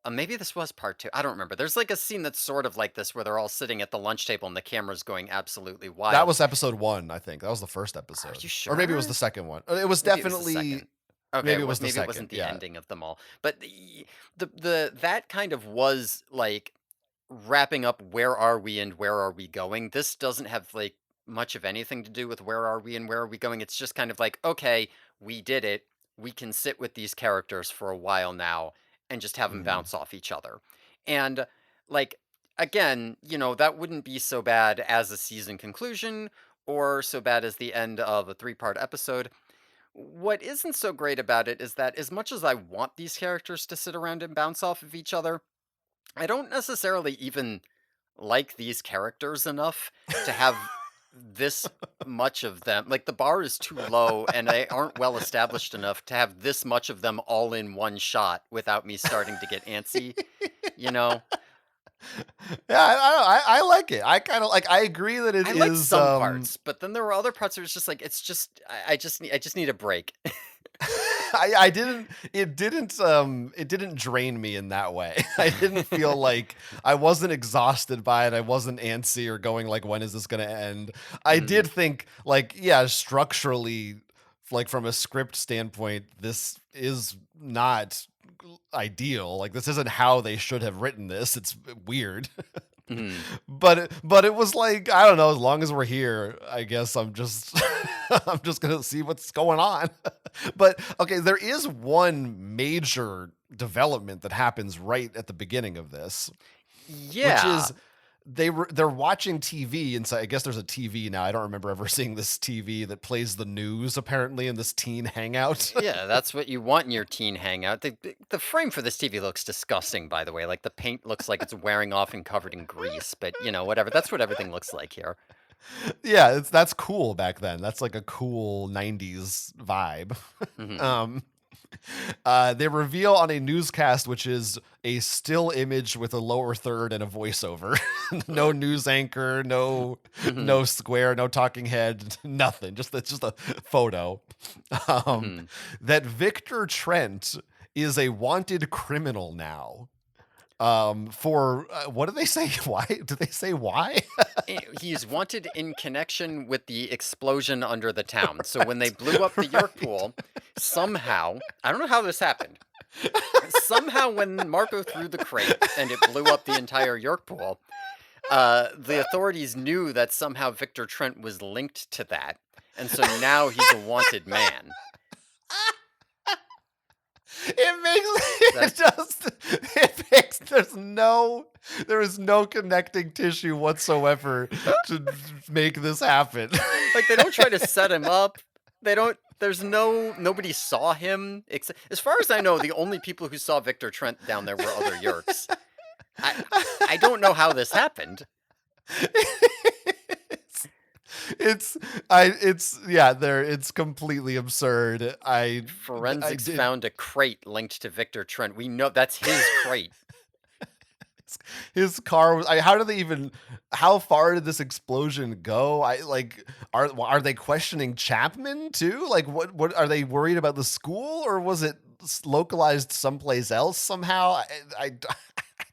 maybe this was part 2, I don't remember. There's, like, a scene that's sort of like this where they're all sitting at the lunch table and the camera's going absolutely That wild. was episode 1, I think. That was the first Are episode. you Or maybe it was the sure? second one. It was Maybe it was the definitely second. Okay, maybe it was the maybe it second. wasn't the Yeah. ending of them all, but the that kind of was, like, wrapping up where are we and where are we going. This doesn't have, like, much of anything to do with where are we and where are we going. It's just kind of like, "Okay, we did it. We can sit with these characters for a while now and just have them Mhm. bounce off each other." And, like, again, that wouldn't be so bad as a season conclusion or so bad as the end of a three-part episode. What isn't so great about it is that as much as I want these characters to sit around and bounce off of each other, I don't necessarily even like these characters enough to have this much of them. Like, the bar is too low and they aren't well established enough to have this much of them all in one shot without me starting to get antsy, you know? Yeah, I like it. I kind of like. I agree that it I like is. some parts, but then there were other parts where it's just like I just need a break. I didn't. It didn't. It didn't drain me in that way. I didn't feel like I wasn't exhausted by it. I wasn't antsy or going like, when is this going to end? I did Mhm, think like, yeah, structurally, like from a script standpoint, this is not ideal. Like this isn't how they should have written this. It's weird. mhm, But it was like, I don't know, as long as we're here, I guess I'm just I'm just gonna see what's going on. But okay, there is one major development that happens right at the beginning of this, which yeah. is they're watching TV, and so I guess there's a TV now. I don't remember ever seeing this TV that plays the news apparently in this teen hangout. Yeah, that's what you want in your teen hangout. The frame for this TV looks disgusting, by the way. Like, the paint looks like it's wearing off and covered in grease, but whatever. That's what everything looks like here. Yeah, that's cool back then. That's like a cool 90s vibe. Hmm. Um they reveal on a newscast, which is a still image with a lower third and a voiceover. No news anchor, no Hmm. square, no talking head, nothing. Just it's just a photo. Um, Hmm. that Victor Trent is a wanted criminal now. For what do they say? Why do they say why? He's wanted in connection with the explosion under the town. So when they blew up the York Right. pool, somehow, I don't know how this happened. Somehow, when Marco threw the crate and it blew up the entire York pool, the authorities knew that somehow Victor Trent was linked to that, and so now he's a wanted man. It That makes it just it makes there is no connecting tissue whatsoever to make this happen. Like, they don't try to set him up. They don't. Nobody saw him. Except, as far as I know, the only people who saw Victor Trent down there were other Yerks. I I don't know how this happened. it's, it's yeah, there it's completely absurd. I Forensics did found a crate linked to Victor Trent. We know that's his crate. his car was how do they even how far did this explosion go? I like are they questioning Chapman too? Like what are they worried about the school, or was it localized someplace else somehow? I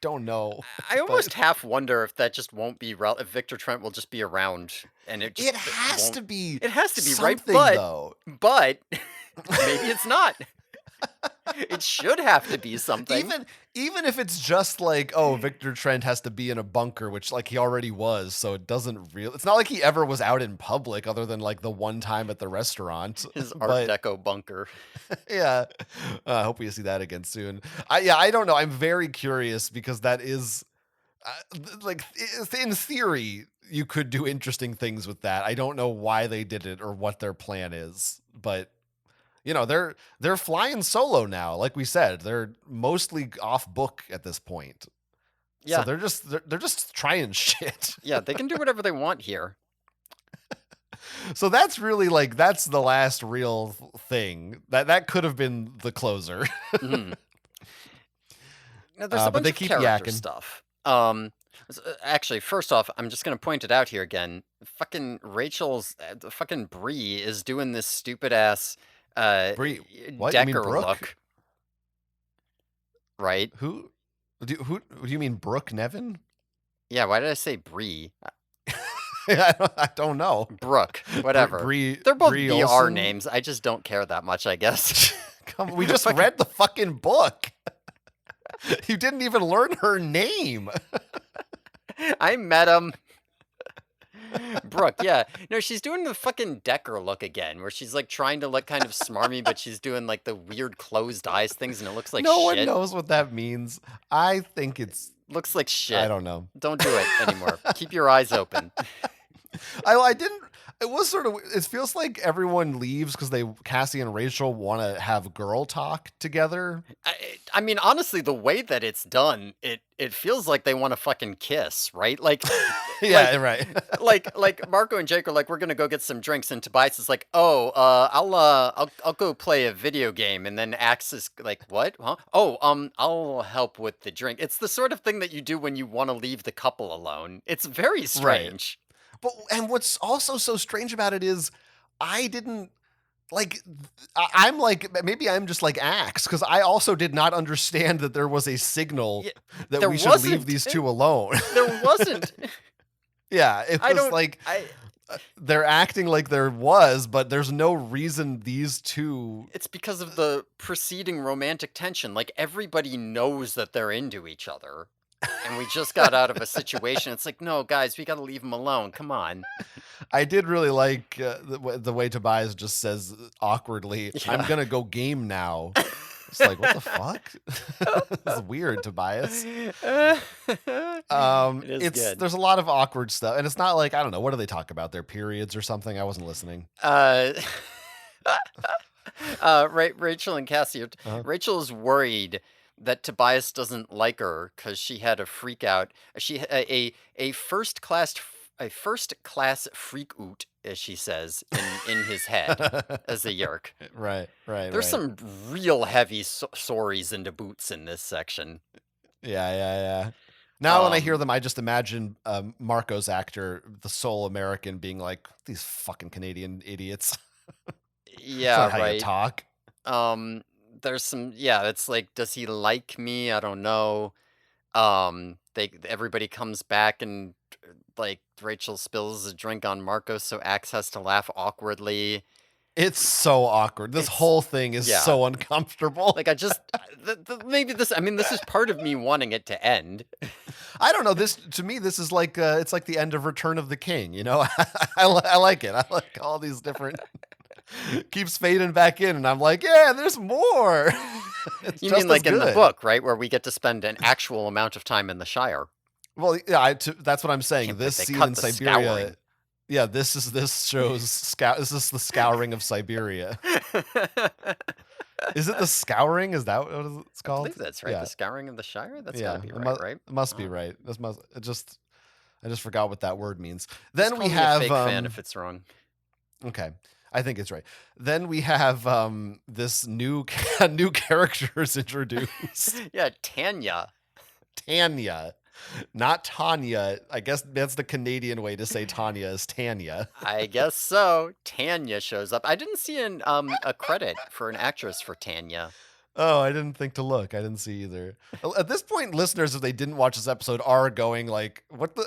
don't know. I But almost half wonder if that just won't be if Victor Trent will just be around and it just it has won't. to be It has to be right, something though. but maybe it's not. It should have to be something. Even if it's just like, oh, Victor Trent has to be in a bunker, which like he already was, so it doesn't really. It's not like he ever was out in public, other than like the one time at the restaurant. His Art But Deco bunker. yeah, I hope we see that again soon. I don't know. I'm very curious because that is like in theory you could do interesting things with that. I don't know why they did it or what their plan is, but they're flying solo now. Like we said, they're mostly off book at this point. So Yeah. they're just trying shit. Yeah, they can do whatever they want here. So that's really like that's the last real thing. That could have been the closer. Mhm. Now, there's a But bunch they of keep character yakking. stuff. Actually, first off, I'm just gonna point it out here again. Fucking Rachel's the fucking Bree is doing this stupid ass Bree, what? You mean Decker Brooke? look, right? Who do you mean Brooke Nevin? Yeah, why did I say Bree? I don't know. Brooke, whatever. Bree They're both Bree VR Olsen? names. I just don't care that much, I guess. We just read the fucking book. You didn't even learn her name. I met him. Brooke, yeah. No, she's doing the fucking Decker look again, where she's like trying to look kind of smarmy, but she's doing like the weird closed eyes things, and it looks like No shit. one knows what that means. I think it's. Looks like shit. I don't know. Don't do it anymore. Keep your eyes open. I didn't. It was sort of. It feels like everyone leaves because Cassie and Rachel want to have girl talk together. I mean, honestly, the way that it's done, it feels like they want to fucking kiss, right? Like, Yeah, right. like Marco and Jake are like, we're gonna go get some drinks, and Tobias is like, oh, I'll go play a video game, and then Axe is like, what? Huh? Oh, I'll help with the drink. It's the sort of thing that you do when you want to leave the couple alone. It's very strange. And what's also so strange about it is I didn't like I'm like maybe I'm just like Axe because I also did not understand that there was a signal Yeah, that there we should leave wasn't. these two alone. There wasn't. Yeah, it I was don't. like I. they're acting like there was, but there's no reason these two. It's because of the preceding romantic tension. Like everybody knows that they're into each other. And we just got out of a situation. It's like, no, guys, we got to leave them alone. Come on. I did really like the way Tobias just says awkwardly, Yeah. "I'm gonna go game now." It's like, what the fuck? This is weird, Tobias. It is good. There's a lot of awkward stuff, and it's not like I don't know what do they talk about their periods or something. I wasn't listening. Rachel and Cassie. Uh-huh. Rachel is worried that Tobias doesn't like her because she had a freak out. She a first class freak out, as she says in his head as a yerk. Right. There's some real heavy sorries into boots in this section. Yeah. Now when I hear them, I just imagine Marco's actor, the sole American, being like, "These fucking Canadian idiots." Yeah, That's not how right. you talk. There's some. Yeah, it's like, does he like me? I don't know. Everybody comes back and like Rachel spills a drink on Marco, so Axe has to laugh awkwardly. It's so awkward. This whole thing is so uncomfortable. Like I just maybe this. I mean, this is part of me wanting it to end. I don't know. This to me, this is like it's like the end of Return of the King. You know, I like it. I like all these different. Keeps fading back in, and I'm like, yeah, there's more. You mean like in the book, right, where we get to spend an actual amount of time in the Shire? Well, yeah, that's what I'm saying. This they scene cut in the Siberia. scouring. Yeah, this shows this is the scouring of Siberia. Is it the scouring? Is that what it's called? I believe that's right. Yeah. The scouring of the Shire. That's gotta be right. It must be right. I just forgot what that word means. Just Then call we me have a fake fan if it's wrong. Okay. I think it's right. Then we have this new character is introduced. Yeah, Tanya. Tanya. Not Tanya. I guess that's the Canadian way to say Tanya is Tanya. I guess so. Tanya shows up. I didn't see a credit for an actress for Tanya. Oh, I didn't think to look. I didn't see either. At this point, listeners, if they didn't watch this episode, are going like, "What the?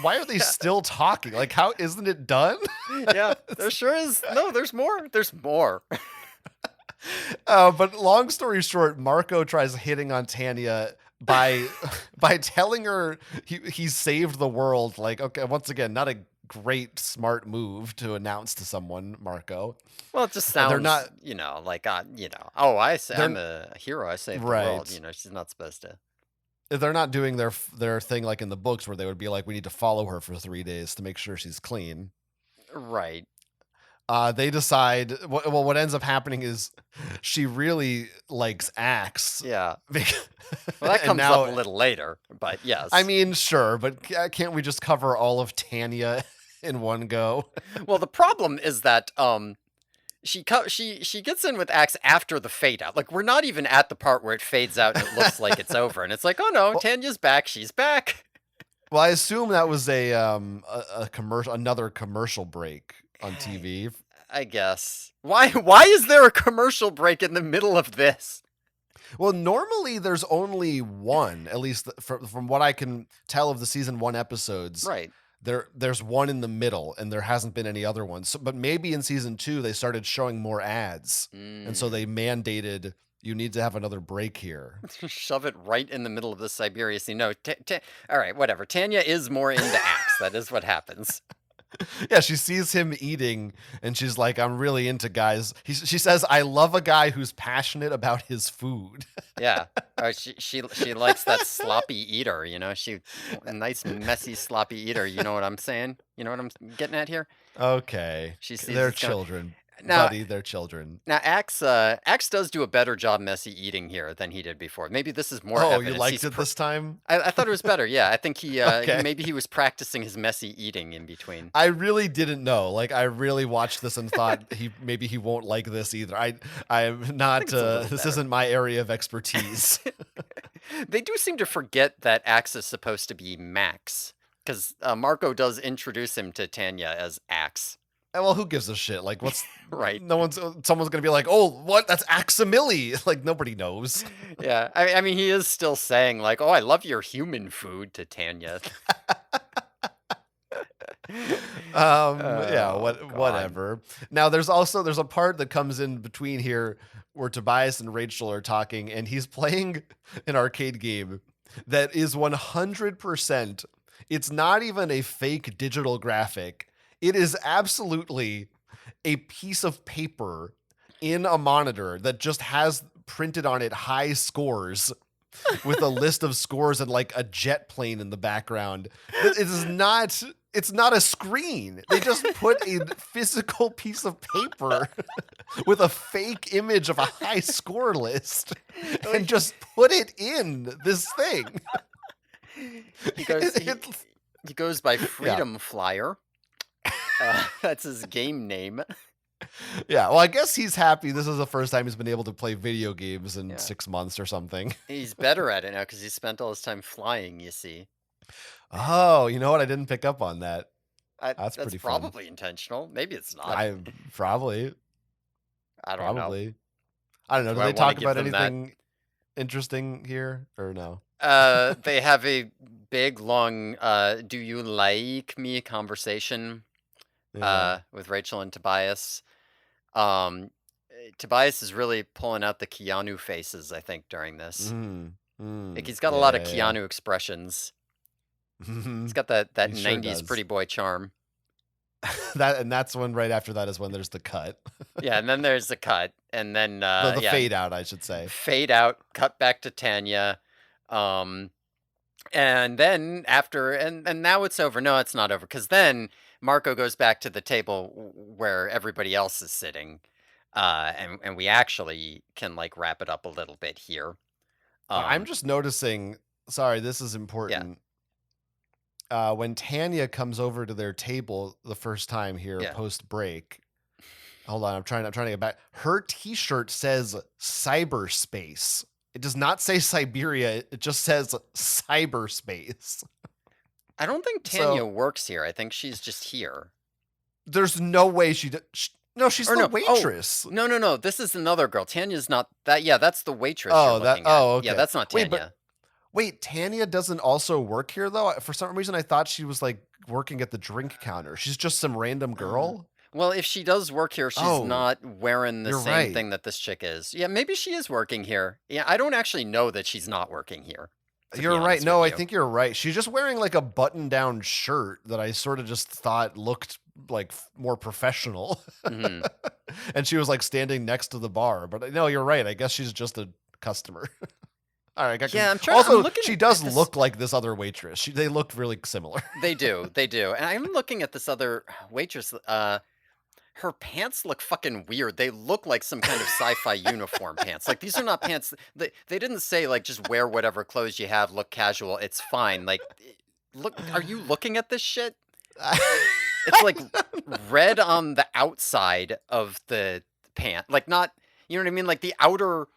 Why are they still talking? Like, how isn't it done?" Yeah, there sure is. No, there's more. There's more. But long story short, Marco tries hitting on Tanya by by telling her he saved the world. Like, okay, once again, not a great smart move to announce to someone, Marco. Well, it just They're sounds, not. like, oh, I'm They're a hero. I saved the world. right. She's not supposed to. They're not doing their thing like in the books where they would be like, we need to follow her for 3 days to make sure she's clean. Right. They decide. Well, what ends up happening is she really likes Axe. Yeah. Well, that And comes up now, a little later, but I yes. mean, sure, but can't we just cover all of Tanya in one go? Well, the problem is that she gets in with Axe after the fade out. Like, we're not even at the part where it fades out and it looks like it's over, and it's like, oh no, Well, Tanya's back. She's back. I assume that was a commercial, another commercial break on TV. I guess. Why is there a commercial break in the middle of this? Well, normally there's only one, at least from what I can tell of the season 1 episodes. Right. There's one in the middle, and there hasn't been any other ones. So, but maybe in season 2 they started showing more ads, and so Mm. they mandated you need to have another break here. Shove it right in the middle of the Siberia scene. No, all right, whatever. Tanya is more into Axe. That is what happens. Yeah, she sees him eating, and she's like, "I'm really into guys." She says, "I love a guy who's passionate about his food." Yeah. She likes that sloppy eater, she a nice messy sloppy eater, you know what I'm saying? You know what I'm getting at here? Okay, She sees they're it's gonna children, now buddy. They're children. now Axe does do a better job messy eating here than he did before. Maybe this is more Oh, you evidence. liked it this time? I thought it was better. Yeah, I think Okay. maybe he was practicing his messy eating in between. I really didn't know. Like, I really watched this and thought maybe he won't like this either. I'm I not. think it's a little This better. isn't my area of expertise. They do seem to forget that Axe is supposed to be Max, because Marco does introduce him to Tanya as Axe. Well, who gives a shit? Like, what's Right. no one's someone's gonna be like, oh, what? That's Aximili. Like, nobody knows. Yeah. I mean, he is still saying, like, oh, I love your human food to Tanya. Yeah, Oh, God. whatever. Now there's a part that comes in between here where Tobias and Rachel are talking, and he's playing an arcade game that is 100%. It's not even a fake digital graphic. It is absolutely a piece of paper in a monitor that just has printed on it high scores with a list of scores and like a jet plane in the background. It is not. It's not a screen. They just put a physical piece of paper with a fake image of a high score list and just put it in this thing. He goes, he, It's- he goes by yeah. Freedom Flyer. That's his game name. Yeah. Well, I guess he's happy. This is the first time he's been able to play video games in Yeah. 6 months or something. He's better at it now because he spent all his time flying, you see. Oh, you know what? I didn't pick up on that. That's That's pretty fun. probably intentional. Maybe it's not. I probably, I don't know. probably. I don't know. Do Do I they want to talk give about them that? anything interesting here or no? They have a big, long, do you like me conversation Yeah. with Rachel and Tobias. Tobias is really pulling out the Keanu faces, I think, during this. Like, he's got a lot of Yeah. Keanu expressions. Mhm. He's got that He sure 90s does. pretty boy charm. That's when right after that is when there's the cut. Yeah, and then there's the cut, and then, The yeah, fade out, I should say. fade out, cut back to Tanya. Um, and then after, and now it's over. No, it's not over, because then Marco goes back to the table where everybody else is sitting. And we actually can like wrap it up a little bit here. I'm Um, just noticing, sorry, this is yeah, important. When Tanya comes over to their table the first time here yeah. post break. Hold on, I'm trying to get back. Her t-shirt says cyberspace. It does not say Siberia, it just says cyberspace. I don't think Tanya So works here. I think she's just here. there's no way no, she's Or the no. Oh, waitress. no, no, no. This is another girl. Tanya's not that. Yeah, that's the waitress you're looking at. Yeah, Okay. that's not Tanya. Wait, Tanya doesn't also work here though? For some reason I thought she was like working at the drink counter. She's just some random Uh, girl. Well, if she does work here, she's Oh, not wearing the you're same right. thing that this chick is. Yeah, maybe she is working here. Yeah, I don't actually know that she's not working here, to be You're right. honest with No, I you. think you're right. She's just wearing like a button-down shirt that I sort of just thought looked like more professional. Hmm. And she was like standing next to the bar. But no, you're right. I guess she's just a customer. All right, Yeah, I'm also, looking she does at this. look like this other waitress. They look really similar. They do. And I'm looking at this other waitress. Her pants look fucking weird. They look like some kind of sci-fi uniform pants. Like these are not pants. They didn't say like just wear whatever clothes you have, look casual. It's fine. Like, look. Are you looking at this shit? It's like red on the outside of the pant. Like not. You know what I mean? Like the outer.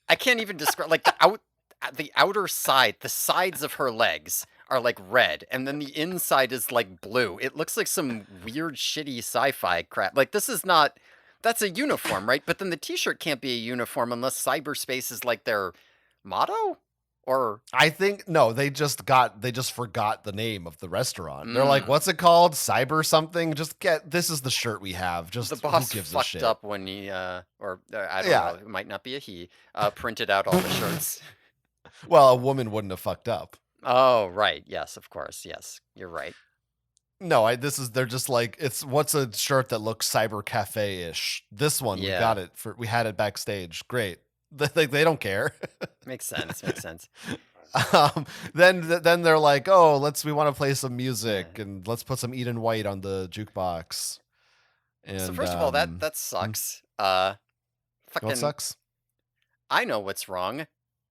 I can't even describe. Like the outer side, the sides of her legs are like red, and then the inside is like blue. It looks like some weird, shitty sci-fi crap. Like this is not. That's a uniform, right? But then the T-shirt can't be a uniform unless cyberspace is like their motto, or I think no, they just forgot the name of the restaurant. They're like, mm, "What's it called? Cyber something? Just get this is the shirt we have. the Just who boss gives a fucked shit?" up when he, or I don't know. Yeah. It might not be a he. Printed out all the shirts. Well, a woman wouldn't have fucked up. Oh, right. Yes, of course. Yes, you're right. No, they're just like it's what's a shirt that looks cyber cafe-ish. This one Yeah, we had it backstage. Great. They don't care. makes sense. Makes sense. um, then they're like, "Oh, we want to play some music Yeah. and let's put some Eden White on the jukebox." So And first of all, that hmm, sucks. what Fucking, sucks? I know what's wrong.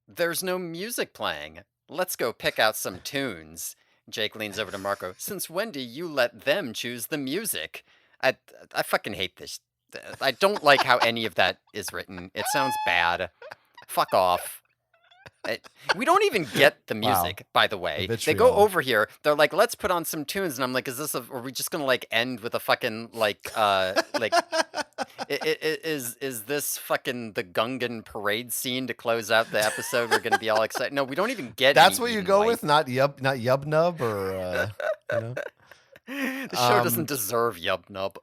There's no music playing. Let's go pick out some tunes. Jake leans over to Marco. Since when do you let them choose the music? I I fucking hate this. I don't like how any of that is written. It sounds bad. Fuck off. We don't even get the Wow, music, by the the way. They go vitriol. over here. They're like, "Let's put on some tunes," and I'm like, Are we just gonna like end with a fucking like is this fucking the Gungan parade scene to close out the episode? We're gonna be all excited. No, we don't even get any That's what you Eden go White. with, not Yub Nub or you know. The show doesn't Um, deserve Yub Nub.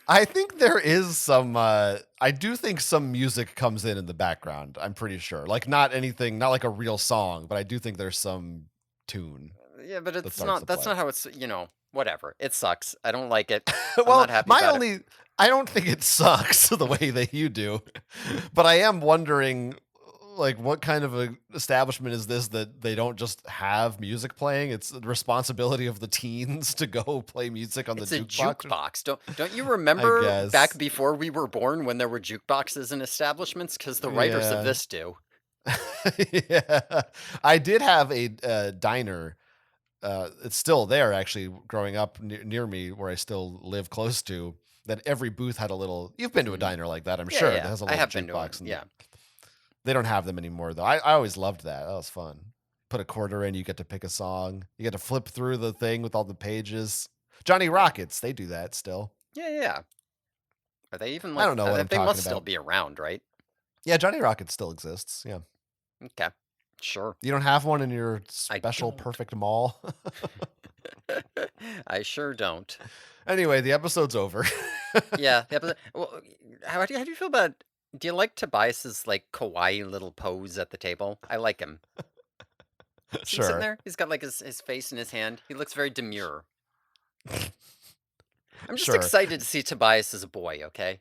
I think there is some. I do think some music comes in the background. I'm pretty sure, like not anything, not like a real song, but I do think there's some tune Yeah, but that it's starts to not. That's play. not how it's. Whatever. It sucks. I don't like it. I'm not Well, happy about it. I don't think it sucks the way that you do, but I am wondering, like, what kind of a establishment is this that they don't just have music playing? It's the responsibility of the teens to go play music on the It's a jukebox. jukebox. Don't you I remember back guess. before we were born when there were jukeboxes in establishments? Because the writers of Yeah. this do. Yeah. I did have a diner. It's still there, actually, growing up near me, where I still live close to. That every booth had a little. You've been to a Mhm. diner like that, I'm Yeah, sure. That yeah. has a I little have been to them. jukebox, and Yeah. they don't have them anymore, though. I always loved that. That was fun. Put a quarter in, you get to pick a song. You get to flip through the thing with all the pages. Johnny Rockets, they do that still. Yeah, yeah, yeah. Are they even I like? don't know what I'm They talking must still about. be around, right? Yeah, Johnny Rockets still exists. Yeah. Okay. Sure. You don't have one in your I special don't. perfect mall? I sure don't. Anyway, the episode's over. Yeah. Yeah. But well, how do you feel about? Do you like Tobias's like kawaii little pose at the table? I like him. See him sitting Sure. there? He's got like his face in his hand. He looks very demure. I'm just Sure. excited to see Tobias as a boy. Okay.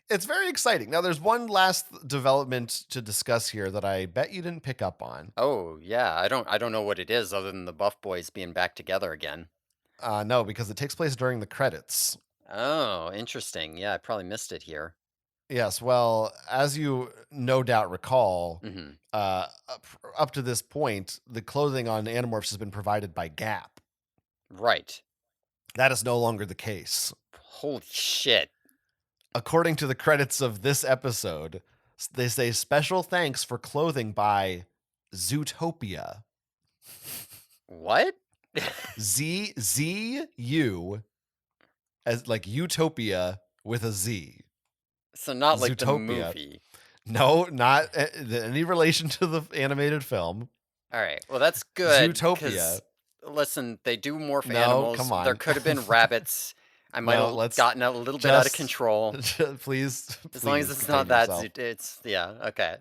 It's very exciting. Now, there's one last development to discuss here that I bet you didn't pick up on. Oh yeah. I don't know what it is other than the Buff Boys being back together again. No, because it takes place during the credits. Oh, interesting. Yeah, I probably missed it here. Yes, well, as you no doubt recall, Hmm. up to this point, the clothing on Animorphs has been provided by Gap. Right. That is no longer the case. Holy shit. According to the credits of this episode, they say special thanks for clothing by Zootopia. What? Z as like Utopia with a Z. So not like the Zootopia. movie. No, not any relation to the animated film. All right. Well, that's good Zootopia. because listen, they do morph No, animals. come There on. could have been rabbits. I might No, have let's gotten a little bit out of just control. please, As long as please it's not contain that yourself. it's yeah, okay.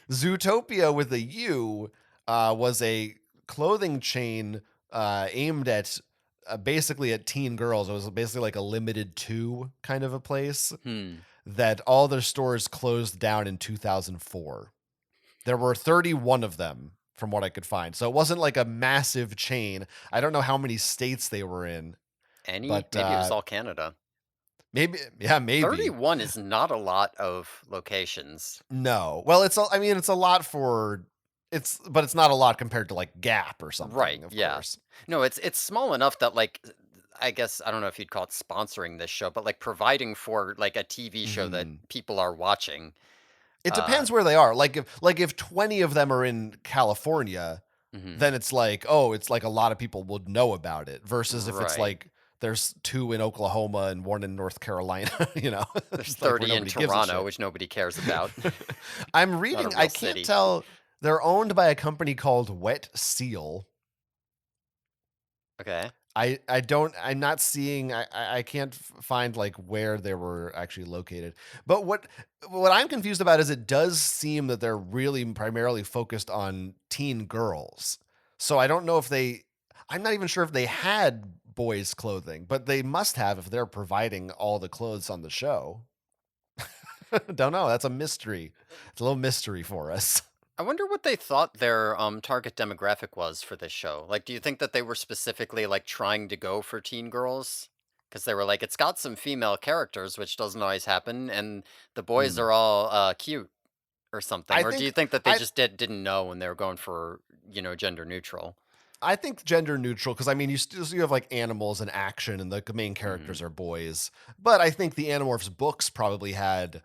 Zootopia with a U was a clothing chain aimed at basically at teen girls. It was basically like a limited two kind of a place Hmm. that all their stores closed down in 2004. There were 31 of them from what I could find. So it wasn't like a massive chain. I don't know how many states they were in, Any? but Maybe it was all Canada. maybe, yeah, maybe. 31 is not a lot of locations. No. Well, I mean, it's a lot for but it's not a lot compared to like Gap or Right, something, of yeah. course. No, it's small enough that, like, I guess I don't know if you'd call it sponsoring this show, but, like, providing for, like, a TV show that Mhm. people are watching. It Uh, depends where they are. Like if 20 of them are in California, mhm. then it's like, oh, it's like a lot of people would know about it versus if it's Right. like there's two in Oklahoma and one in North Carolina, There's like where 30 in nobody gives a Toronto, shit. which nobody cares about. I'm Not a reading, I real can't city. tell. They're owned by a company called Wet Seal. Okay. I'm not seeing, I can't find like where they were actually located. But what I'm confused about is it does seem that they're really primarily focused on teen girls. So I don't know if I'm not even sure if they had boys clothing, but they must have if they're providing all the clothes on the show. Don't know. That's a mystery. It's a little mystery for us. I wonder what they thought their target demographic was for this show. Like, do you think that they were specifically like trying to go for teen girls? Because they were like, it's got some female characters, which doesn't always happen, and the boys Hmm. are all cute or something. I Or do you think think that they I just didn't know when they were going for gender neutral? I think gender neutral because I mean you have like animals and action and the main Hmm. characters are boys, but I think the Animorphs books probably had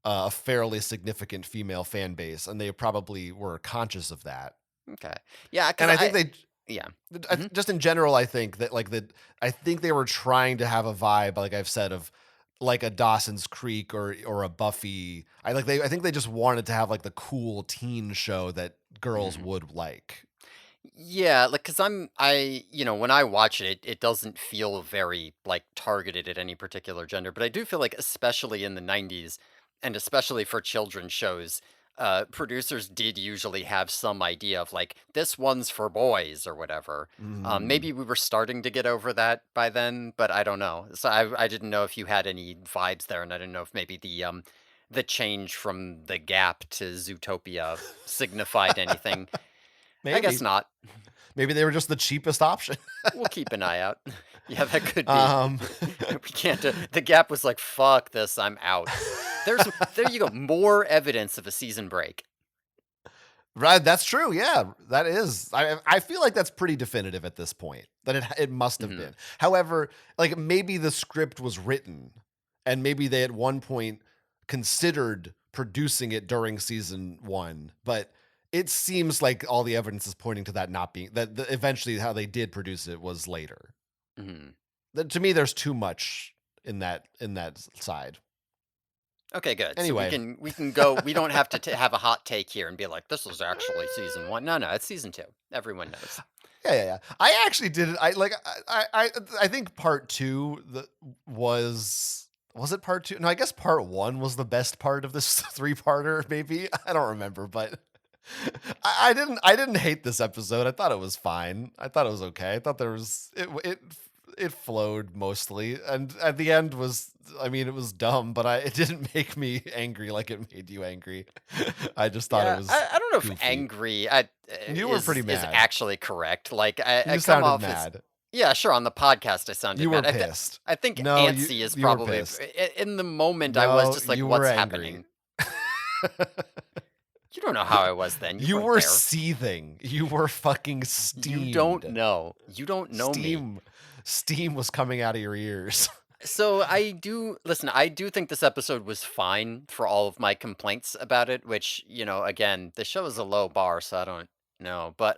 a fairly significant female fan base, and they probably were conscious of that. Okay. Yeah, because And I think yeah. Hmm. just in general, I think that I think they were trying to have a vibe, like I've said, of like a Dawson's Creek or a Buffy. I think they just wanted to have like the cool teen show that girls Hmm. would like. Yeah, like, cause when I watch it, it doesn't feel very, like, targeted at any particular gender, but I do feel like, especially in the 90s, and especially for children's shows, producers did usually have some idea of, like, this one's for boys or whatever. Mhm. Maybe we were starting to get over that by then, but I don't know. So I didn't know if you had any vibes there, and I didn't know if maybe the change from The Gap to Zootopia signified anything. I guess Maybe. not. Maybe they were just the cheapest option. We'll keep an eye out. Yeah, that could be. Um, We can't The Gap was like, "Fuck this, I'm out." There you go, more evidence of a season break. right, that's true. Yeah, that is. I feel like that's pretty definitive at this point that it must have Mhm, been. However, like maybe the script was written, and maybe they at one point considered producing it during season one, but it seems like all the evidence is pointing to that not being eventually how they did produce it was later. mhm. To me, there's too much in that side. Okay, good. So Anyway, we can go we don't have to have a hot take here and be like, "This was actually season 1." No, no, it's season 2. Everyone knows. yeah. I actually did it. I think part two was it part two? No, I guess part one was the best part of this three parter. Maybe I don't remember, but I didn't hate this episode. I thought it was fine. I thought it was okay. I thought there was it flowed mostly, and at the end was I mean it was dumb, but it didn't make me angry like it made you angry. I just thought it Yeah, was I don't know if goofy. angry, You were pretty is mad. actually correct. Like, I You come sounded off as mad. yeah, sure, on the podcast, I sounded You were mad. pissed. I think No, antsy is you were probably pissed. in the moment, I was No, just like, you were "What's angry. happening?" You don't know how I was then, you You weren't were there. seething. You were fucking You don't steamed. know. You don't know me. Steam steam was coming out of your ears. So I do think this episode was fine for all of my complaints about it, which, again, the show is a low bar, so I don't know. But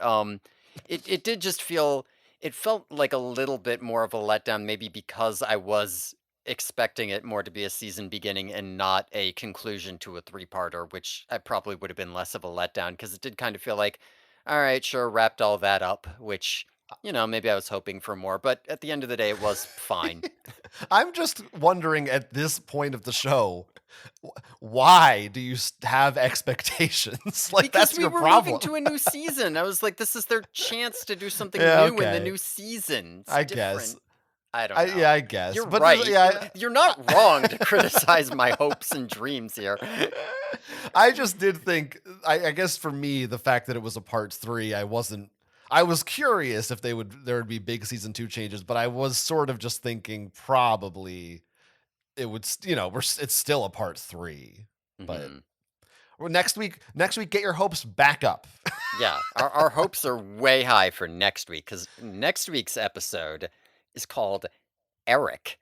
it did just it felt like a little bit more of a letdown, maybe because I was expecting it more to be a season beginning and not a conclusion to a three-parter, which I probably would have been less of a letdown because it did kind of feel like, all right, sure, wrapped all that up, which maybe I was hoping for more, but at the end of the day, it was fine. I'm just wondering at this point of the show, why do you have expectations? Like, Because that's we your were moving problem. to a new season. I was like, this is their chance to do something Yeah, new in the okay. new season. It's I guess. different. I don't know. I guess. You're But right. yeah, You're not wrong to criticize my hopes and dreams here. I just did think I guess for me, the fact that it was a part 3, I was curious if there would be big season 2 changes, but I was sort of just thinking probably it would, it's still a part 3. But Mhm. well, next week, get your hopes back up. Yeah, our hopes are way high for next week because next week's episode is called Eric.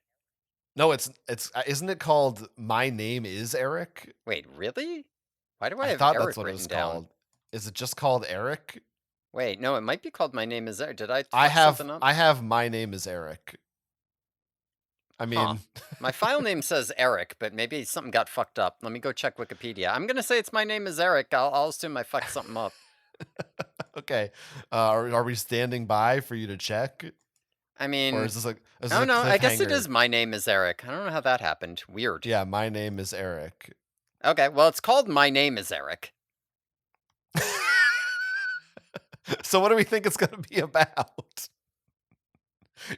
No, isn't it called My Name is Eric? Wait, really? Why do I I have thought that's Eric what it written was down? called. Is it just called Eric? Wait, no, it might be called My Name Is Eric. Did I fuck something up? I have My Name is Eric. I Huh. mean, My file name says Eric, but maybe something got fucked up. Let me go check Wikipedia. I'm gonna say it's My Name Is Eric. I'll assume I fucked something up. okay. Are we standing by for you to check, I or mean, is this oh a no, I guess it cliffhanger? is My Name Is Eric. I don't know how that happened. Weird. Yeah, My Name is Eric. Okay, well, it's called My Name Is Eric. So what do we think it's going to be about?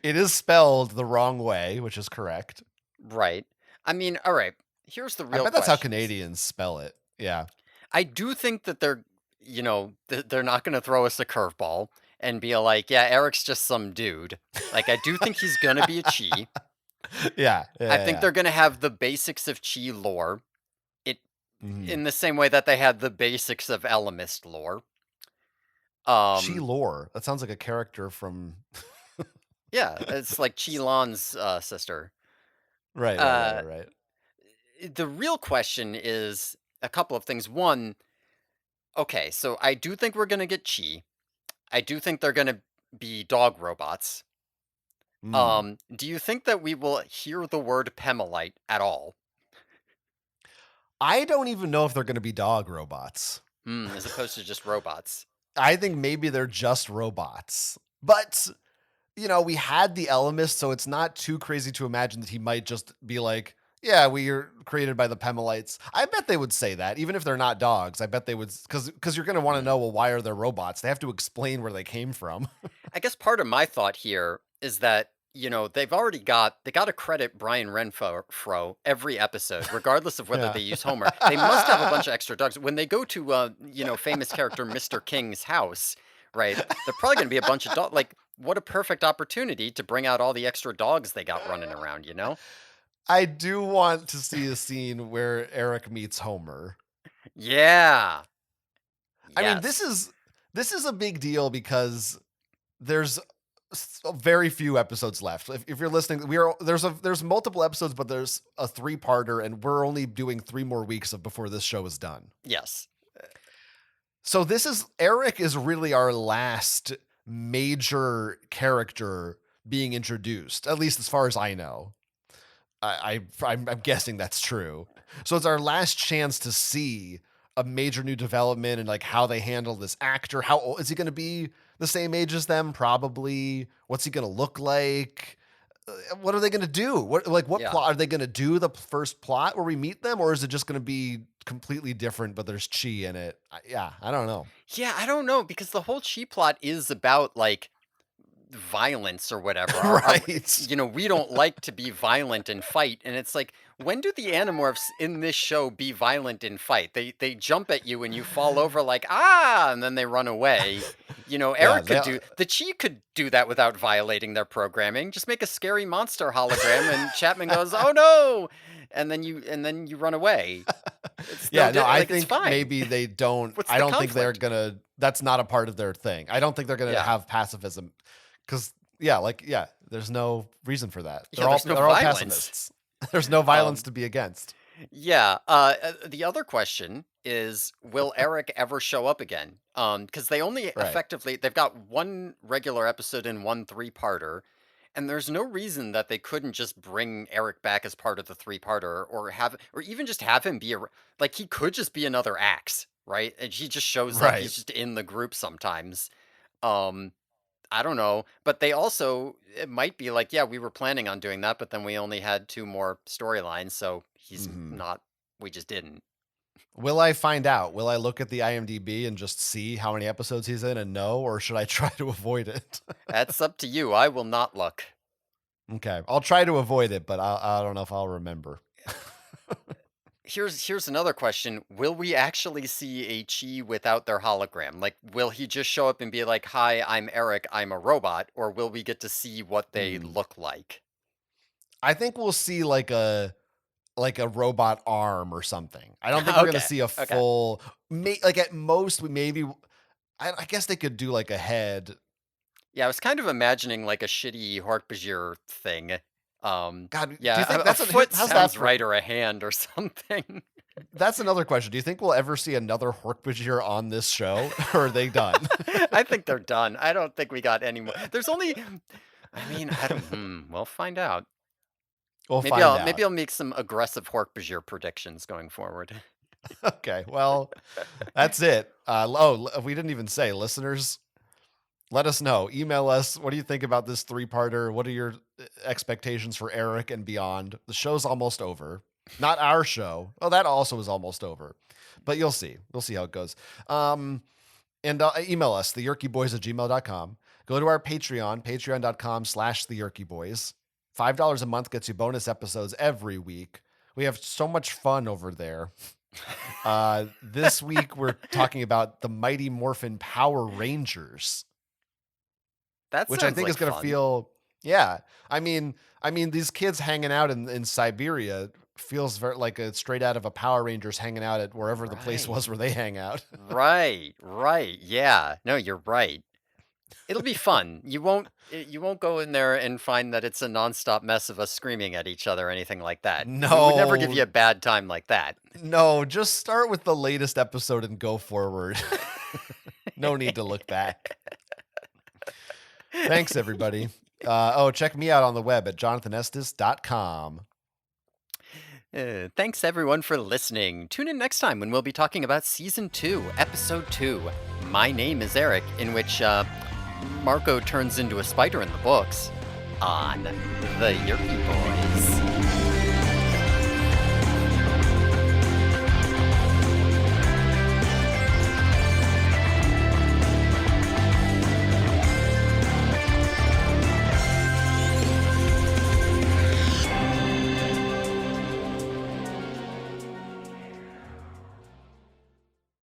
It is spelled the wrong way, which is correct. Right. I mean, all right. Here's the I real bet that's how questions. Canadians spell it. Yeah. I do think that they're not going to throw us a curveball and be like, yeah, Eric's just some dude. Like, I do think he's going to be a chi. Yeah. Yeah. I Yeah. think Yeah. they're going to have the basics of chi lore. It Mhm. in the same way that they had the basics of Elemist lore. Chi Um, Lore. That sounds like a character from. yeah, it's like Chi Lan's sister. Right. Right. Right. Uh, Right. Right. the real question is a couple of things. One, okay, so I do think we're going to get chi. I do think they're going to be dog robots. Mm. Do you think that we will hear the word Pemalite at all? I don't even know if they're going to be dog robots. As opposed to just robots. I think maybe they're just robots. But we had the Elemist, so it's not too crazy to imagine that he might just be like, yeah, we are created by the Pemalites. I bet they would say that, even if they're not dogs. I bet they would, because you're going to want to Hmm. know, well, why are they robots? They have to explain where they came from. I guess part of my thought here is that they got to credit Brian Renfro every episode, regardless of whether Yeah. they use Homer. They must have a bunch of extra dogs when they go to famous character Mr. King's house, right? They're probably going to be a bunch of dogs. Like, what a perfect opportunity to bring out all the extra dogs they got running around, you know? I do want to see a scene where Eric meets Homer. Yeah. I mean, Yes. this is a big deal because there's very few episodes left. If you're listening, there's multiple episodes, but there's a 3-parter, and we're only doing 3 more weeks of before this show is done. Yes. So Eric is really our last major character being introduced, at least as far as I know. I'm guessing that's true. So it's our last chance to see a major new development and like how they handle this actor. How old is he going to be? The same age as them, probably. What's he going to look like? What are they going to do? What Yeah. plot are they going to do? The first plot where we meet them, or is it just going to be completely different? But there's chi in it. Yeah, I don't know. Yeah, I don't know because the whole Chi plot is about like violence or whatever. Right. We don't like to be violent and fight, and it's like, when do the Animorphs in this show be violent and fight? They jump at you and you fall over like and then they run away. Yeah, Eric could do the Chi could do that without violating their programming. Just make a scary monster hologram, and Chapman goes, "Oh no!" and then you run away. It's no yeah, no, I like it's think fine. maybe they don't. What's I the don't think they're conflict? gonna. That's not a part of their thing. I don't think they're gonna Yeah, have pacifism, because there's no reason for that. yeah. There's no They're all violence. pacifist. There's no violence Um, to be against. Yeah. The other question is, will Eric ever show up again? Because Right. they've got one regular episode and one three-parter, and there's no reason that they couldn't just bring Eric back as part of the three-parter, or even just have him be like he could just be another Axe, right? And he just shows up. Right. He's just in the group sometimes. Um, I don't know, but they also it might be like, yeah, we were planning on doing that, but then we only had 2 more storylines, so he's Mhm. not we just didn't. Will I find out? Will I look at the IMDb and just see how many episodes he's in and know, or should I try to avoid it? That's up to you. I will not look. Okay, I'll try to avoid it, but I don't know if I'll remember. Here's another question. Will we actually see a Chi without their hologram? Like, will he just show up and be like, "Hi, I'm Eric, I'm a robot," or will we get to see what they Hmm. look like? I think we'll see like a robot arm or something. I don't think we're gonna Okay, see a okay. full. Like at most, we maybe. I guess they could do like a head. Yeah, I was kind of imagining like a shitty Hork-Bajir thing. God, do you Yeah, think a foot how's that sounds for? right or a hand or something. That's another question. Do you think we'll ever see another Hork-Bajir on this show, or are they done? I think they're done. I don't think we got any more. There's only I mean, I don't we'll find out. We'll find out. Maybe I'll make some aggressive Hork-Bajir predictions going forward. Okay, well, that's it. We didn't even say, listeners, let us know. Email us. What do you think about this three-parter? What are your expectations for Eric and beyond? The show's almost over. Not our show. Oh, that also is almost over. But you'll see. We'll see how it goes. And email us, theyerkyboys@gmail.com. Go to our Patreon, patreon.com/theyerkyboys. $5 a month gets you bonus episodes every week. We have so much fun over there. This week we're talking about the Mighty Morphin Power Rangers, That which I sounds think is like going to fun. feel, yeah. I mean, these kids hanging out in Siberia feels very like a straight out of a Power Rangers hanging out at wherever the place Right. was where they hang out. Right, right. Yeah. No, you're right. It'll be fun. You won't go in there and find that it's a nonstop mess of us screaming at each other or anything like that. We would never give you No, a bad time like that. no, just start with the latest episode and go forward. No need to look back. Thanks, everybody. Check me out on the web at jonathanestis.com. Thanks everyone for listening. Tune in next time when we'll be talking about season 2, episode 2. My name is Eric, in which Marco turns into a spider in the books on the Yerky Boys.